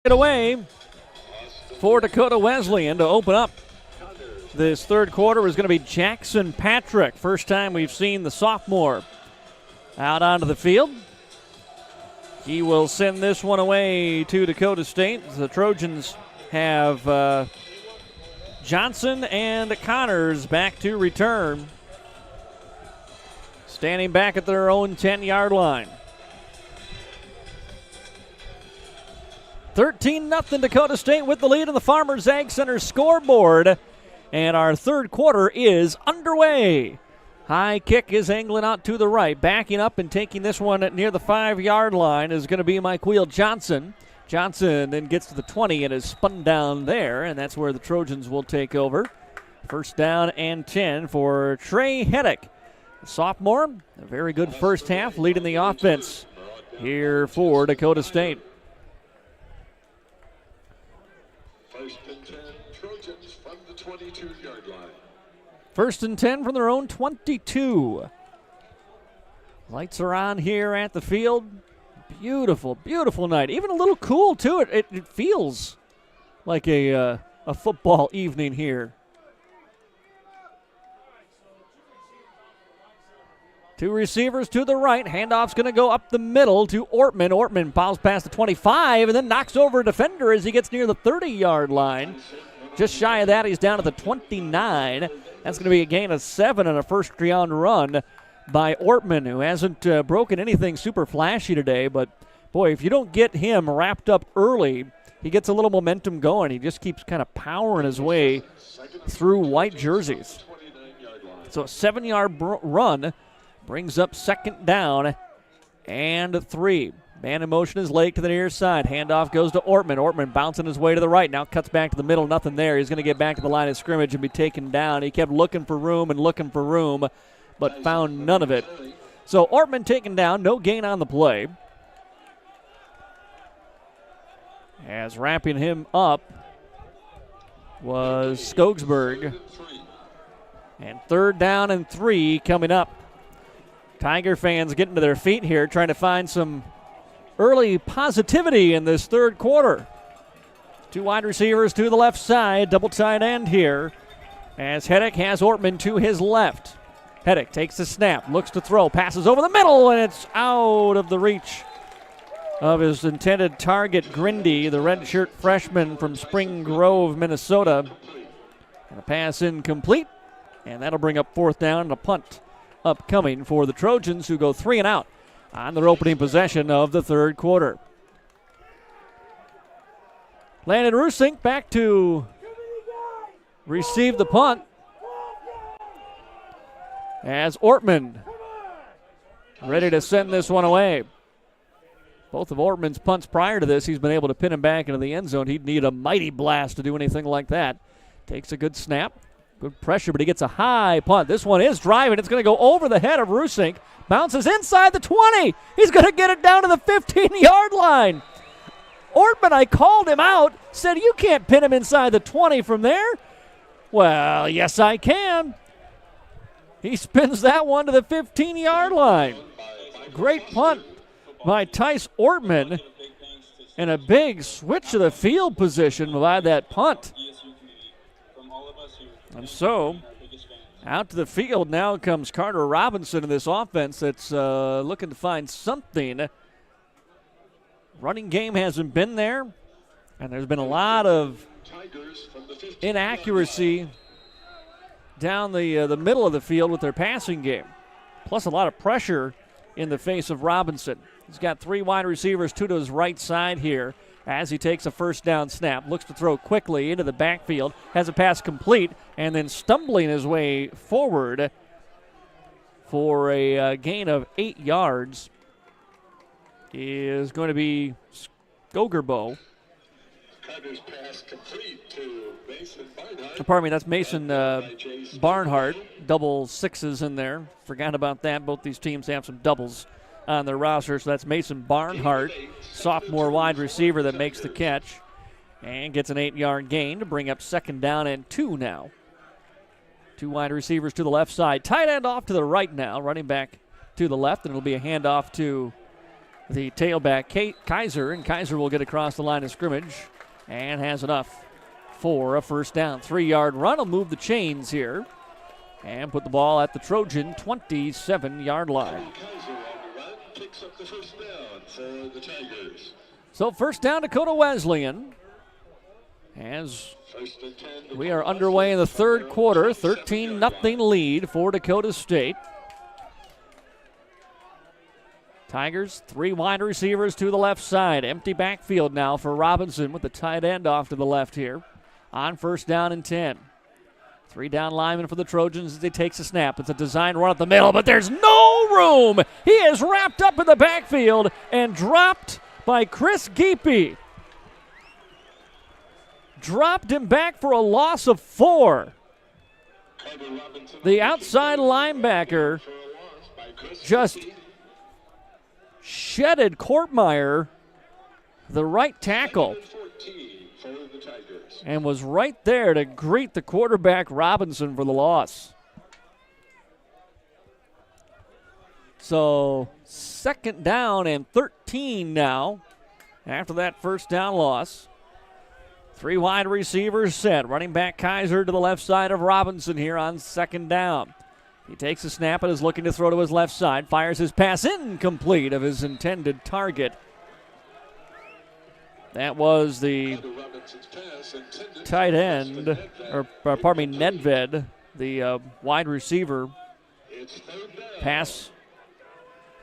Get away for Dakota Wesleyan to open up this third quarter is going to be Jackson Patrick. First time we've seen the sophomore out onto the field. He will send this one away to Dakota State. The Trojans have Johnson and Connors back to return. Standing back at their own 10-yard line. 13-0 Dakota State with the lead on the Farmers Ag Center scoreboard. And our third quarter is underway. High kick is angling out to the right. Backing up and taking this one near the 5-yard line is going to be Michael Johnson. Johnson then gets to the 20 and is spun down there, and that's where the Trojans will take over. First down and 10 for Trey Heddick. The sophomore, a very good first half, leading the offense here for Dakota State. First and 10, Trojans from the 22-yard line. First and 10 from their own 22. Lights are on here at the field. Beautiful, beautiful night. Even a little cool, too. It feels like a football evening here. Two receivers to the right. Handoff's going to go up the middle to Ortman. Ortman fouls past the 25 and then knocks over a defender as he gets near the 30-yard line. Just shy of that, he's down to the 29. That's going to be a gain of 7 on a first-down run by Ortman, who hasn't broken anything super flashy today. But, boy, if you don't get him wrapped up early, he gets a little momentum going. He just keeps kind of powering his way through white jerseys. So a 7-yard run brings up second down and 3. Man in motion is late to the near side. Handoff goes to Ortman. Ortman bouncing his way to the right. Now cuts back to the middle. Nothing there. He's going to get back to the line of scrimmage and be taken down. He kept looking for room, but found none of it. So Ortman taken down. No gain on the play. As wrapping him up was Skogsberg. And third down and 3 coming up. Tiger fans getting to their feet here, trying to find some early positivity in this third quarter. Two wide receivers to the left side, double tight end here, as Hedrick has Ortman to his left. Hedrick takes the snap, looks to throw, passes over the middle, and it's out of the reach of his intended target, Grindy, the redshirt freshman from Spring Grove, Minnesota. And a pass incomplete, and that'll bring up fourth down and a punt upcoming for the Trojans, who go 3 and out on their opening possession of the third quarter. Landon Rusink back to receive the punt as Ortman ready to send this one away. Both of Ortman's punts prior to this, he's been able to pin him back into the end zone. He'd need a mighty blast to do anything like that. Takes a good snap, good pressure, but he gets a high punt. This one is driving. It's going to go over the head of Rusink. Bounces inside the 20. He's going to get it down to the 15-yard line. Ortman, I called him out, said you can't pin him inside the 20 from there. Well, yes, I can. He spins that one to the 15-yard line. Great punt by Tice Ortman, and a big switch to the field position by that punt. And so, out to the field now comes Carter Robinson in this offense that's looking to find something. Running game hasn't been there, and there's been a lot of inaccuracy down the middle of the field with their passing game, plus a lot of pressure in the face of Robinson. He's got 3 wide receivers, 2 to his right side here as he takes a first down snap, looks to throw quickly into the backfield, has a pass complete, and then stumbling his way forward for a gain of 8 yards is going to be Skogerbo. Pardon me, that's Mason Barnhart. Double sixes in there. Forgot about that. Both these teams have some doubles on their roster. So that's Mason Barnhart, sophomore wide receiver, that makes the catch and gets an 8-yard gain to bring up second down and 2 now. 2 wide receivers to the left side. Tight end off to the right now. Running back to the left, and it'll be a handoff to the tailback, Kaiser, and Kaiser will get across the line of scrimmage and has enough for a first down. 3-yard run will move the chains here and put the ball at the Trojan 27-yard line. So first down, Dakota Wesleyan, as we are underway in the third quarter. 13-0 lead for Dakota State. Tigers, 3 wide receivers to the left side. Empty backfield now for Robinson with the tight end off to the left here on first down and 10. 3 down linemen for the Trojans as he takes a snap. It's a design run up the middle, but there's no room. He is wrapped up in the backfield and dropped by Chris Geepy. Dropped him back for a loss of 4. The outside linebacker just shedded Kortmeyer, the right tackle, and was right there to greet the quarterback Robinson for the loss. So second down and 13 now after that first down loss. 3 wide receivers set. Running back Kaiser to the left side of Robinson here on second down. He takes a snap and is looking to throw to his left side. Fires his pass incomplete of his intended target. That was the tight end, Nedved, the wide receiver. Pass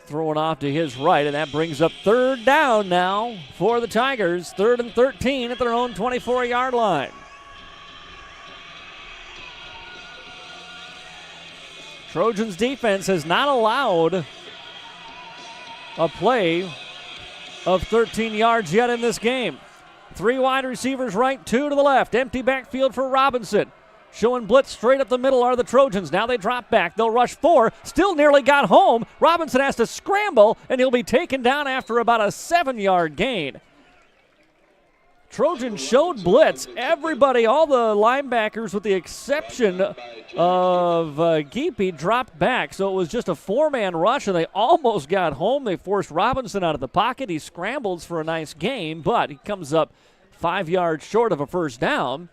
thrown off to his right, and that brings up third down now for the Tigers. 3rd and 13 at their own 24-yard line. Trojans defense has not allowed a play of 13 yards yet in this game. 3 wide receivers right, 2 to the left. Empty backfield for Robinson. Showing blitz straight up the middle are the Trojans. Now they drop back. They'll rush 4. Still nearly got home. Robinson has to scramble, and he'll be taken down after about a 7-yard gain. Trojans showed blitz. Everybody, all the linebackers with the exception of Geepy, dropped back. So it was just a 4-man rush, and they almost got home. They forced Robinson out of the pocket. He scrambles for a nice gain, but he comes up 5 yards short of a first down.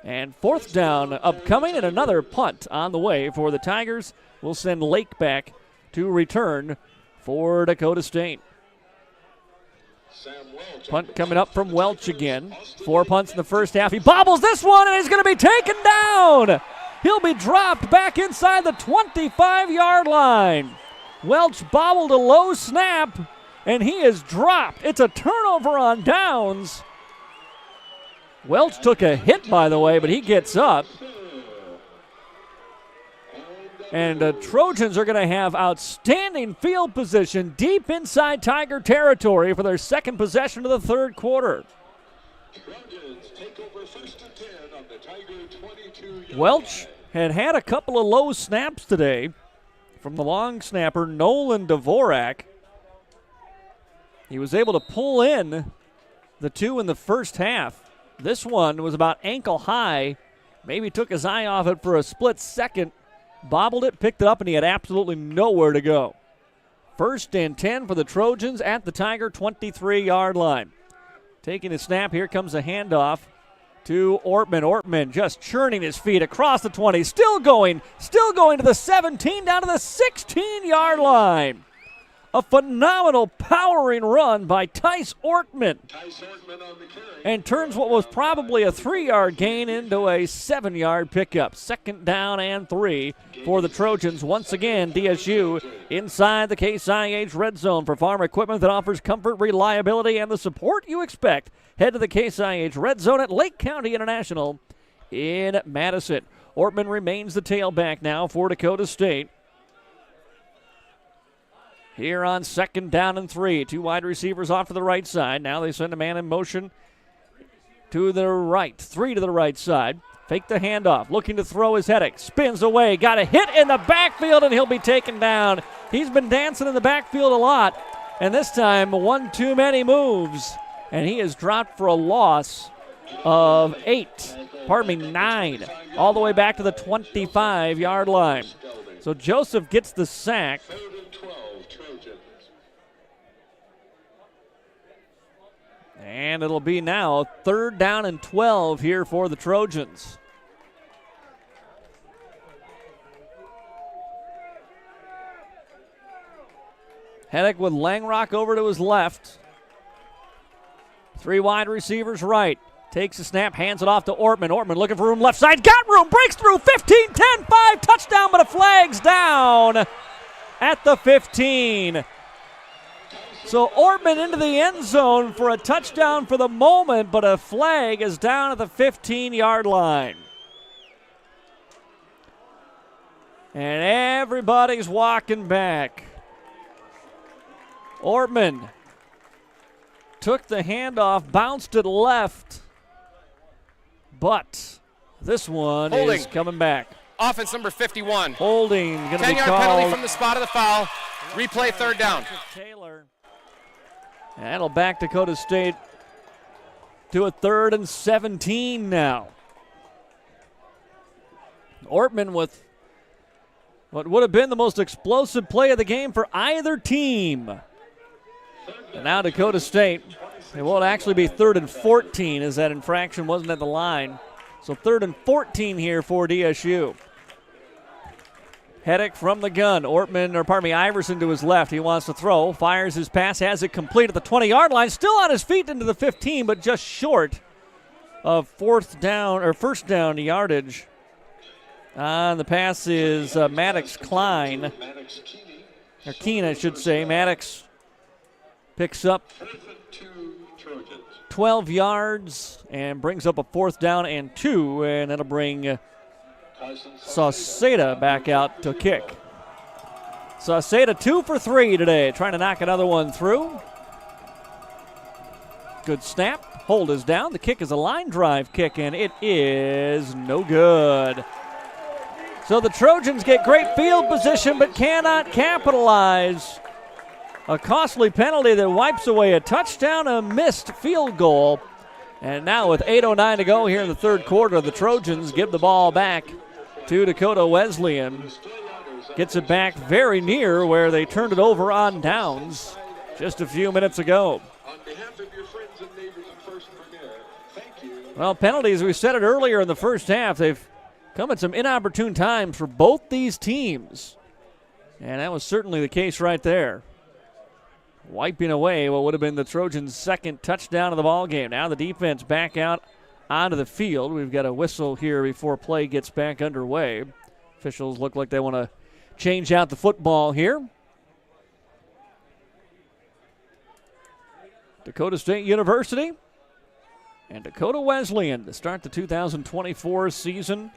And fourth down upcoming and another punt on the way for the Tigers. We'll send Lake back to return for Dakota State. Punt coming up from Welch again. 4 punts in the first half. He bobbles this one, and he's going to be taken down. He'll be dropped back inside the 25-yard line. Welch bobbled a low snap, and he is dropped. It's a turnover on downs. Welch took a hit, by the way, but he gets up. And the Trojans are going to have outstanding field position deep inside Tiger territory for their second possession of the third quarter. Welch had a couple of low snaps today from the long snapper, Nolan Dvorak. He was able to pull in the 2 in the first half. This one was about ankle high. Maybe took his eye off it for a split second. Bobbled it, picked it up, and he had absolutely nowhere to go. 1st and 10 for the Trojans at the Tiger 23-yard line. Taking a snap, here comes a handoff to Ortman. Ortman just churning his feet across the 20, still going to the 17, down to the 16-yard line. A phenomenal powering run by Tice Ortman. And turns what was probably a 3-yard gain into a 7-yard pickup. 2nd down and 3 for the Trojans. Once again, DSU inside the Case IH red zone for farm equipment that offers comfort, reliability, and the support you expect. Head to the Case IH red zone at Lake County International in Madison. Ortman remains the tailback now for Dakota State. Here on 2nd down and 3. 2 wide receivers off to the right side. Now they send a man in motion to the right. 3 to the right side. Fake the handoff. Looking to throw his Hedrick. Spins away. Got a hit in the backfield, and he'll be taken down. He's been dancing in the backfield a lot. And this time, one too many moves. And he is dropped for a loss of 9. All the way back to the 25-yard line. So Joseph gets the sack. And it'll be now 3rd down and 12 here for the Trojans. Hedrick with Langrock over to his left. 3 wide receivers right. Takes a snap, hands it off to Ortman. Ortman looking for room left side. Got room, breaks through, 15, 10, 5, touchdown, but a flag's down at the 15. So Ortman into the end zone for a touchdown for the moment, but a flag is down at the 15-yard line. And everybody's walking back. Ortman took the handoff, bounced it left, but this one is coming back. Offense number 51. Holding, going to be 10-yard called. penalty from the spot of the foul. Replay 3rd down. Taylor. That'll back Dakota State to a 3rd and 17 now. Ortman with what would have been the most explosive play of the game for either team. And now Dakota State, it will actually be 3rd and 14 as that infraction wasn't at the line. So 3rd and 14 here for DSU. Hedrick from the gun. Iverson to his left. He wants to throw. Fires his pass. Has it complete at the 20-yard line. Still on his feet into the 15, but just short of first down yardage. The pass is Maddox Klein. Or Keene, I should say. Maddox picks up 12 yards and brings up a 4th down and 2, and that'll bring Sauceda back out to kick. Sauceda 2 for 3 today, trying to knock another one through. Good snap. Hold is down. The kick is a line drive kick, and it is no good. So the Trojans get great field position but cannot capitalize. A costly penalty that wipes away a touchdown, a missed field goal. And now with 8:09 to go here in the third quarter, the Trojans give the ball back to Dakota Wesleyan. Gets it back very near where they turned it over on downs just a few minutes ago. On behalf of your friends and neighbors at First Premier, Well, penalties, we said it earlier in the first half, they've come at some inopportune times for both these teams. And that was certainly the case right there. Wiping away what would have been the Trojans' second touchdown of the ball game. Now the defense back out onto the field. We've got a whistle here before play gets back underway. Officials look like they want to change out the football here. Dakota State University and Dakota Wesleyan to start the 2024 season.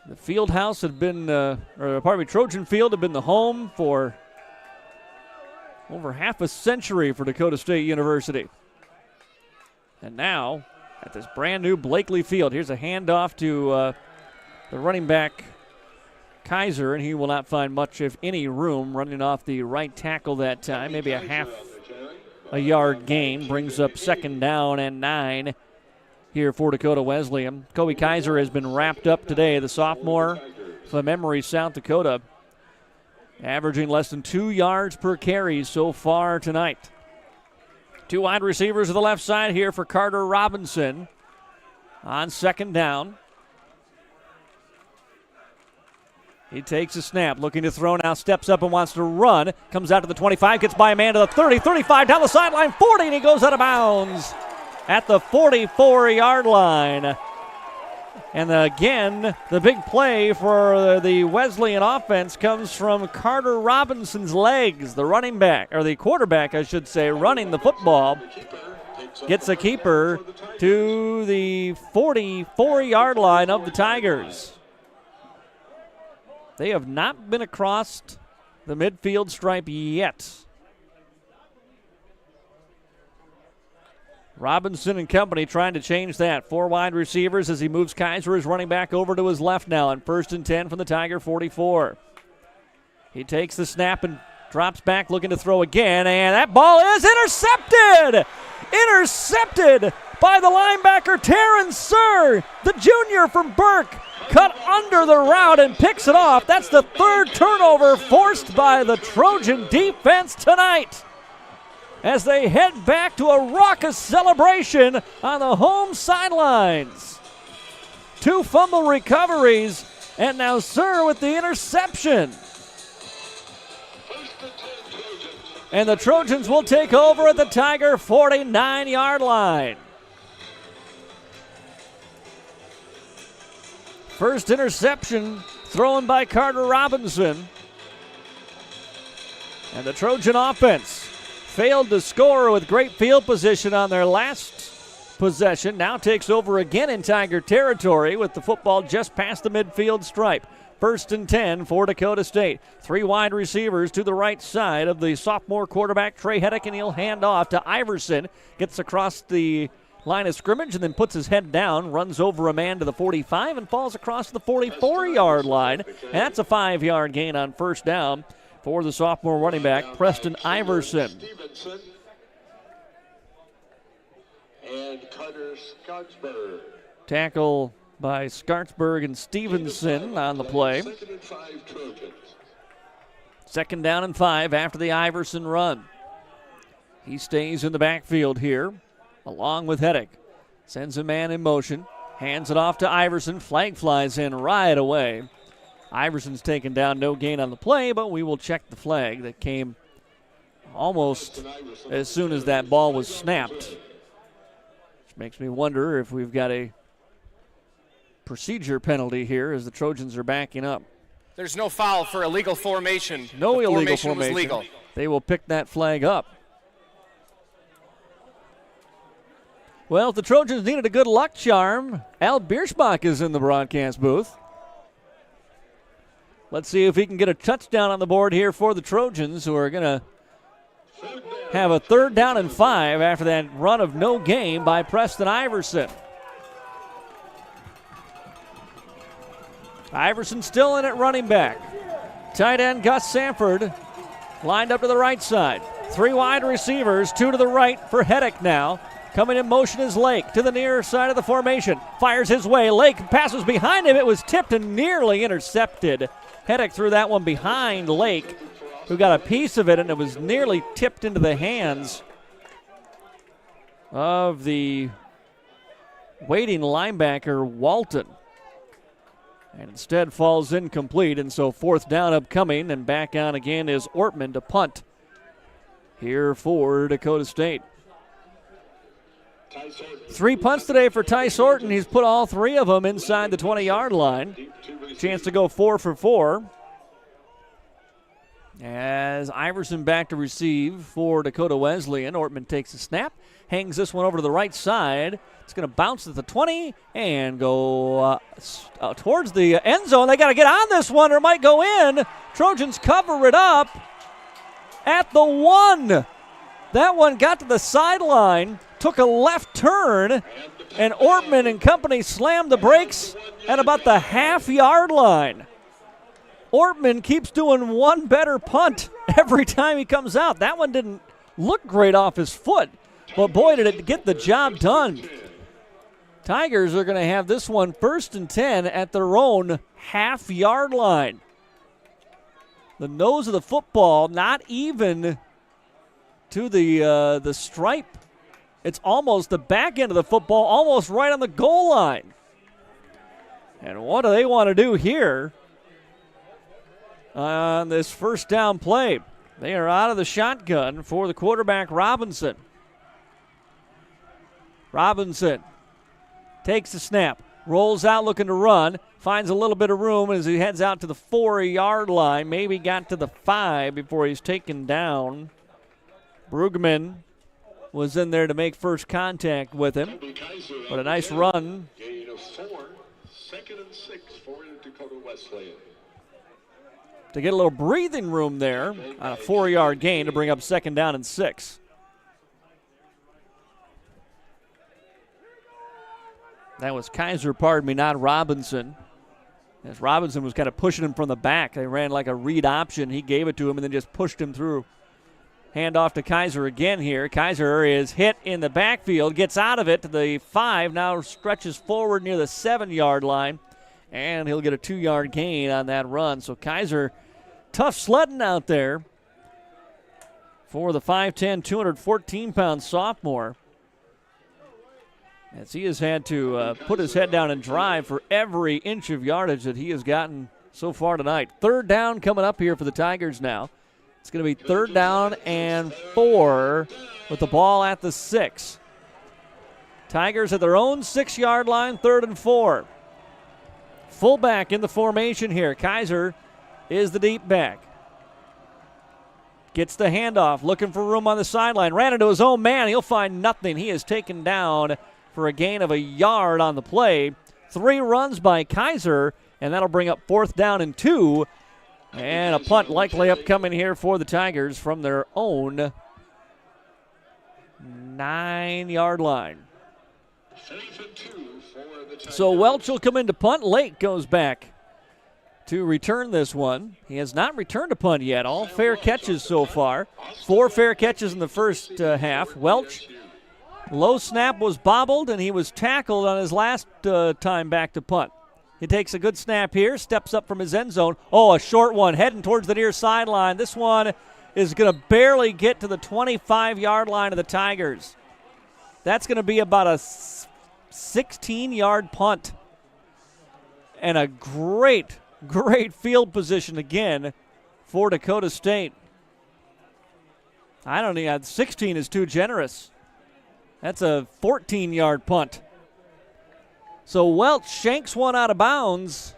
The field house had been, Trojan Field had been the home for over half a century for Dakota State University. And now, at this brand new Blankley Field, here's a handoff to the running back, Kaiser, and he will not find much, if any, room running off the right tackle that time. Maybe a half a yard gain brings up 2nd down and 9 here for Dakota Wesleyan. Kobe Kaiser has been wrapped up today, the sophomore from Emory, South Dakota, averaging less than 2 yards per carry so far tonight. 2 wide receivers to the left side here for Carter Robinson on 2nd down. He takes a snap, looking to throw now, steps up and wants to run. Comes out to the 25, gets by a man to the 30, 35, down the sideline, 40, and he goes out of bounds at the 44-yard line. And again, the big play for the Wesleyan offense comes from Carter Robinson's legs, the running back, or the quarterback, I should say, running the football. Gets a keeper to the 44-yard line of the Tigers. They have not been across the midfield stripe yet. Robinson and company trying to change that. 4 wide receivers as he moves Kaiser, his running back, over to his left now on 1st and 10 from the Tiger 44. He takes the snap and drops back, looking to throw again, and that ball is intercepted! Intercepted by the linebacker, Terrence Sir, the junior from Burke. Cut under the route and picks it off. That's the 3rd turnover forced by the Trojan defense tonight, as they head back to a raucous celebration on the home sidelines. 2 fumble recoveries, and now Sir with the interception. And the Trojans will take over at the Tiger 49-yard line. First interception thrown by Carter Robinson. And the Trojan offense failed to score with great field position on their last possession. Now takes over again in Tiger territory with the football just past the midfield stripe. 1st and 10 for Dakota State. 3 wide receivers to the right side of the sophomore quarterback, Trey Heddick, and he'll hand off to Iverson. Gets across the line of scrimmage and then puts his head down, runs over a man to the 45 and falls across the 44-yard line. And that's a 5-yard gain on 1st down for the sophomore running back, Preston Iverson. And Carter Scotsburg. Tackle by Skartsburg and Stevenson on the play. 2nd down and 5 after the Iverson run. He stays in the backfield here, along with Heddick. Sends a man in motion, hands it off to Iverson. Flag flies in right away. Iverson's taken down, no gain on the play, but we will check the flag that came almost as soon as that ball was snapped. Which makes me wonder if we've got a procedure penalty here as the Trojans are backing up. There's no foul for illegal formation. No the illegal formation. Was legal. They will pick that flag up. Well, if the Trojans needed a good luck charm, Al Bierschbach is in the broadcast booth. Let's see if he can get a touchdown on the board here for the Trojans, who are going to have a 3rd down and 5 after that run of no gain by Preston Iverson. Iverson still in at running back. Tight end Gus Sanford lined up to the right side. 3 wide receivers, 2 to the right for Heddick now. Coming in motion is Lake to the near side of the formation. Fires his way. Lake passes behind him. It was tipped and nearly intercepted. Heddick threw that one behind Lake, who got a piece of it, and it was nearly tipped into the hands of the waiting linebacker Walton. And instead falls incomplete, and so fourth down upcoming, and back on again is Ortman to punt here for Dakota State. 3 punts today for Tice Orton. He's put all 3 of them inside the 20-yard line. Chance to go 4 for 4. As Iverson back to receive for Dakota Wesleyan. Ortman takes a snap, hangs this one over to the right side. It's going to bounce at the 20 and go towards the end zone. They got to get on this one or it might go in. Trojans cover it up at the 1. That one got to the sideline, took a left turn, and Ortman and company slammed the brakes at about the half-yard line. Ortman keeps doing one better punt every time he comes out. That one didn't look great off his foot, but boy, did it get the job done. Tigers are going to have this one 1st and 10 at their own half-yard line. The nose of the football not even to the stripe. It's almost the back end of the football, almost right on the goal line. And what do they want to do here on this first down play? They are out of the shotgun for the quarterback, Robinson. Robinson takes the snap, rolls out looking to run, finds a little bit of room as he heads out to the 4-yard line. Maybe got to the 5 before he's taken down. Brugman was in there to make first contact with him. But a nice run. Gain of 4, 2nd and 6 for Dakota Wesleyan. To get a little breathing room there on a 4-yard gain to bring up 2nd down and 6. That was Kaiser, not Robinson. As Robinson was kind of pushing him from the back. They ran like a read option. He gave it to him and then just pushed him through. Hand off to Kaiser again here. Kaiser is hit in the backfield, gets out of it to the 5, now stretches forward near the 7-yard line, and he'll get a 2-yard gain on that run. So Kaiser, tough sledding out there for the 5'10", 214-pound sophomore, as he has had to put his head down and drive for every inch of yardage that he has gotten so far tonight. 3rd down coming up here for the Tigers now. It's going to be 3rd down and 4 with the ball at the 6. Tigers at their own 6-yard line, 3rd and 4. Fullback in the formation here. Kaiser is the deep back. Gets the handoff, looking for room on the sideline. Ran into his own man. He'll find nothing. He is taken down for a gain of a yard on the play. 3 runs by Kaiser, and that'll bring up 4th down and 2. And a punt likely upcoming here for the Tigers from their own 9-yard line. So Welch will come into punt. Lake goes back to return this one. He has not returned a punt yet. All fair catches so far. 4 fair catches in the first half. Welch, low snap was bobbled, and he was tackled on his last time back to punt. He takes a good snap here, steps up from his end zone. Oh, a short one, heading towards the near sideline. This one is going to barely get to the 25-yard line of the Tigers. That's going to be about a 16-yard punt. And a great field position again for Dakota State. I don't think 16 is too generous. That's a 14-yard punt. So Welch shanks one out of bounds,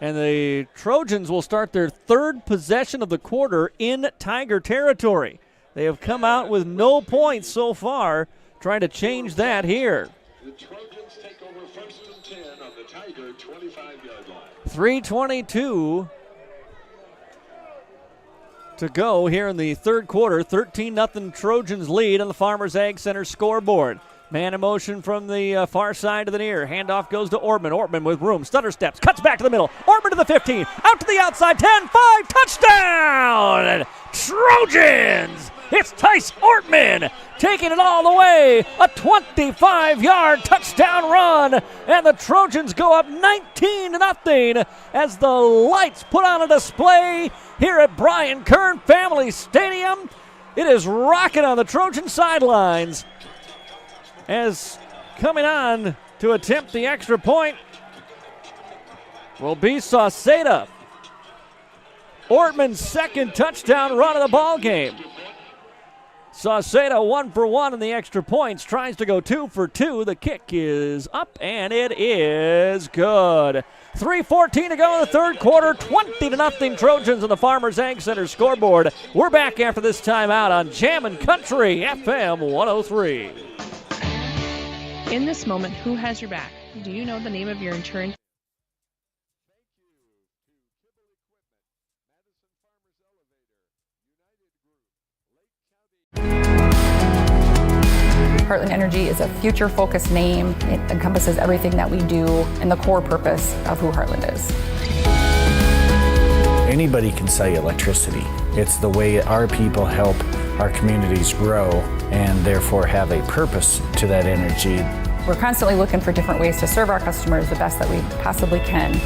and the Trojans will start their 3rd possession of the quarter in Tiger territory. They have come out with no points so far, trying to change that here. The Trojans take over 1st and 10 on the Tiger 25-yard line. 3:22 to go here in the 3rd quarter. 13-0 Trojans lead on the Farmers Ag Center scoreboard. Man in motion from the far side of the near. Handoff goes to Ortman. Ortman with room. Stutter steps. Cuts back to the middle. Ortman to the 15. Out to the outside. 10, 5. Touchdown! Trojans! It's Tice Ortman taking it all the way. A 25-yard touchdown run. And the Trojans go up 19-0 as the lights put on a display here at Brian Kern Family Stadium. It is rocking on the Trojan sidelines as coming on to attempt the extra point will be Sauceda. Ortman's second touchdown run of the ball game. Sauceda 1 for 1 in the extra points, tries to go 2 for 2. The kick is up, and it is good. 3:14 to go in the third quarter, 20-0 Trojans on the Farmers Ag Center scoreboard. We're back after this timeout on Jammin' Country FM 103. In this moment, who has your back? Do you know the name of your insurance? Heartland Energy is a future-focused name. It encompasses everything that we do and the core purpose of who Heartland is. Anybody can sell you electricity. It's the way our people help our communities grow and therefore have a purpose to that energy. We're constantly looking for different ways to serve our customers the best that we possibly can.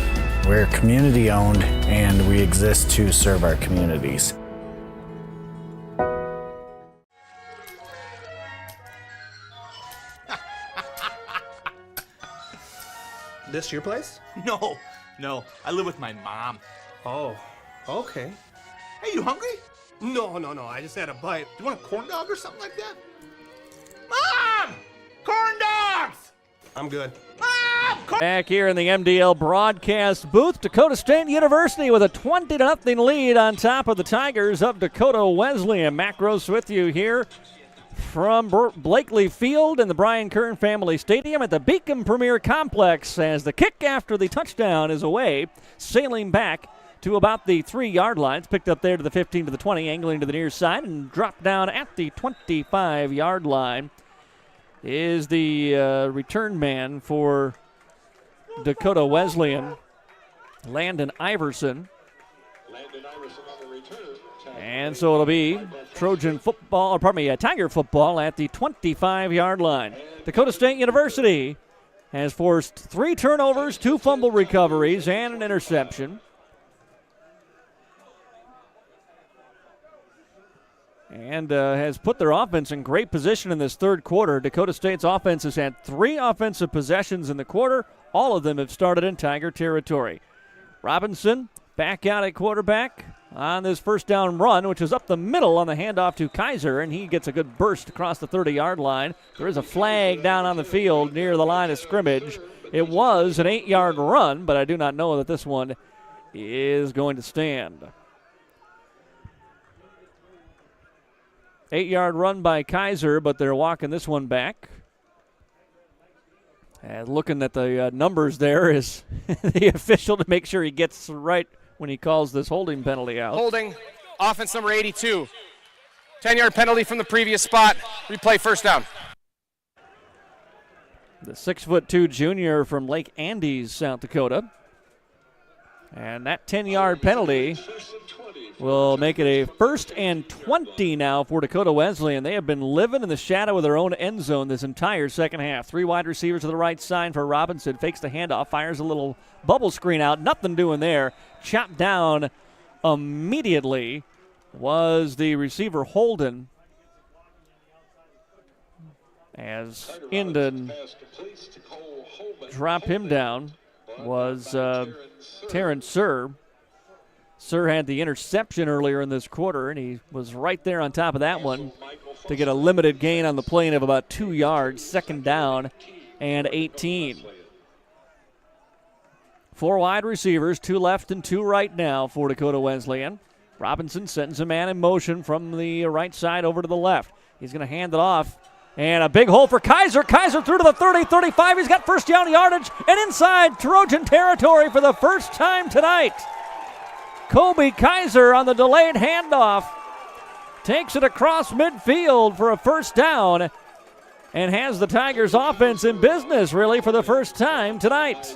We're community-owned and we exist to serve our communities. This your place? No. I live with my mom. Oh, okay. Hey, you hungry? No. I just had a bite. Do you want a corn dog or something like that? Mom! Corn dogs! I'm good. Mom! Back here in the MDL broadcast booth, Dakota State University with a 20-0 lead on top of the Tigers of Dakota Wesleyan. Matt Gross with you here from Blankley Field in the Brian Kern Family Stadium at the Beacon Premier Complex as the kick after the touchdown is away, sailing back to about the 3-yard line. It's picked up there to the 15 to the 20, angling to the near side and dropped down at the 25-yard line is the return man for Dakota Wesleyan, Landon Iverson. And so it'll be Tiger football at the 25-yard line. Dakota State University has forced 3 turnovers, 2 fumble recoveries, and an interception. And has put their offense in great position in this third quarter. Dakota State's offense has had 3 offensive possessions in the quarter. All of them have started in Tiger territory. Robinson back out at quarterback on this first down run, which is up the middle on the handoff to Kaiser, and he gets a good burst across the 30-yard line. There is a flag down on the field near the line of scrimmage. It was an 8-yard run, but I do not know that this one is going to stand. 8-yard run by Kaiser, but they're walking this one back. And looking at the numbers there is the official to make sure he gets right when he calls this holding penalty out. Holding, offense number 82. 10-yard penalty from the previous spot. Replay first down. The 6'2" junior from Lake Andes, South Dakota. And that 10-yard penalty will make it a 1st and 20 now for Dakota Wesleyan. They have been living in the shadow of their own end zone this entire second half. 3 wide receivers to the right side for Robinson. Fakes the handoff, fires a little bubble screen out. Nothing doing there. Chopped down immediately was the receiver Holden. As Indon dropped him down was Terrence Sir. Sir had the interception earlier in this quarter, and he was right there on top of that one to get a limited gain on the plane of about 2 yards, 2nd down and 18. 4 wide receivers, 2 left and 2 right now for Dakota Wesleyan. Robinson sends a man in motion from the right side over to the left. He's going to hand it off. And a big hole for Kaiser. Kaiser through to the 30, 35. He's got first down yardage and inside Trojan territory for the first time tonight. Kobe Kaiser on the delayed handoff takes it across midfield for a first down and has the Tigers offense in business really for the first time tonight.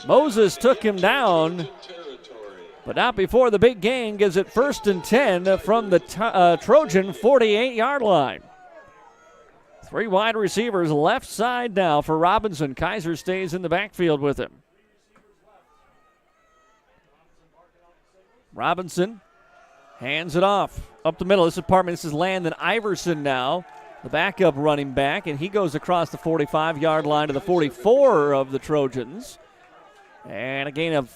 Moses took him down, but not before the big gain gives it 1st and 10 from the Trojan 48-yard line. 3 wide receivers left side now for Robinson. Kaiser stays in the backfield with him. Robinson hands it off up the middle. This is Landon Iverson now. the backup running back, and he goes across the 45-yard line to the 44 of the Trojans. And a gain of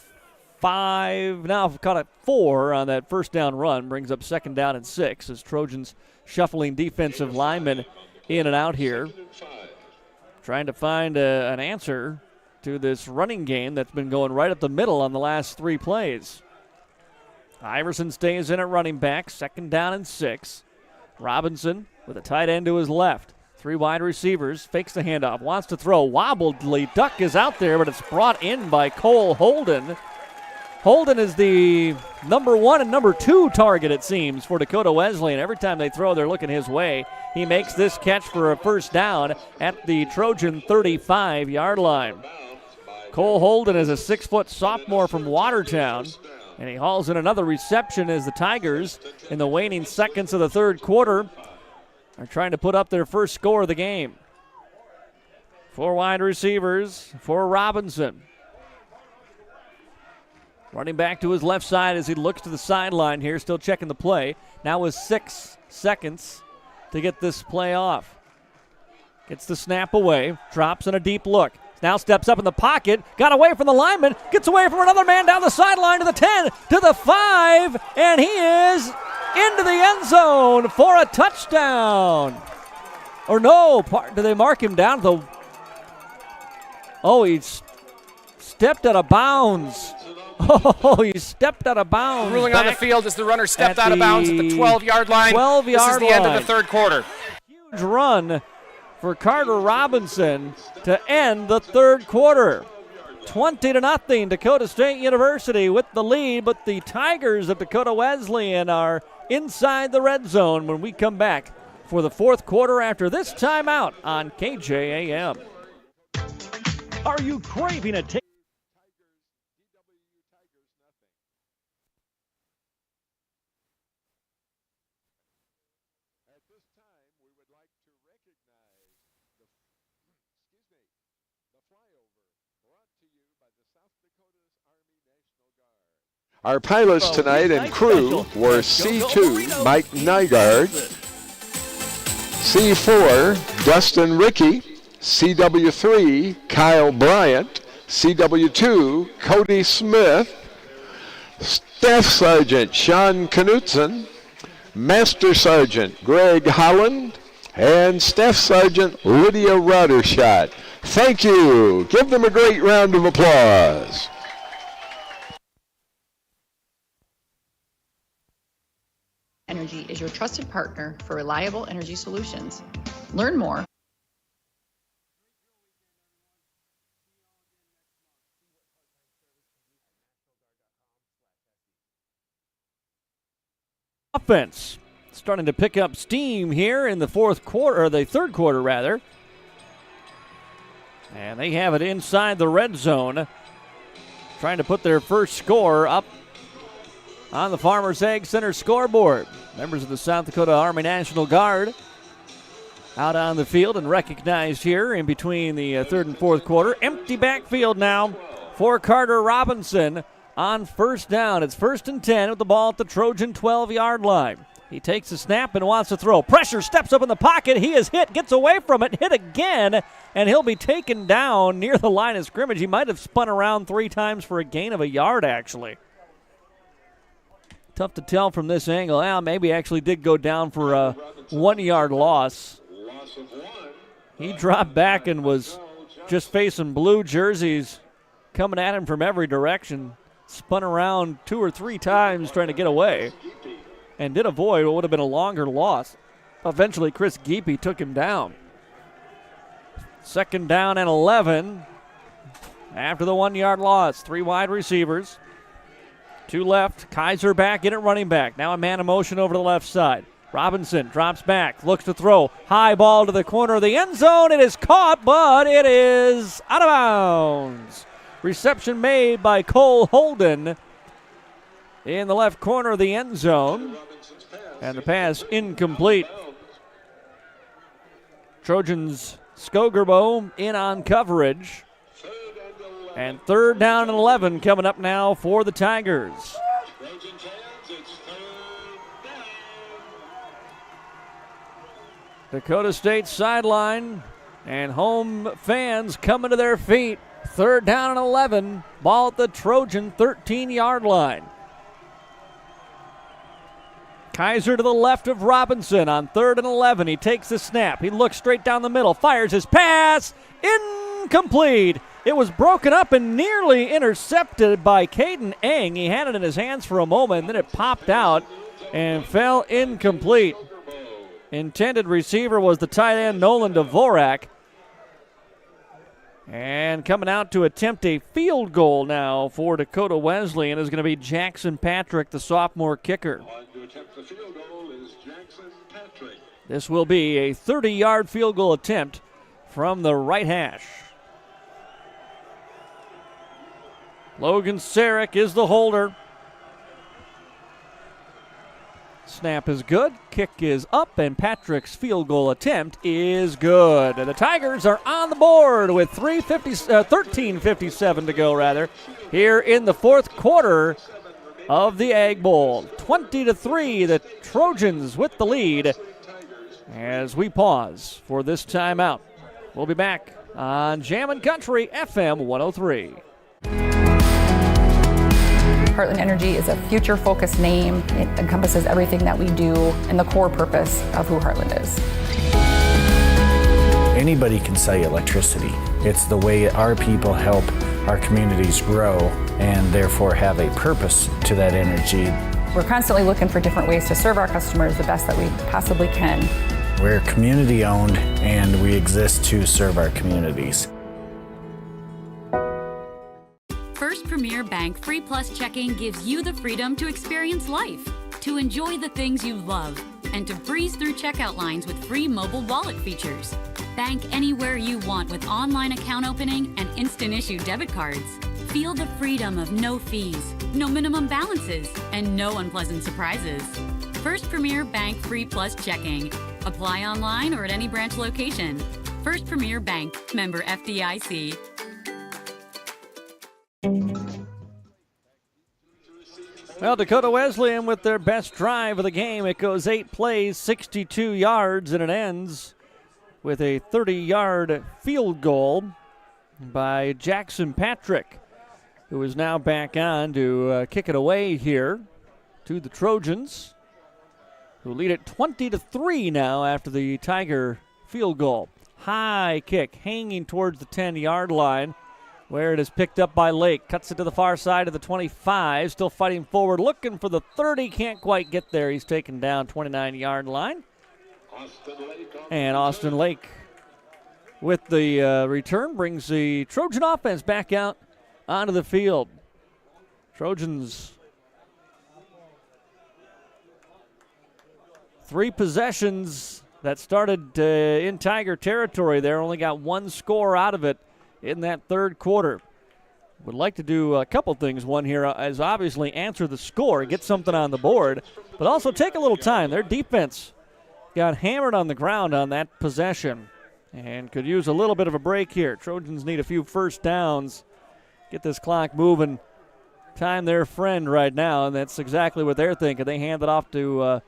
5, now caught at 4 on that first down run, brings up 2nd down and 6 as Trojans shuffling defensive linemen in and out here, trying to find an answer to this running game that's been going right up the middle on the last 3 plays. Iverson stays in at running back, 2nd down and 6. Robinson with a tight end to his left. 3 wide receivers, fakes the handoff, wants to throw. Wobbly duck is out there, but it's brought in by Cole Holden. Holden is the number 1 and number 2 target, it seems, for Dakota Wesleyan. Every time they throw, they're looking his way. He makes this catch for a first down at the Trojan 35-yard line. Cole Holden is a 6-foot sophomore from Watertown, and he hauls in another reception as the Tigers, in the waning seconds of the third quarter, are trying to put up their first score of the game. 4 wide receivers for Robinson. Running back to his left side as he looks to the sideline here, still checking the play. Now with 6 seconds to get this play off. Gets the snap away, drops in a deep look. Now steps up in the pocket, got away from the lineman, gets away from another man down the sideline to the 10, to the 5, and he is into the end zone for a touchdown. Or no, do they mark him down? Oh, he stepped out of bounds. Oh, he stepped out of bounds. Ruling on the field as the runner stepped out of bounds at the 12-yard line. 12-yard This is the end of the third quarter. Huge run for Carter Robinson to end the third quarter. 20-0, Dakota State University with the lead, but the Tigers of Dakota Wesleyan are inside the red zone when we come back for the fourth quarter after this timeout on KJAM. Are you craving a taste? Our pilots tonight and crew were C2, Mike Nygaard, C4, Dustin Rickey, CW3, Kyle Bryant, CW2, Cody Smith, Staff Sergeant Sean Knutson, Master Sergeant Greg Holland, and Staff Sergeant Lydia Ruddershot. Thank you. Give them a great round of applause. Energy is your trusted partner for reliable energy solutions. Learn more. Offense starting to pick up steam here in the fourth quarter, or the third quarter rather. And they have it inside the red zone, trying to put their first score up on the Farmers Ag Center scoreboard. Members of the South Dakota Army National Guard out on the field and recognized here in between the third and fourth quarter. Empty backfield now for Carter Robinson on first down. It's 1st and 10 with the ball at the Trojan 12-yard line. He takes the snap and wants to throw. Pressure, steps up in the pocket. He is hit, gets away from it, hit again, and he'll be taken down near the line of scrimmage. He might have spun around 3 times for a gain of a yard, actually. Tough to tell from this angle. Well, maybe actually did go down for a 1-yard loss. He dropped back and was just facing blue jerseys coming at him from every direction. Spun around 2 or 3 times trying to get away and did avoid what would have been a longer loss. Eventually, Chris Geepy took him down. 2nd down and 11 after the 1-yard loss. 3 wide receivers. 2 left. Kaiser back in at running back. Now a man in motion over to the left side. Robinson drops back, looks to throw. High ball to the corner of the end zone. It is caught, but it is out of bounds. Reception made by Cole Holden in the left corner of the end zone. And the pass incomplete. Trojans Skogerbo in on coverage. And 3rd down and 11 coming up now for the Tigers. Dakota State sideline, and home fans coming to their feet. 3rd down and 11. Ball at the Trojan 13-yard line. Kaiser to the left of Robinson on 3rd and 11. He takes the snap. He looks straight down the middle, fires his pass. Incomplete. It was broken up and nearly intercepted by Caden Eng. He had it in his hands for a moment, and then it popped out and fell incomplete. Intended receiver was the tight end Nolan Dvorak. And coming out to attempt a field goal now for Dakota Wesleyan is going to be Jackson Patrick, the sophomore kicker. This will be a 30-yard field goal attempt from the right hash. Logan Sarek is the holder. Snap is good, kick is up, and Patrick's field goal attempt is good. And the Tigers are on the board with 13:57 to go, here in the fourth quarter of the Egg Bowl. 20-3, the Trojans with the lead as we pause for this timeout. We'll be back on Jammin' Country FM 103. Heartland Energy is a future-focused name. It encompasses everything that we do and the core purpose of who Heartland is. Anybody can sell you electricity. It's the way our people help our communities grow and therefore have a purpose to that energy. We're constantly looking for different ways to serve our customers the best that we possibly can. We're community-owned and we exist to serve our communities. First Premier Bank Free Plus Checking gives you the freedom to experience life, to enjoy the things you love, and to breeze through checkout lines with free mobile wallet features. Bank anywhere you want with online account opening and instant issue debit cards. Feel the freedom of no fees, no minimum balances, and no unpleasant surprises. First Premier Bank Free Plus Checking. Apply online or at any branch location. First Premier Bank, member FDIC. Well, Dakota Wesleyan with their best drive of the game. It goes 8 plays, 62 yards, and it ends with a 30-yard field goal by Jackson Patrick, who is now back on to kick it away here to the Trojans, who lead it 20-3 now after the Tiger field goal. High kick hanging towards the 10-yard line, where it is picked up by Lake. Cuts it to the far side of the 25. Still fighting forward, looking for the 30. Can't quite get there. He's taken down 29-yard line. And Austin Lake with the return brings the Trojan offense back out onto the field. Trojans 3 possessions that started in Tiger territory there. Only got 1 score out of it in that third quarter. Would like to do a couple things. One here is obviously answer the score, get something on the board, but also take a little time. Their defense got hammered on the ground on that possession and could use a little bit of a break here. Trojans need a few first downs, get this clock moving, time their friend right now, and that's exactly what they're thinking. They hand it off to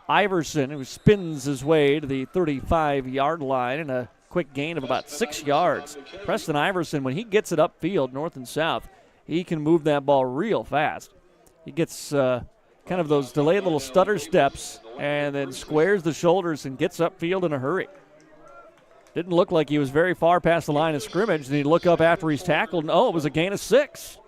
Iverson, who spins his way to the 35-yard line and a quick gain of about 6 yards. Preston Iverson, when he gets it upfield, north and south, he can move that ball real fast. He gets kind of those delayed little stutter steps and then squares the shoulders and gets upfield in a hurry. Didn't look like he was very far past the line of scrimmage. Then you look up after he's tackled, and it was a gain of 6.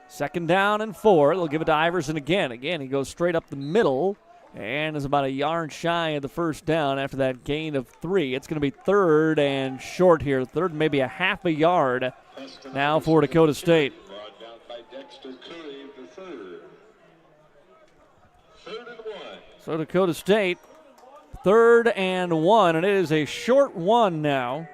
2nd down and 4. They'll give it to Iverson again. Again, he goes straight up the middle and is about a yard shy of the first down after that gain of 3. It's going to be 3rd and short here. 3rd, maybe a half a yard now for Dakota State. So Dakota State, 3rd and 1, and it is a short one now.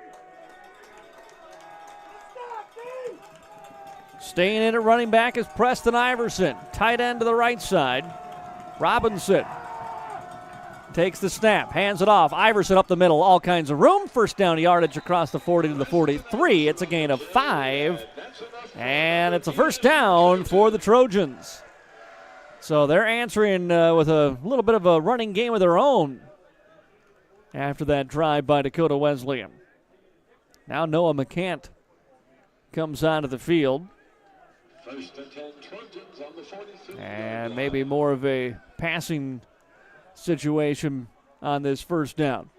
Staying in at running back is Preston Iverson. Tight end to the right side. Robinson takes the snap, hands it off. Iverson up the middle, all kinds of room. First down yardage across the 40 to the 43. It's a gain of 5, and it's a first down for the Trojans. So they're answering with a little bit of a running game of their own after that drive by Dakota Wesleyan. Now Noah McCant comes onto the field. First and 10 Trojans on the 42. And maybe more of a passing situation on this first down.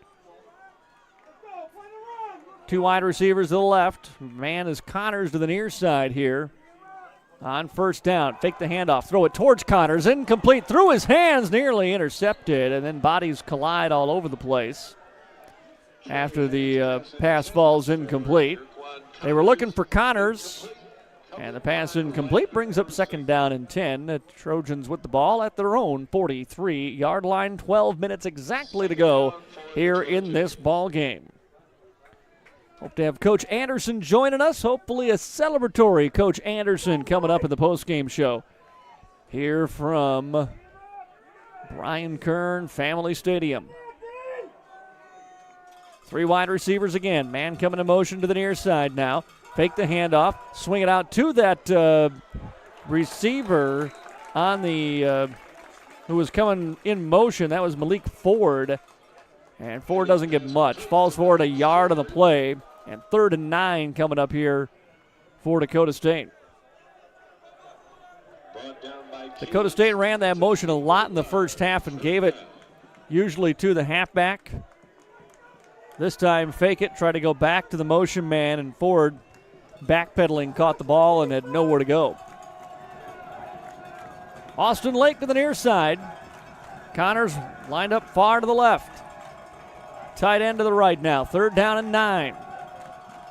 Two wide receivers to the left. Man is Connors to the near side here. On first down, fake the handoff, throw it towards Connors, incomplete, through his hands, nearly intercepted, and then bodies collide all over the place after the pass falls incomplete. They were looking for Connors, and the pass incomplete brings up second down and 10. The Trojans with the ball at their own 43-yard line, 12 minutes exactly to go here in this ball game. Hope to have Coach Anderson joining us. Hopefully a celebratory Coach Anderson coming up in the postgame show. Here from Brian Kern Family Stadium. Three wide receivers again. Man coming in motion to the near side now. Fake the handoff. Swing it out to that receiver on the who was coming in motion. That was Malik Ford. And Ford doesn't get much. Falls forward a yard on the play. And 3rd and 9 coming up here for Dakota State. Dakota State ran that motion a lot in the first half and gave it usually to the halfback. This time, fake it, try to go back to the motion man, and Ford backpedaling caught the ball and had nowhere to go. Austin Lake to the near side. Connors lined up far to the left. Tight end to the right now. 3rd down and 9.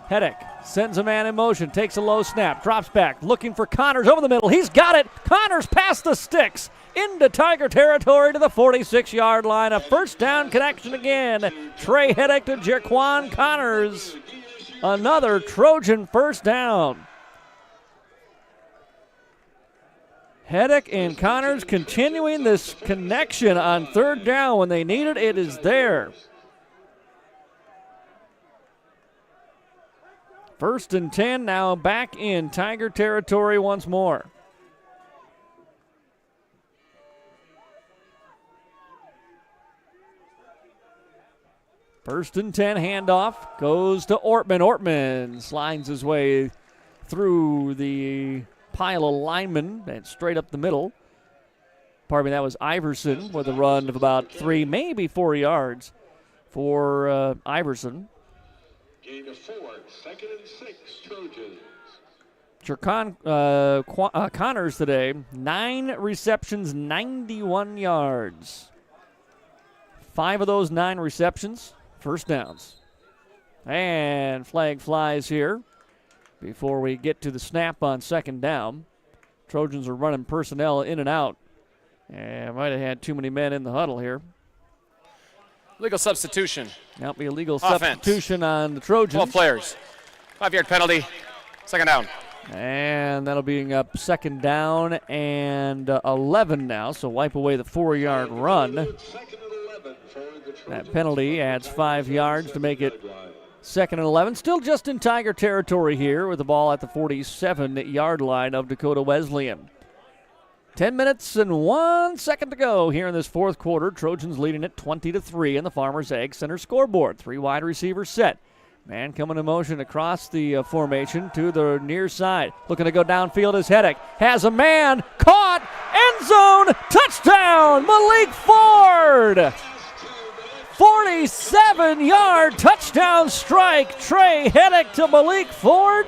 Hedek sends a man in motion, takes a low snap, drops back, looking for Connors over the middle. He's got it. Connors past the sticks into Tiger territory to the 46-yard line. A first down connection again. Trey Hedek to Jaquan Connors. Another Trojan first down. Hedek and Connors continuing this connection on 3rd down. When they need it, it is there. 1st and 10, now back in Tiger territory once more. First and 10, handoff goes to Ortman. Ortman slides his way through the pile of linemen and straight up the middle. Pardon me, that was Iverson with a run of about 3, maybe 4 yards for Iverson. Gain of 4, 2nd and 6, Trojans. Connors today, 9 receptions, 91 yards. 5 of those 9 receptions, first downs. And flag flies here before we get to the snap on 2nd down. Trojans are running personnel in and out. And might have had too many men in the huddle here. Legal substitution. That'll be a legal Offense. substitution on the Trojans. 12 players. 5-yard penalty. 2nd down. And that'll be up 2nd down and 11 now, so wipe away the 4-yard run. That penalty adds 5 yards to make it 2nd and 11. Still just in Tiger territory here with the ball at the 47-yard line of Dakota Wesleyan. 10 minutes and 1 second to go here in this 4th quarter. Trojans leading it 20-3 in the Farmers Ag Center scoreboard. 3 wide receivers set. Man coming in motion across the formation to the near side. Looking to go downfield is Hedek. Has a man. Caught. End zone. Touchdown. Malik Ford. 47-yard touchdown strike. Trey Hedek to Malik Ford.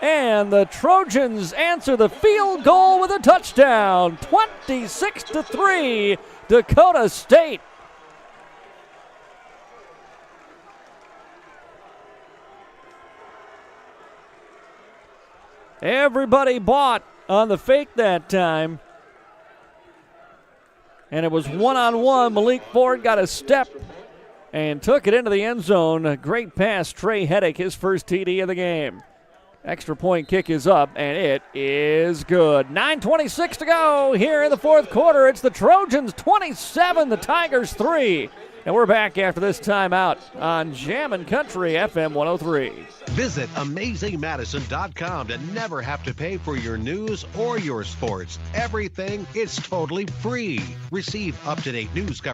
And the Trojans answer the field goal with a touchdown. 26-3, Dakota State. Everybody bought on the fake that time. And it was one-on-one. Malik Ford got a step and took it into the end zone. A great pass, Trey Hedek, his first TD of the game. Extra point kick is up, and it is good. 9:26 to go here in the 4th quarter. It's the Trojans 27, the Tigers 3. And we're back after this timeout on Jammin' Country FM 103. Visit AmazingMadison.com to never have to pay for your news or your sports. Everything is totally free. Receive up-to-date news coverage.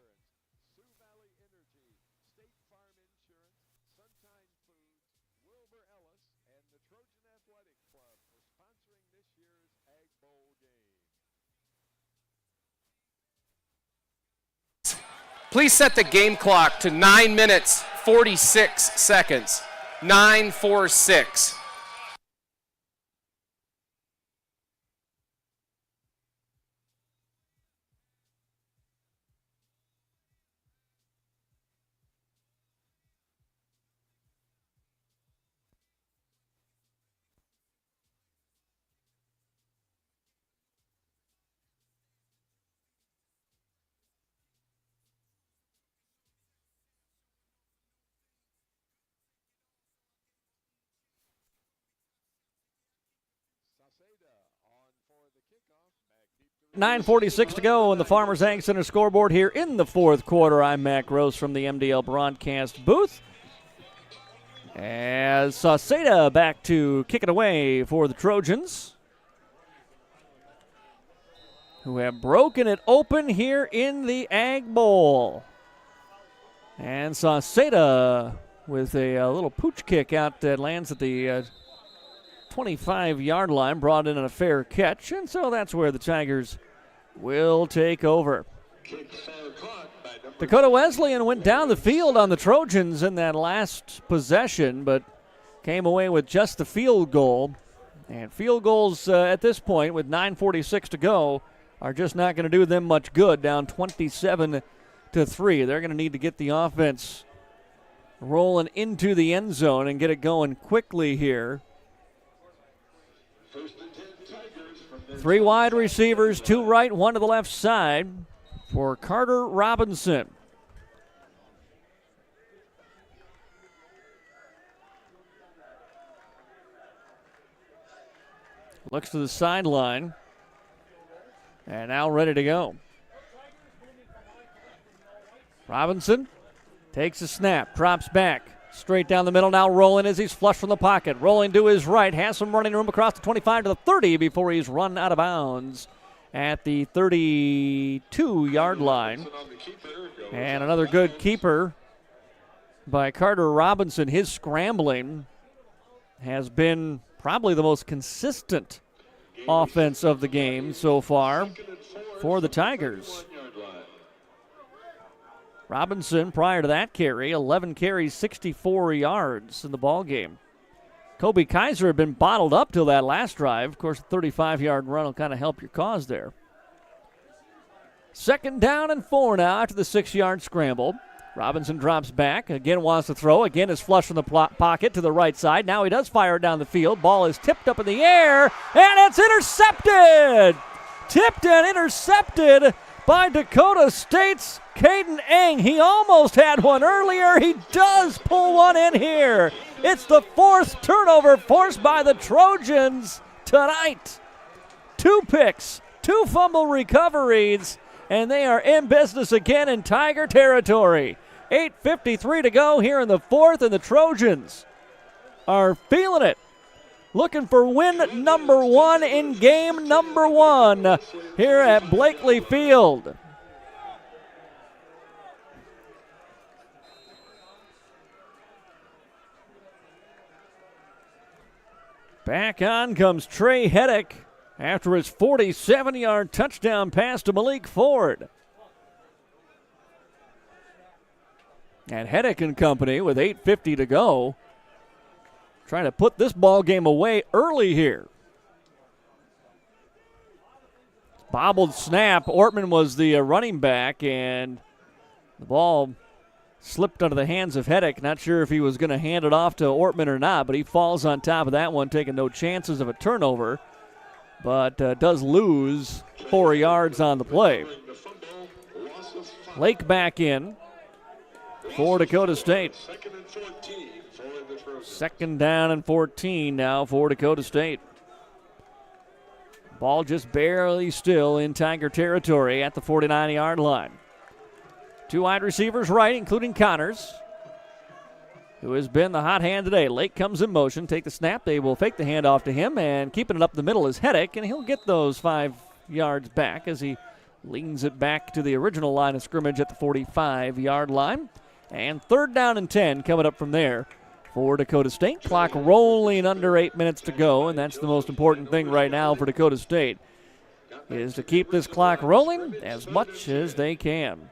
Please set the game clock to 9 minutes, 46 seconds. 9:46. .946 to go in the Farmers Ag Center scoreboard here in the fourth quarter. I'm Matt Gross from the MDL broadcast booth. As Sauceda back to kick it away for the Trojans, who have broken it open here in the Ag Bowl. And Sauceda with a little pooch kick out that lands at the 25-yard line, brought in on a fair catch, and so that's where the Tigers will take over. Dakota Wesleyan went down the field on the Trojans in that last possession, but came away with just the field goal. And field goals at this point, with 9:46 to go, are just not going to do them much good, down 27-3. They're going to need to get the offense rolling into the end zone and get it going quickly here. 3 wide receivers, 2 right, 1 to the left side for Carter Robinson. Looks to the sideline and now ready to go. Robinson takes a snap, drops back. Straight down the middle, now rolling as he's flush from the pocket. Rolling to his right, has some running room across the 25 to the 30 before he's run out of bounds at the 32-yard line. And another good keeper by Carter Robinson. His scrambling has been probably the most consistent offense of the game so far for the Tigers. Robinson, prior to that carry, 11 carries, 64 yards in the ballgame. Kobe Kaiser had been bottled up till that last drive. Of course, a 35-yard run will kind of help your cause there. 2nd down and 4 now after the 6-yard scramble. Robinson drops back, again wants to throw, again is flush from the pocket to the right side. Now he does fire it down the field. Ball is tipped up in the air, and it's intercepted! Tipped and intercepted by Dakota State's Caden Eng. He almost had one earlier. He does pull one in here. It's the 4th turnover forced by the Trojans tonight. 2 picks, 2 fumble recoveries, and they are in business again in Tiger territory. 8:53 to go here in the 4th, and the Trojans are feeling it. Looking for win number 1 in game number 1 here at Blankley Field. Back on comes Trey Heddick after his 47-yard touchdown pass to Malik Ford. And Heddick and company with 8:50 to go, trying to put this ball game away early here. Bobbled snap. Ortman was the running back, and the ball slipped out of the hands of Heddick. Not sure if he was going to hand it off to Ortman or not, but he falls on top of that one, taking no chances of a turnover, but does lose 4 yards on the play. Lake back in for Dakota State. 2nd down and 14 now for Dakota State. Ball just barely still in Tiger territory at the 49-yard line. Two wide receivers right, including Connors, who has been the hot hand today. Lake comes in motion, take the snap. They will fake the handoff to him, and keeping it up the middle is Hedrick, and he'll get those 5 yards back as he leans it back to the original line of scrimmage at the 45-yard line. And 3rd down and 10 coming up from there for Dakota State. Clock rolling under 8 minutes to go, and that's the most important thing right now for Dakota State, is to keep this clock rolling as much as they can.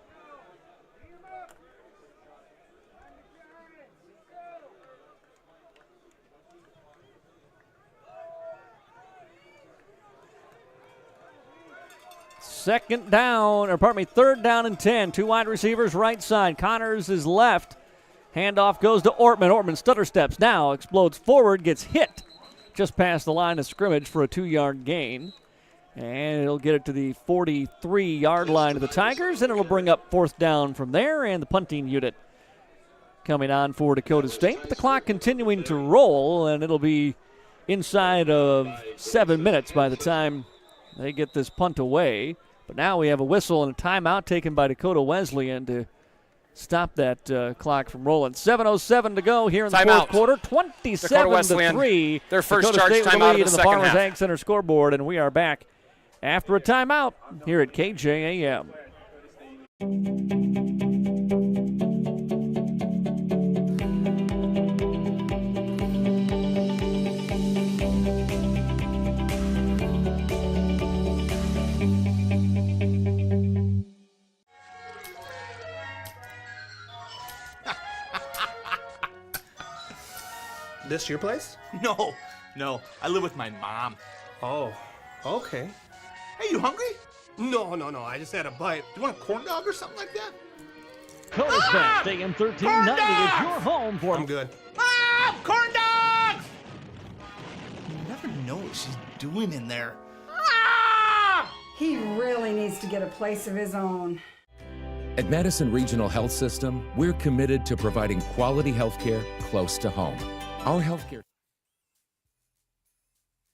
Third down and 10. Two wide receivers right side. Connors is left. Handoff goes to Ortman. Ortman stutter steps now, explodes forward, gets hit just past the line of scrimmage for a 2-yard gain. And it'll get it to the 43-yard line of the Tigers, and it'll bring up 4th down from there, and the punting unit coming on for Dakota State. But the clock continuing to roll, and it'll be inside of 7 minutes by the time they get this punt away. But now we have a whistle and a timeout taken by Dakota Wesleyan to stop that clock from rolling. 7:07 to go here in the fourth quarter. 27-3. Their first Dakota charge State timeout lead of the in the second Farmers half. Ag Center scoreboard, and we are back after a timeout here at KJAM. This your place? No. I live with my mom. Oh, okay. Hey, you hungry? No. I just had a bite. Do you want a corn dog or something like that? Dakota's Best, AM 1390 is your home for I'm good. Mom! Corn dogs! You never know what she's doing in there. He really needs to get a place of his own. At Madison Regional Health System, we're committed to providing quality health care close to home. Our healthcare.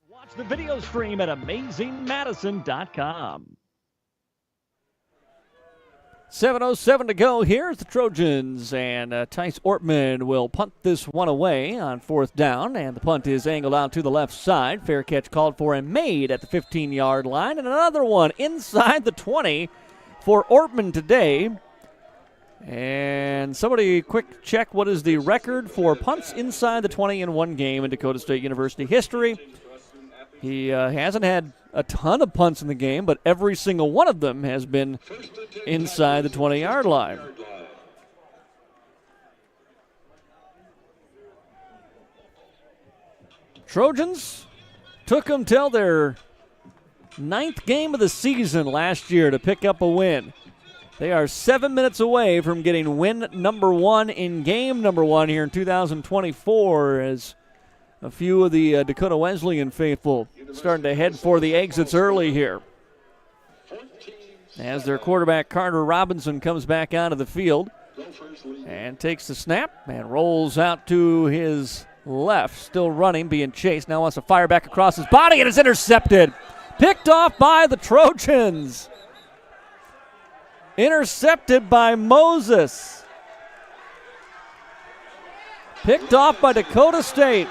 Watch the video stream at AmazingMadison.com. 7:07 to go. Here's the Trojans, and Tice Ortman will punt this one away on 4th down, and the punt is angled out to the left side. Fair catch called for and made at the 15-yard line, and another one inside the 20 for Ortman today. And somebody quick check, what is the record for punts inside the 20 in one game in Dakota State University history? He hasn't had a ton of punts in the game, but every single one of them has been inside the 20-yard line. Trojans took them till their 9th game of the season last year to pick up a win. They are 7 minutes away from getting win number 1 in game number 1 here in 2024, as a few of the Dakota Wesleyan faithful starting to head for the exits early here. As their quarterback Carter Robinson comes back onto the field and takes the snap and rolls out to his left, still running, being chased. Now wants to fire back across his body, and it's intercepted. Picked off by the Trojans. Intercepted by Moses. Picked off by Dakota State.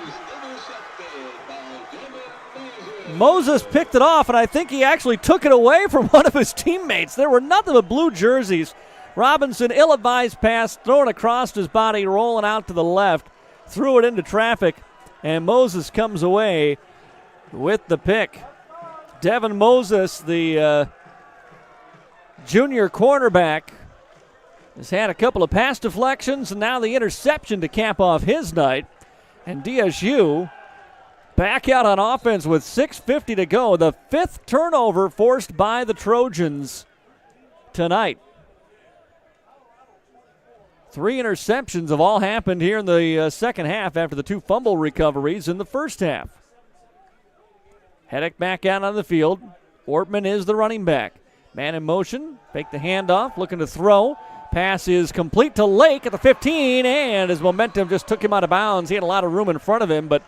Moses picked it off, and I think he actually took it away from one of his teammates. There were nothing but blue jerseys. Robinson, ill-advised pass, thrown across his body, rolling out to the left, threw it into traffic, and Moses comes away with the pick. Devin Moses, the junior cornerback, has had a couple of pass deflections, and now the interception to cap off his night. And DSU back out on offense with 6:50 to go. The 5th turnover forced by the Trojans tonight. 3 interceptions have all happened here in the second half after the 2 fumble recoveries in the first half. Hedrick back out on the field. Ortman is the running back. Man in motion, fake the handoff, looking to throw. Pass is complete to Lake at the 15, and his momentum just took him out of bounds. He had a lot of room in front of him, but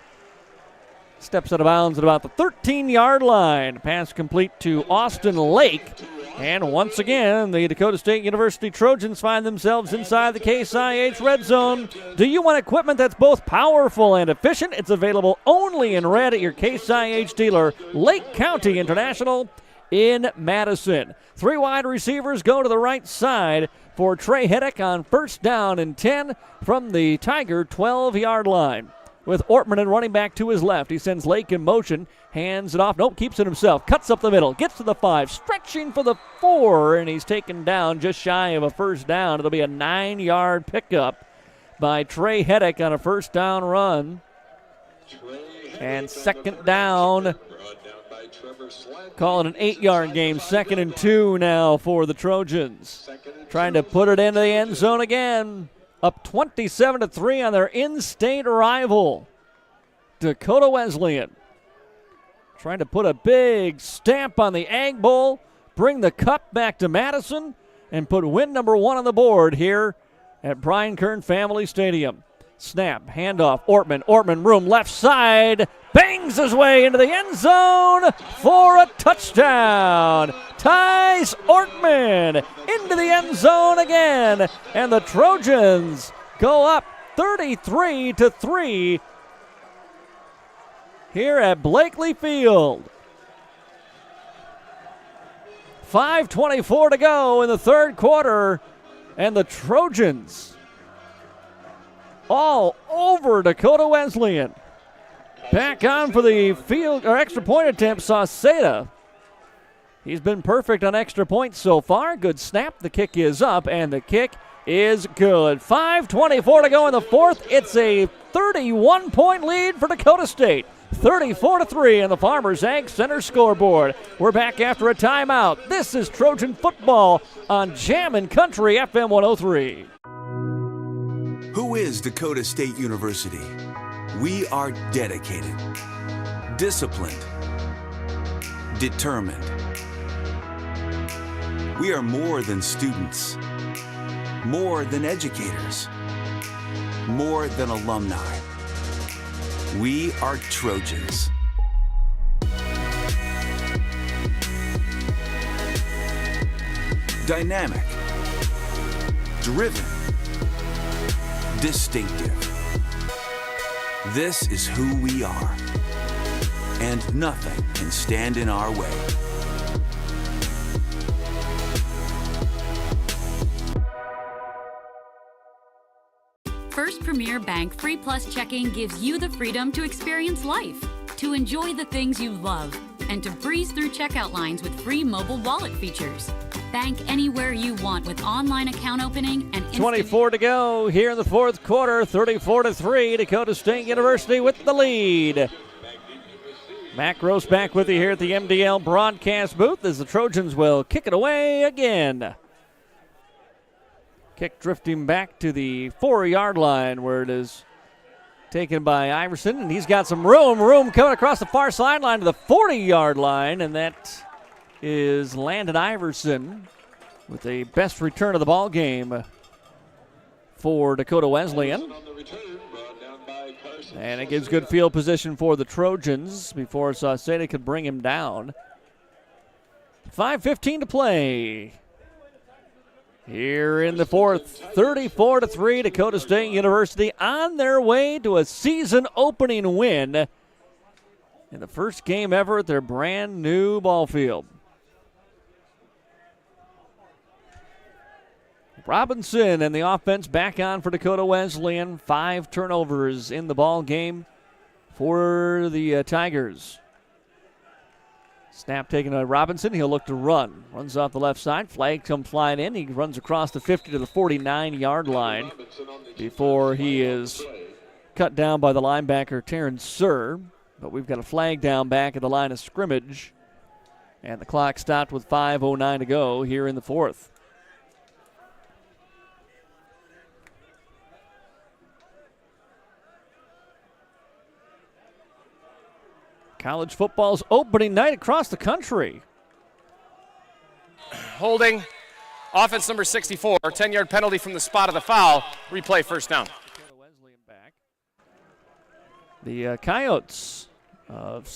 steps out of bounds at about the 13-yard line. Pass complete to Austin Lake, And once again, the Dakota State University Trojans find themselves inside the Case IH red zone. Do you want equipment that's both powerful and efficient? It's available only in red at your Case IH dealer, Lake County International in Madison. 3 wide receivers go to the right side for Trey Heddick on first down and 10 from the Tiger 12-yard line. With Ortman and running back to his left. He sends Lake in motion, hands it off. Nope, keeps it himself. Cuts up the middle, gets to the 5, stretching for the 4, and he's taken down just shy of a first down. It'll be a 9-yard pickup by Trey Heddick on a first down run. And second down. Call it an 8-yard game. 2nd and 2 now for the Trojans. Trying to put it into the end zone again. Up 27-3 on their in-state rival, Dakota Wesleyan. Trying to put a big stamp on the Ag Bowl, bring the cup back to Madison, and put win number 1 on the board here at Brian Kern Family Stadium. Snap, handoff, Ortman, room left side, bangs his way into the end zone for a touchdown. Ties Ortman into the end zone again, and the Trojans go up 33-3 here at Blankley Field. 5:24 to go in the third quarter, and the Trojans all over Dakota Wesleyan. Back on for the field or extra point attempt, Sauceda. He's been perfect on extra points so far. Good snap. The kick is up, and the kick is good. 5:24 to go in the fourth. It's a 31-point lead for Dakota State. 34-3 in the Farmers Ag Center scoreboard. We're back after a timeout. This is Trojan football on Jammin' Country FM 103. Who is Dakota State University? We are dedicated, disciplined, determined. We are more than students, more than educators, more than alumni. We are Trojans. Dynamic, driven, distinctive. This is who we are, and nothing can stand in our way. First Premier Bank Free Plus Checking gives you the freedom to experience life, to enjoy the things you love, and to breeze through checkout lines with free mobile wallet features. Bank anywhere you want with online account opening and 24 to go here in the fourth quarter. 34-3. Dakota State University with the lead. Matt Gross back with you here at the MDL broadcast booth as the Trojans will kick it away again. Kick drifting back to the 4-yard line where it is taken by Iverson, and he's got some room coming across the far sideline to the 40-yard line, and that is Landon Iverson with the best return of the ball game for Dakota Wesleyan. And it gives good field position for the Trojans before Sauceda could bring him down. 5:15 to play here in the fourth. 34-3, Dakota State University on their way to a season-opening win in the first game ever at their brand-new ball field. Robinson and the offense back on for Dakota Wesleyan. 5 turnovers in the ball game for the Tigers. Snap taken by Robinson. He'll look to run. Runs off the left side. Flag comes flying in. He runs across the 50 to the 49-yard line before he is cut down by the linebacker, Terrence Sir. But we've got a flag down back at the line of scrimmage. And the clock stopped with 5:09 to go here in the fourth. College football's opening night across the country. Holding, offense number 64, 10-yard penalty from the spot of the foul. Replay first down. The Coyotes of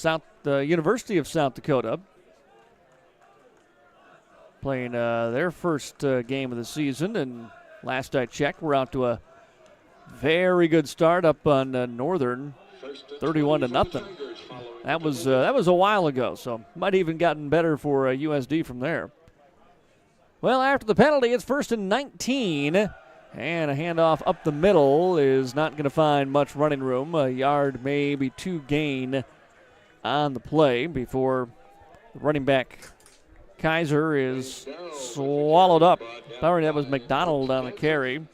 University of South Dakota playing their first game of the season, and last I checked, we're out to a very good start up on Northern, 31-0. That was a while ago, so might even gotten better for USD from there. Well, after the penalty, it's 1st and 19, and a handoff up the middle is not going to find much running room. A yard, maybe 2 gain on the play before the running back Kaiser is swallowed up. Sorry, that was McDonald on the carry.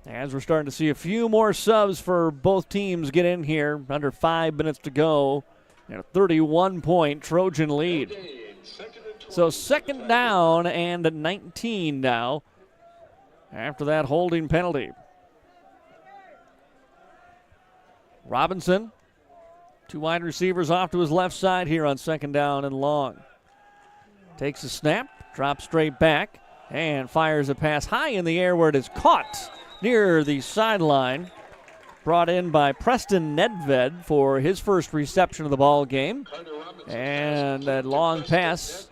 As we're starting to see a few more subs for both teams get in here, under 5 minutes to go, and a 31-point Trojan lead. So 2nd down and 19 now after that holding penalty. Robinson, 2 wide receivers off to his left side here on 2nd down and long. Takes a snap, drops straight back, and fires a pass high in the air where it is caught near the sideline. Brought in by Preston Nedved for his first reception of the ball game. And that long pass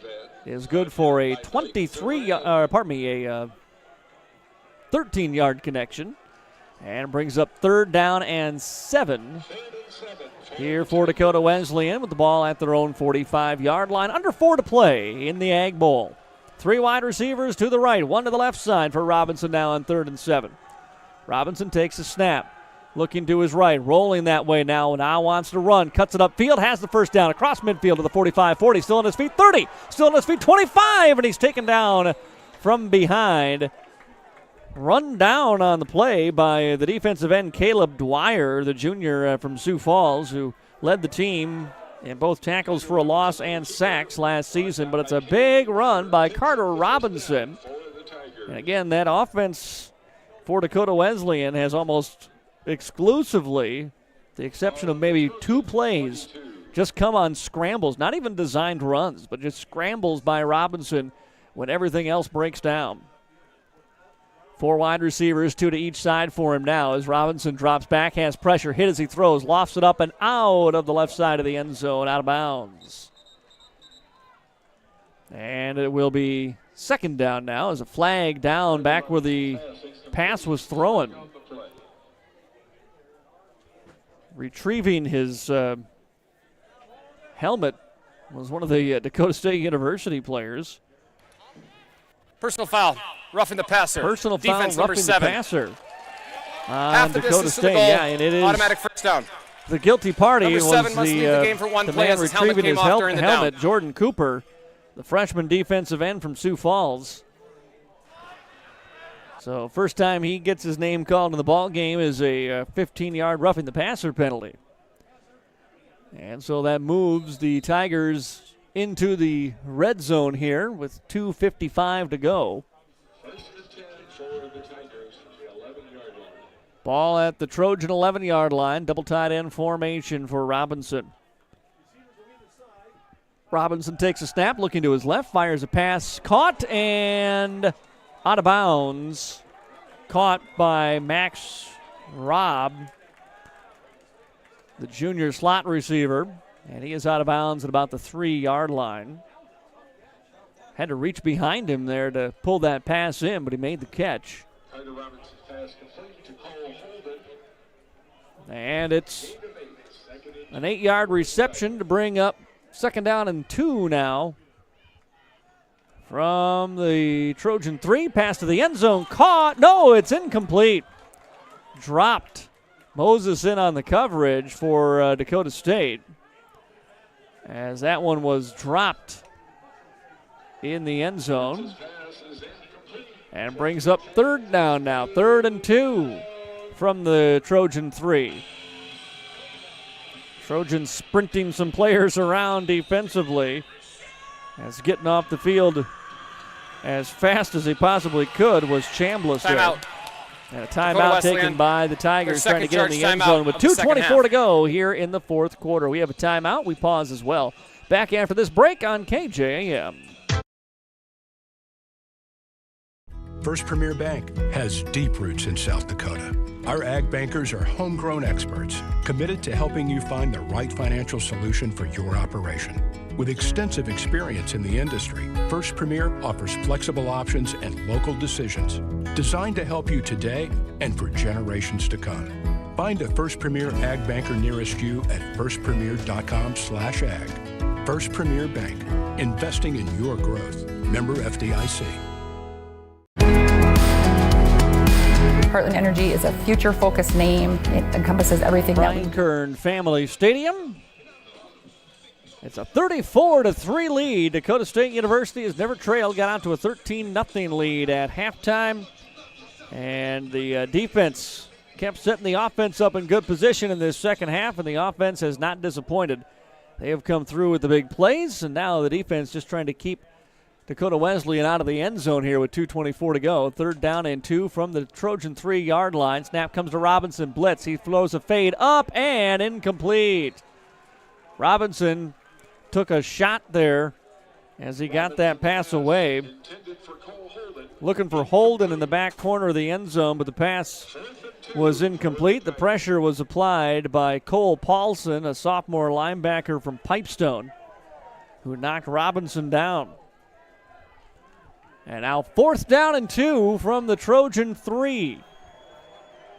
is good for a 13-yard connection. And brings up 3rd down and 7 here for Dakota Wesleyan with the ball at their own 45-yard line. Under 4 to play in the Ag Bowl. 3 wide receivers to the right, 1 to the left side for Robinson now on 3rd and 7. Robinson takes a snap, looking to his right, rolling that way now wants to run, cuts it upfield, has the first down across midfield to the 45-40, still on his feet, 30, still on his feet, 25, and he's taken down from behind. Run down on the play by the defensive end, Caleb Dwyer, the junior from Sioux Falls, who led the team in both tackles for a loss and sacks last season. But it's a big run by Carter Robinson. And again, that offense for Dakota Wesleyan has almost exclusively, the exception of maybe 2 plays, just come on scrambles, not even designed runs, but just scrambles by Robinson when everything else breaks down. 4 wide receivers, 2 to each side for him now as Robinson drops back, has pressure, hit as he throws, lofts it up and out of the left side of the end zone, out of bounds. And it will be 2nd down now as a flag down back where the pass was thrown. Retrieving his helmet was one of the Dakota State University players. Personal foul, roughing the passer. Personal foul, defense roughing number 7. The passer. Half the Dakota distance to the State, goal, yeah, and it is automatic first down. The guilty party Number was 7 must leave the game for one the play man as his helmet retrieving came his off during the helmet, down. Jordan Cooper, the freshman defensive end from Sioux Falls. So first time he gets his name called in the ball game is a 15-yard roughing the passer penalty. And so that moves the Tigers into the red zone here with 2:55 to go. Ball at the Trojan 11-yard line, double tight end formation for Robinson. Robinson takes a snap, looking to his left, fires a pass, caught and out of bounds. Caught by Max Robb, the junior slot receiver, and he is out of bounds at about the 3-yard line. Had to reach behind him there to pull that pass in, but he made the catch. And it's an 8-yard reception to bring up 2nd down and 2 now. From the Trojan 3, pass to the end zone, caught. No, it's incomplete. Dropped. Moses in on the coverage for Dakota State, as that one was dropped in the end zone. And brings up 3rd down now, 3rd and 2 from the Trojan 3. Trojans sprinting some players around defensively, as getting off the field as fast as he possibly could was Chambliss. Timeout. And a timeout taken by the Tigers, trying to get in the end zone with 2:24 to go here in the 4th quarter. We have a timeout. We pause as well. Back after this break on KJAM. First Premier Bank has deep roots in South Dakota. Our ag bankers are homegrown experts committed to helping you find the right financial solution for your operation. With extensive experience in the industry, First Premier offers flexible options and local decisions designed to help you today and for generations to come. Find a First Premier Ag Banker nearest you at firstpremier.com/ag. First Premier Bank, investing in your growth. Member FDIC. Heartland Energy is a future-focused name. It encompasses everything that we Kern Family Stadium. It's a 34-3 lead. Dakota State University has never trailed, got out to a 13-0 lead at halftime. And the defense kept setting the offense up in good position in this second half, and the offense has not disappointed. They have come through with the big plays, and now the defense just trying to keep Dakota Wesleyan out of the end zone here with 2:24 to go. 3rd down and 2 from the Trojan 3-yard line. Snap comes to Robinson. Blitz. He throws a fade up and incomplete. Robinson took a shot there as he got that pass away. Looking for Holden in the back corner of the end zone, but the pass was incomplete. The pressure was applied by Cole Paulson, a sophomore linebacker from Pipestone, who knocked Robinson down. And now 4th down and 2 from the Trojan 3.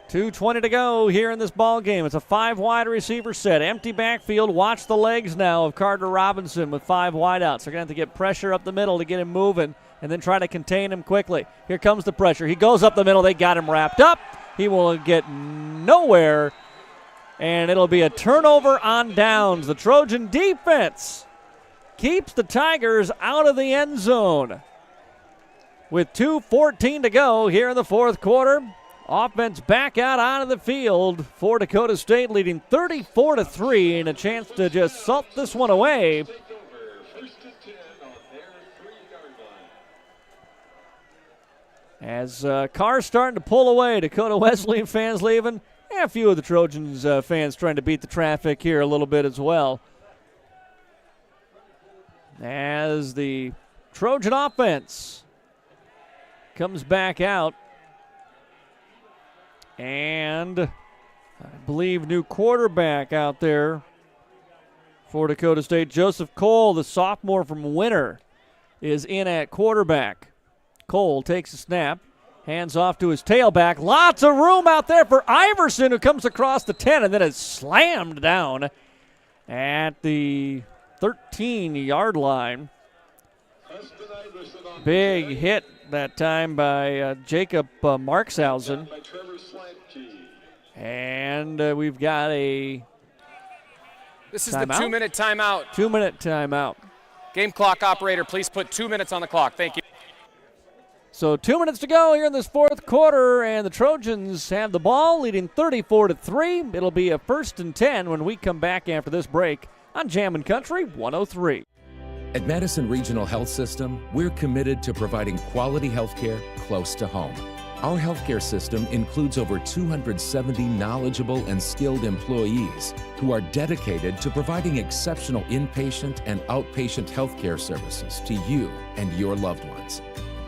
2:20 to go here in this ball game. It's a 5-wide receiver set. Empty backfield. Watch the legs now of Carter Robinson with 5 wideouts. They're going to have to get pressure up the middle to get him moving and then try to contain him quickly. Here comes the pressure. He goes up the middle. They got him wrapped up. He will get nowhere, and it'll be a turnover on downs. The Trojan defense keeps the Tigers out of the end zone. With 2:14 to go here in the 4th quarter, offense back out onto the field for Dakota State, leading 34-3, and a chance to just salt this one away. As cars starting to pull away, Dakota Wesleyan fans leaving, and a few of the Trojans fans trying to beat the traffic here a little bit as well. As the Trojan offense comes back out, and I believe new quarterback out there for Dakota State. Joseph Cole, the sophomore from Winter, is in at quarterback. Cole takes a snap, hands off to his tailback. Lots of room out there for Iverson, who comes across the 10 and then is slammed down at the 13-yard line. Big hit that time by Jacob Markshausen. And we've got a This is the 2-minute timeout. 2-minute timeout. Game clock operator, please put 2 minutes on the clock. Thank you. So 2 minutes to go here in this 4th quarter, and the Trojans have the ball, leading 34-3. It'll be a 1st and 10 when we come back after this break on Jammin' Country 103. At Madison Regional Health System, we're committed to providing quality health care close to home. Our healthcare system includes over 270 knowledgeable and skilled employees who are dedicated to providing exceptional inpatient and outpatient healthcare services to you and your loved ones.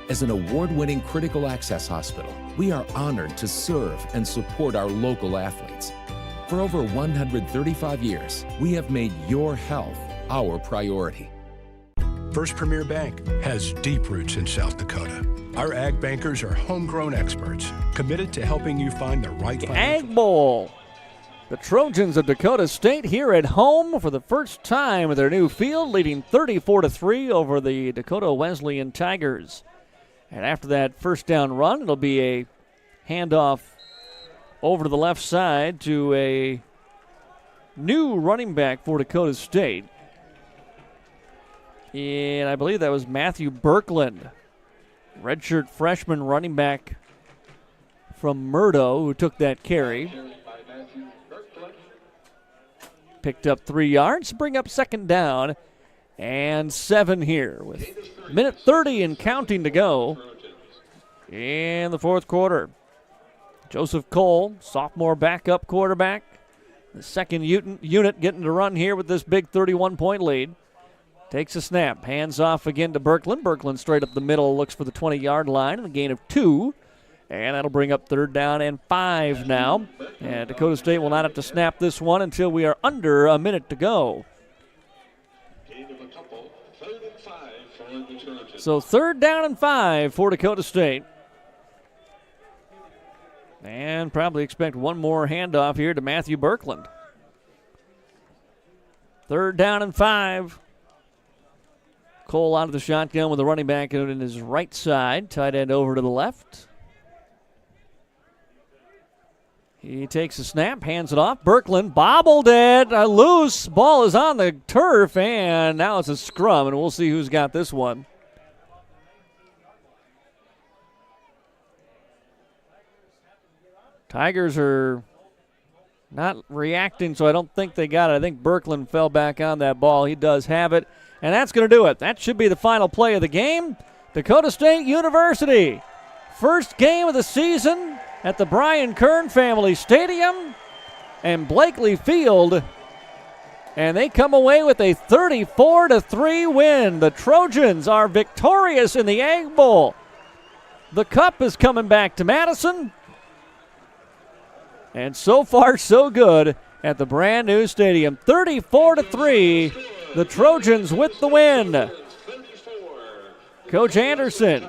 As an award-winning critical access hospital, we are honored to serve and support our local athletes. For over 135 years, we have made your health our priority. First Premier Bank has deep roots in South Dakota. Our ag bankers are homegrown experts committed to helping you find the right Ag Bowl. The Trojans of Dakota State here at home for the first time in their new field, leading 34-3 over the Dakota Wesleyan Tigers. And after that 1st down run, it'll be a handoff over to the left side to a new running back for Dakota State. And I believe that was Matthew Birkland, redshirt freshman running back from Murdo, who took that carry. Picked up 3 yards, bring up 2nd down and 7 here with minute 30 and counting to go in the 4th quarter. Joseph Cole, sophomore backup quarterback, the second unit getting to run here with this big 31-point lead. Takes a snap, hands off again to Birkland. Birkland straight up the middle, looks for the 20-yard line, and a gain of 2. And that'll bring up 3rd down and 5 now. And Dakota State will not have to snap this one until we are under a minute to go. So 3rd down and 5 for Dakota State. And probably expect one more handoff here to Matthew Birkland. 3rd down and 5. Cole out of the shotgun with the running back out in his right side. Tight end over to the left. He takes a snap, hands it off. Birkland bobbled it. Loose. Ball is on the turf, and now it's a scrum, and we'll see who's got this one. Tigers are not reacting, so I don't think they got it. I think Birkland fell back on that ball. He does have it, and that's going to do it. That should be the final play of the game. Dakota State University, first game of the season at the Brian Kern Family Stadium and Blankley Field, and they come away with a 34-3 win. The Trojans are victorious in the Egg Bowl. The cup is coming back to Madison. And so far, so good at the brand new stadium. 34-3, the Trojans with the win. Coach Anderson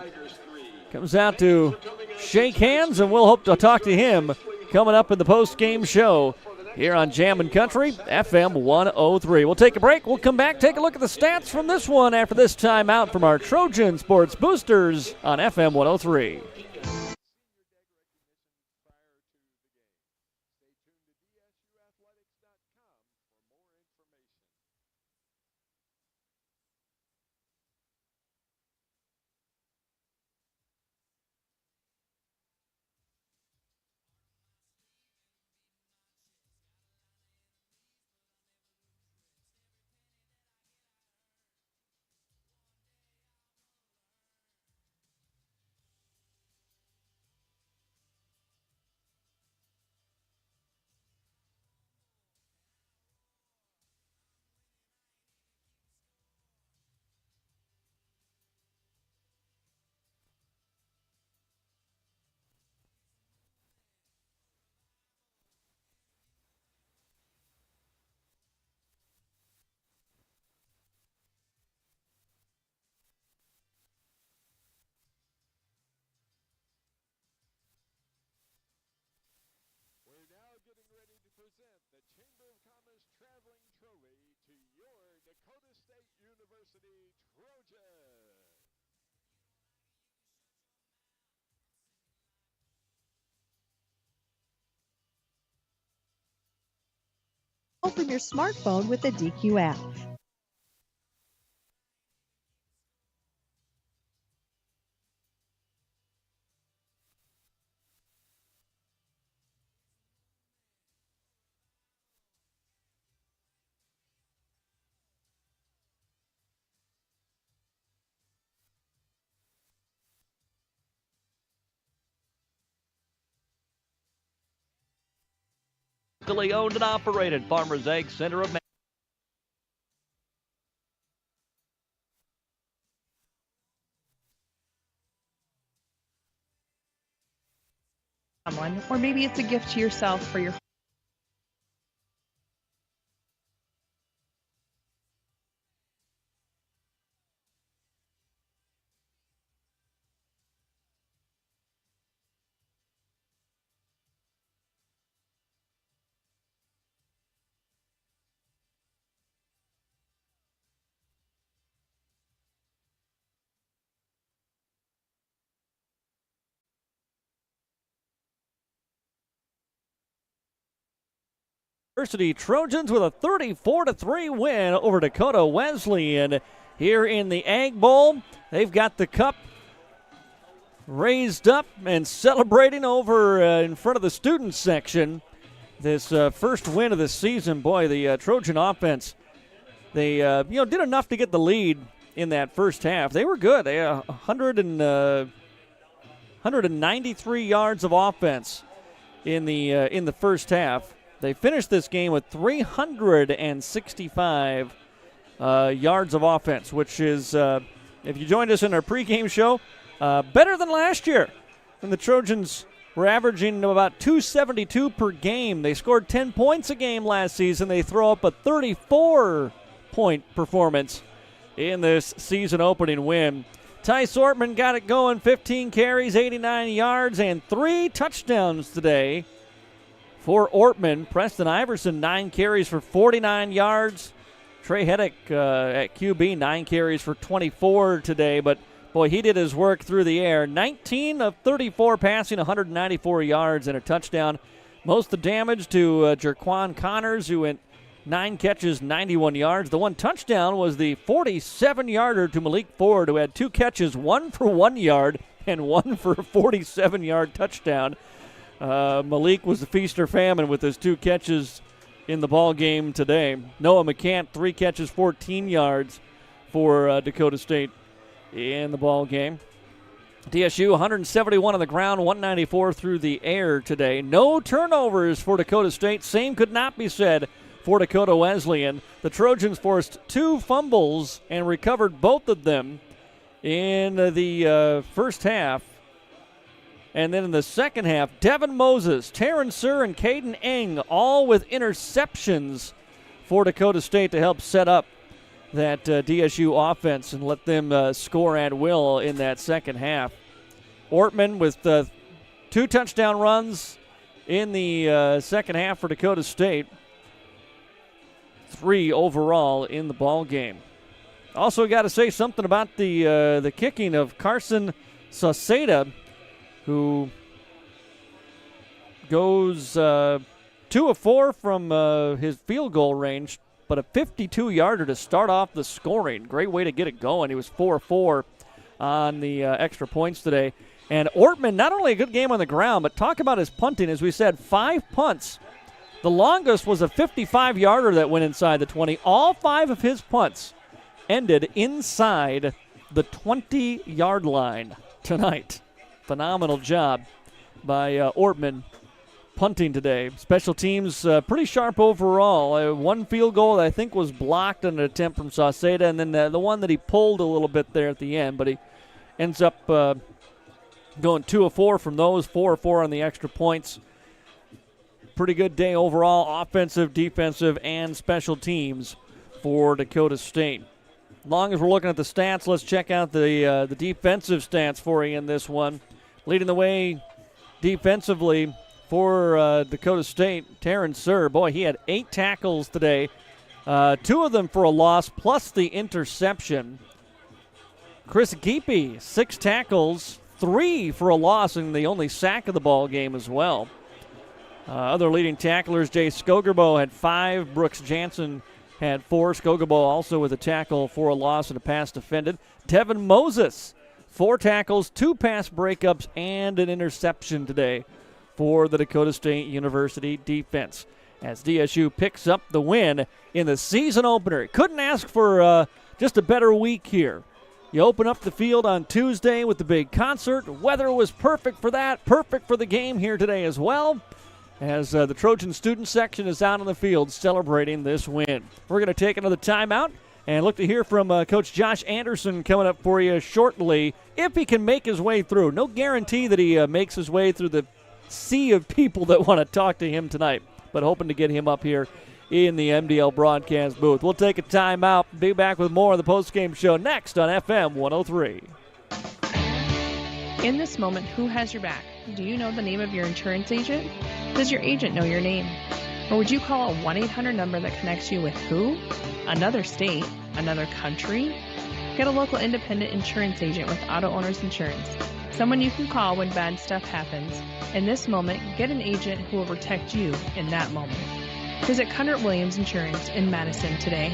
comes out to shake hands, and we'll hope to talk to him coming up in the post-game show here on Jammin' Country, FM 103. We'll take a break. We'll come back, take a look at the stats from this one after this timeout from our Trojan Sports Boosters on FM 103. From your smartphone with the DQ app. Locally owned and operated Farmers Egg Center of someone, or maybe it's a gift to yourself for your University Trojans with a 34-3 win over Dakota Wesleyan here in the Egg Bowl. They've got the cup raised up and celebrating over in front of the student section. This first win of the season. Boy, the Trojan offense, they did enough to get the lead in that first half. They were good. They had 193 yards of offense in the first half. They finished this game with 365 yards of offense, which is, if you joined us in our pregame show, better than last year when the Trojans were averaging about 272 per game. They scored 10 points a game last season. They throw up a 34-point performance in this season opening win. Tice Ortman got it going, 15 carries, 89 yards, and 3 touchdowns today for Ortman. Preston Iverson, 9 carries for 49 yards. Trey Heddick at QB, 9 carries for 24 today, but boy, he did his work through the air. 19 of 34 passing, 194 yards and a touchdown. Most of the damage to Jerquan Connors, who went 9 catches, 91 yards. The one touchdown was the 47-yarder to Malik Ford, who had 2 catches, 1 for 1 yard and 1 for a 47-yard touchdown. Malik was the feast or famine with his 2 catches in the ball game today. Noah McCant, 3 catches, 14 yards for Dakota State in the ball game. DSU 171 on the ground, 194 through the air today. No turnovers for Dakota State. Same could not be said for Dakota Wesleyan. The Trojans forced 2 fumbles and recovered both of them in the first half. And then in the second half, Devin Moses, Terrence Sir, and Caden Eng all with interceptions for Dakota State to help set up that DSU offense and let them score at will in that second half. Ortman with 2 touchdown runs in the second half for Dakota State. 3 overall in the ball game. Also got to say something about the kicking of Carson Sauceda, who goes 2 of 4 from his field goal range, but a 52-yarder to start off the scoring. Great way to get it going. He was 4 of 4 on the extra points today. And Ortman, not only a good game on the ground, but talk about his punting. As we said, 5 punts. The longest was a 55-yarder that went inside the 20. All 5 of his punts ended inside the 20-yard line tonight. Phenomenal job by Ortman punting today. Special teams pretty sharp overall. 1 field goal that I think was blocked on an attempt from Sauceda, and then the one that he pulled a little bit there at the end, but he ends up going 2 of 4 from those, 4 of 4 on the extra points. Pretty good day overall, offensive, defensive, and special teams for Dakota State. As long as we're looking at the stats, let's check out the defensive stats for you in this one. Leading the way defensively for Dakota State, Terrence Sir. Boy, he had 8 tackles today, 2 of them for a loss, plus the interception. Chris Geepy, 6 tackles, 3 for a loss, and the only sack of the ball game as well. Other leading tacklers, Jay Skogerbo had 5. Brooks Jansen had 4. Skogerbo also with a tackle for a loss and a pass defended. Devin Moses, 4 tackles, 2 pass breakups, and an interception today for the Dakota State University defense, as DSU picks up the win in the season opener. Couldn't ask for just a better week here. You open up the field on Tuesday with the big concert. Weather was perfect for that, perfect for the game here today as well, as the Trojan student section is out on the field celebrating this win. We're going to take another timeout and look to hear from Coach Josh Anderson coming up for you shortly, if he can make his way through. No guarantee that he makes his way through the sea of people that want to talk to him tonight, but hoping to get him up here in the MDL broadcast booth. We'll take a timeout. Be back with more of the postgame show next on FM 103. In this moment, who has your back? Do you know the name of your insurance agent? Does your agent know your name? Or would you call a 1-800 number that connects you with who? Another state? Another country? Get a local independent insurance agent with Auto Owners Insurance. Someone you can call when bad stuff happens. In this moment, get an agent who will protect you in that moment. Visit Cundert Williams Insurance in Madison today.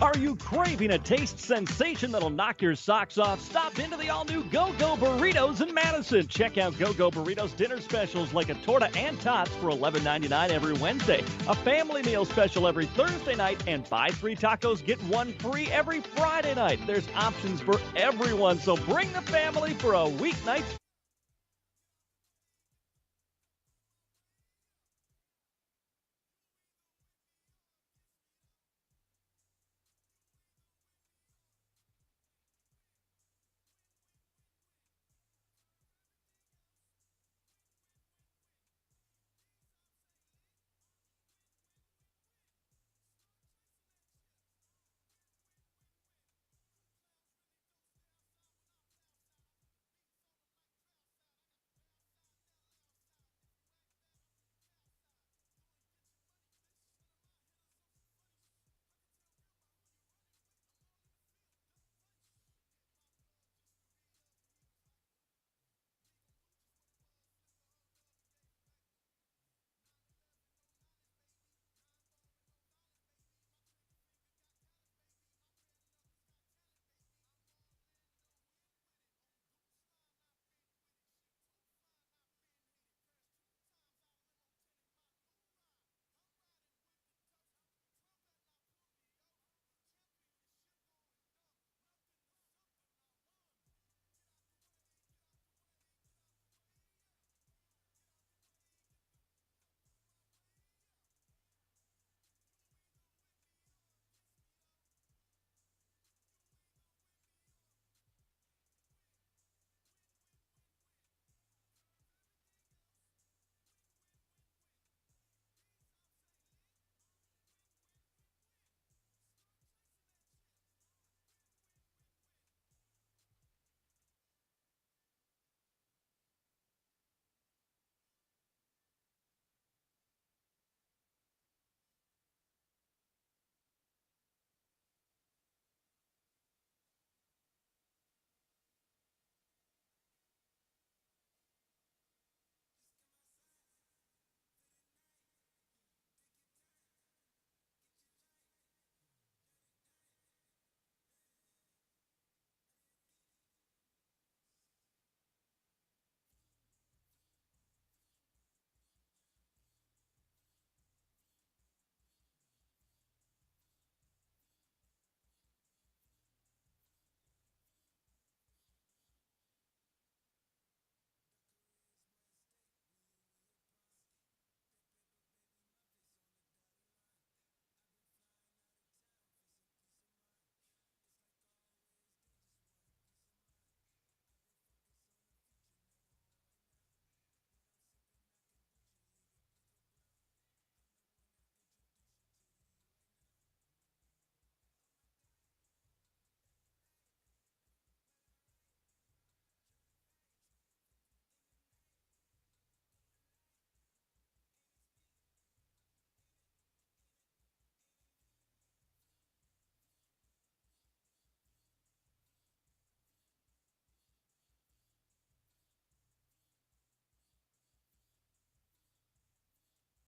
Are you craving a taste sensation that'll knock your socks off? Stop into the all-new Go-Go Burritos in Madison. Check out Go-Go Burritos dinner specials like a torta and tots for $11.99 every Wednesday, a family meal special every Thursday night, and buy 3 tacos, get 1 free every Friday night. There's options for everyone, so bring the family for a weeknight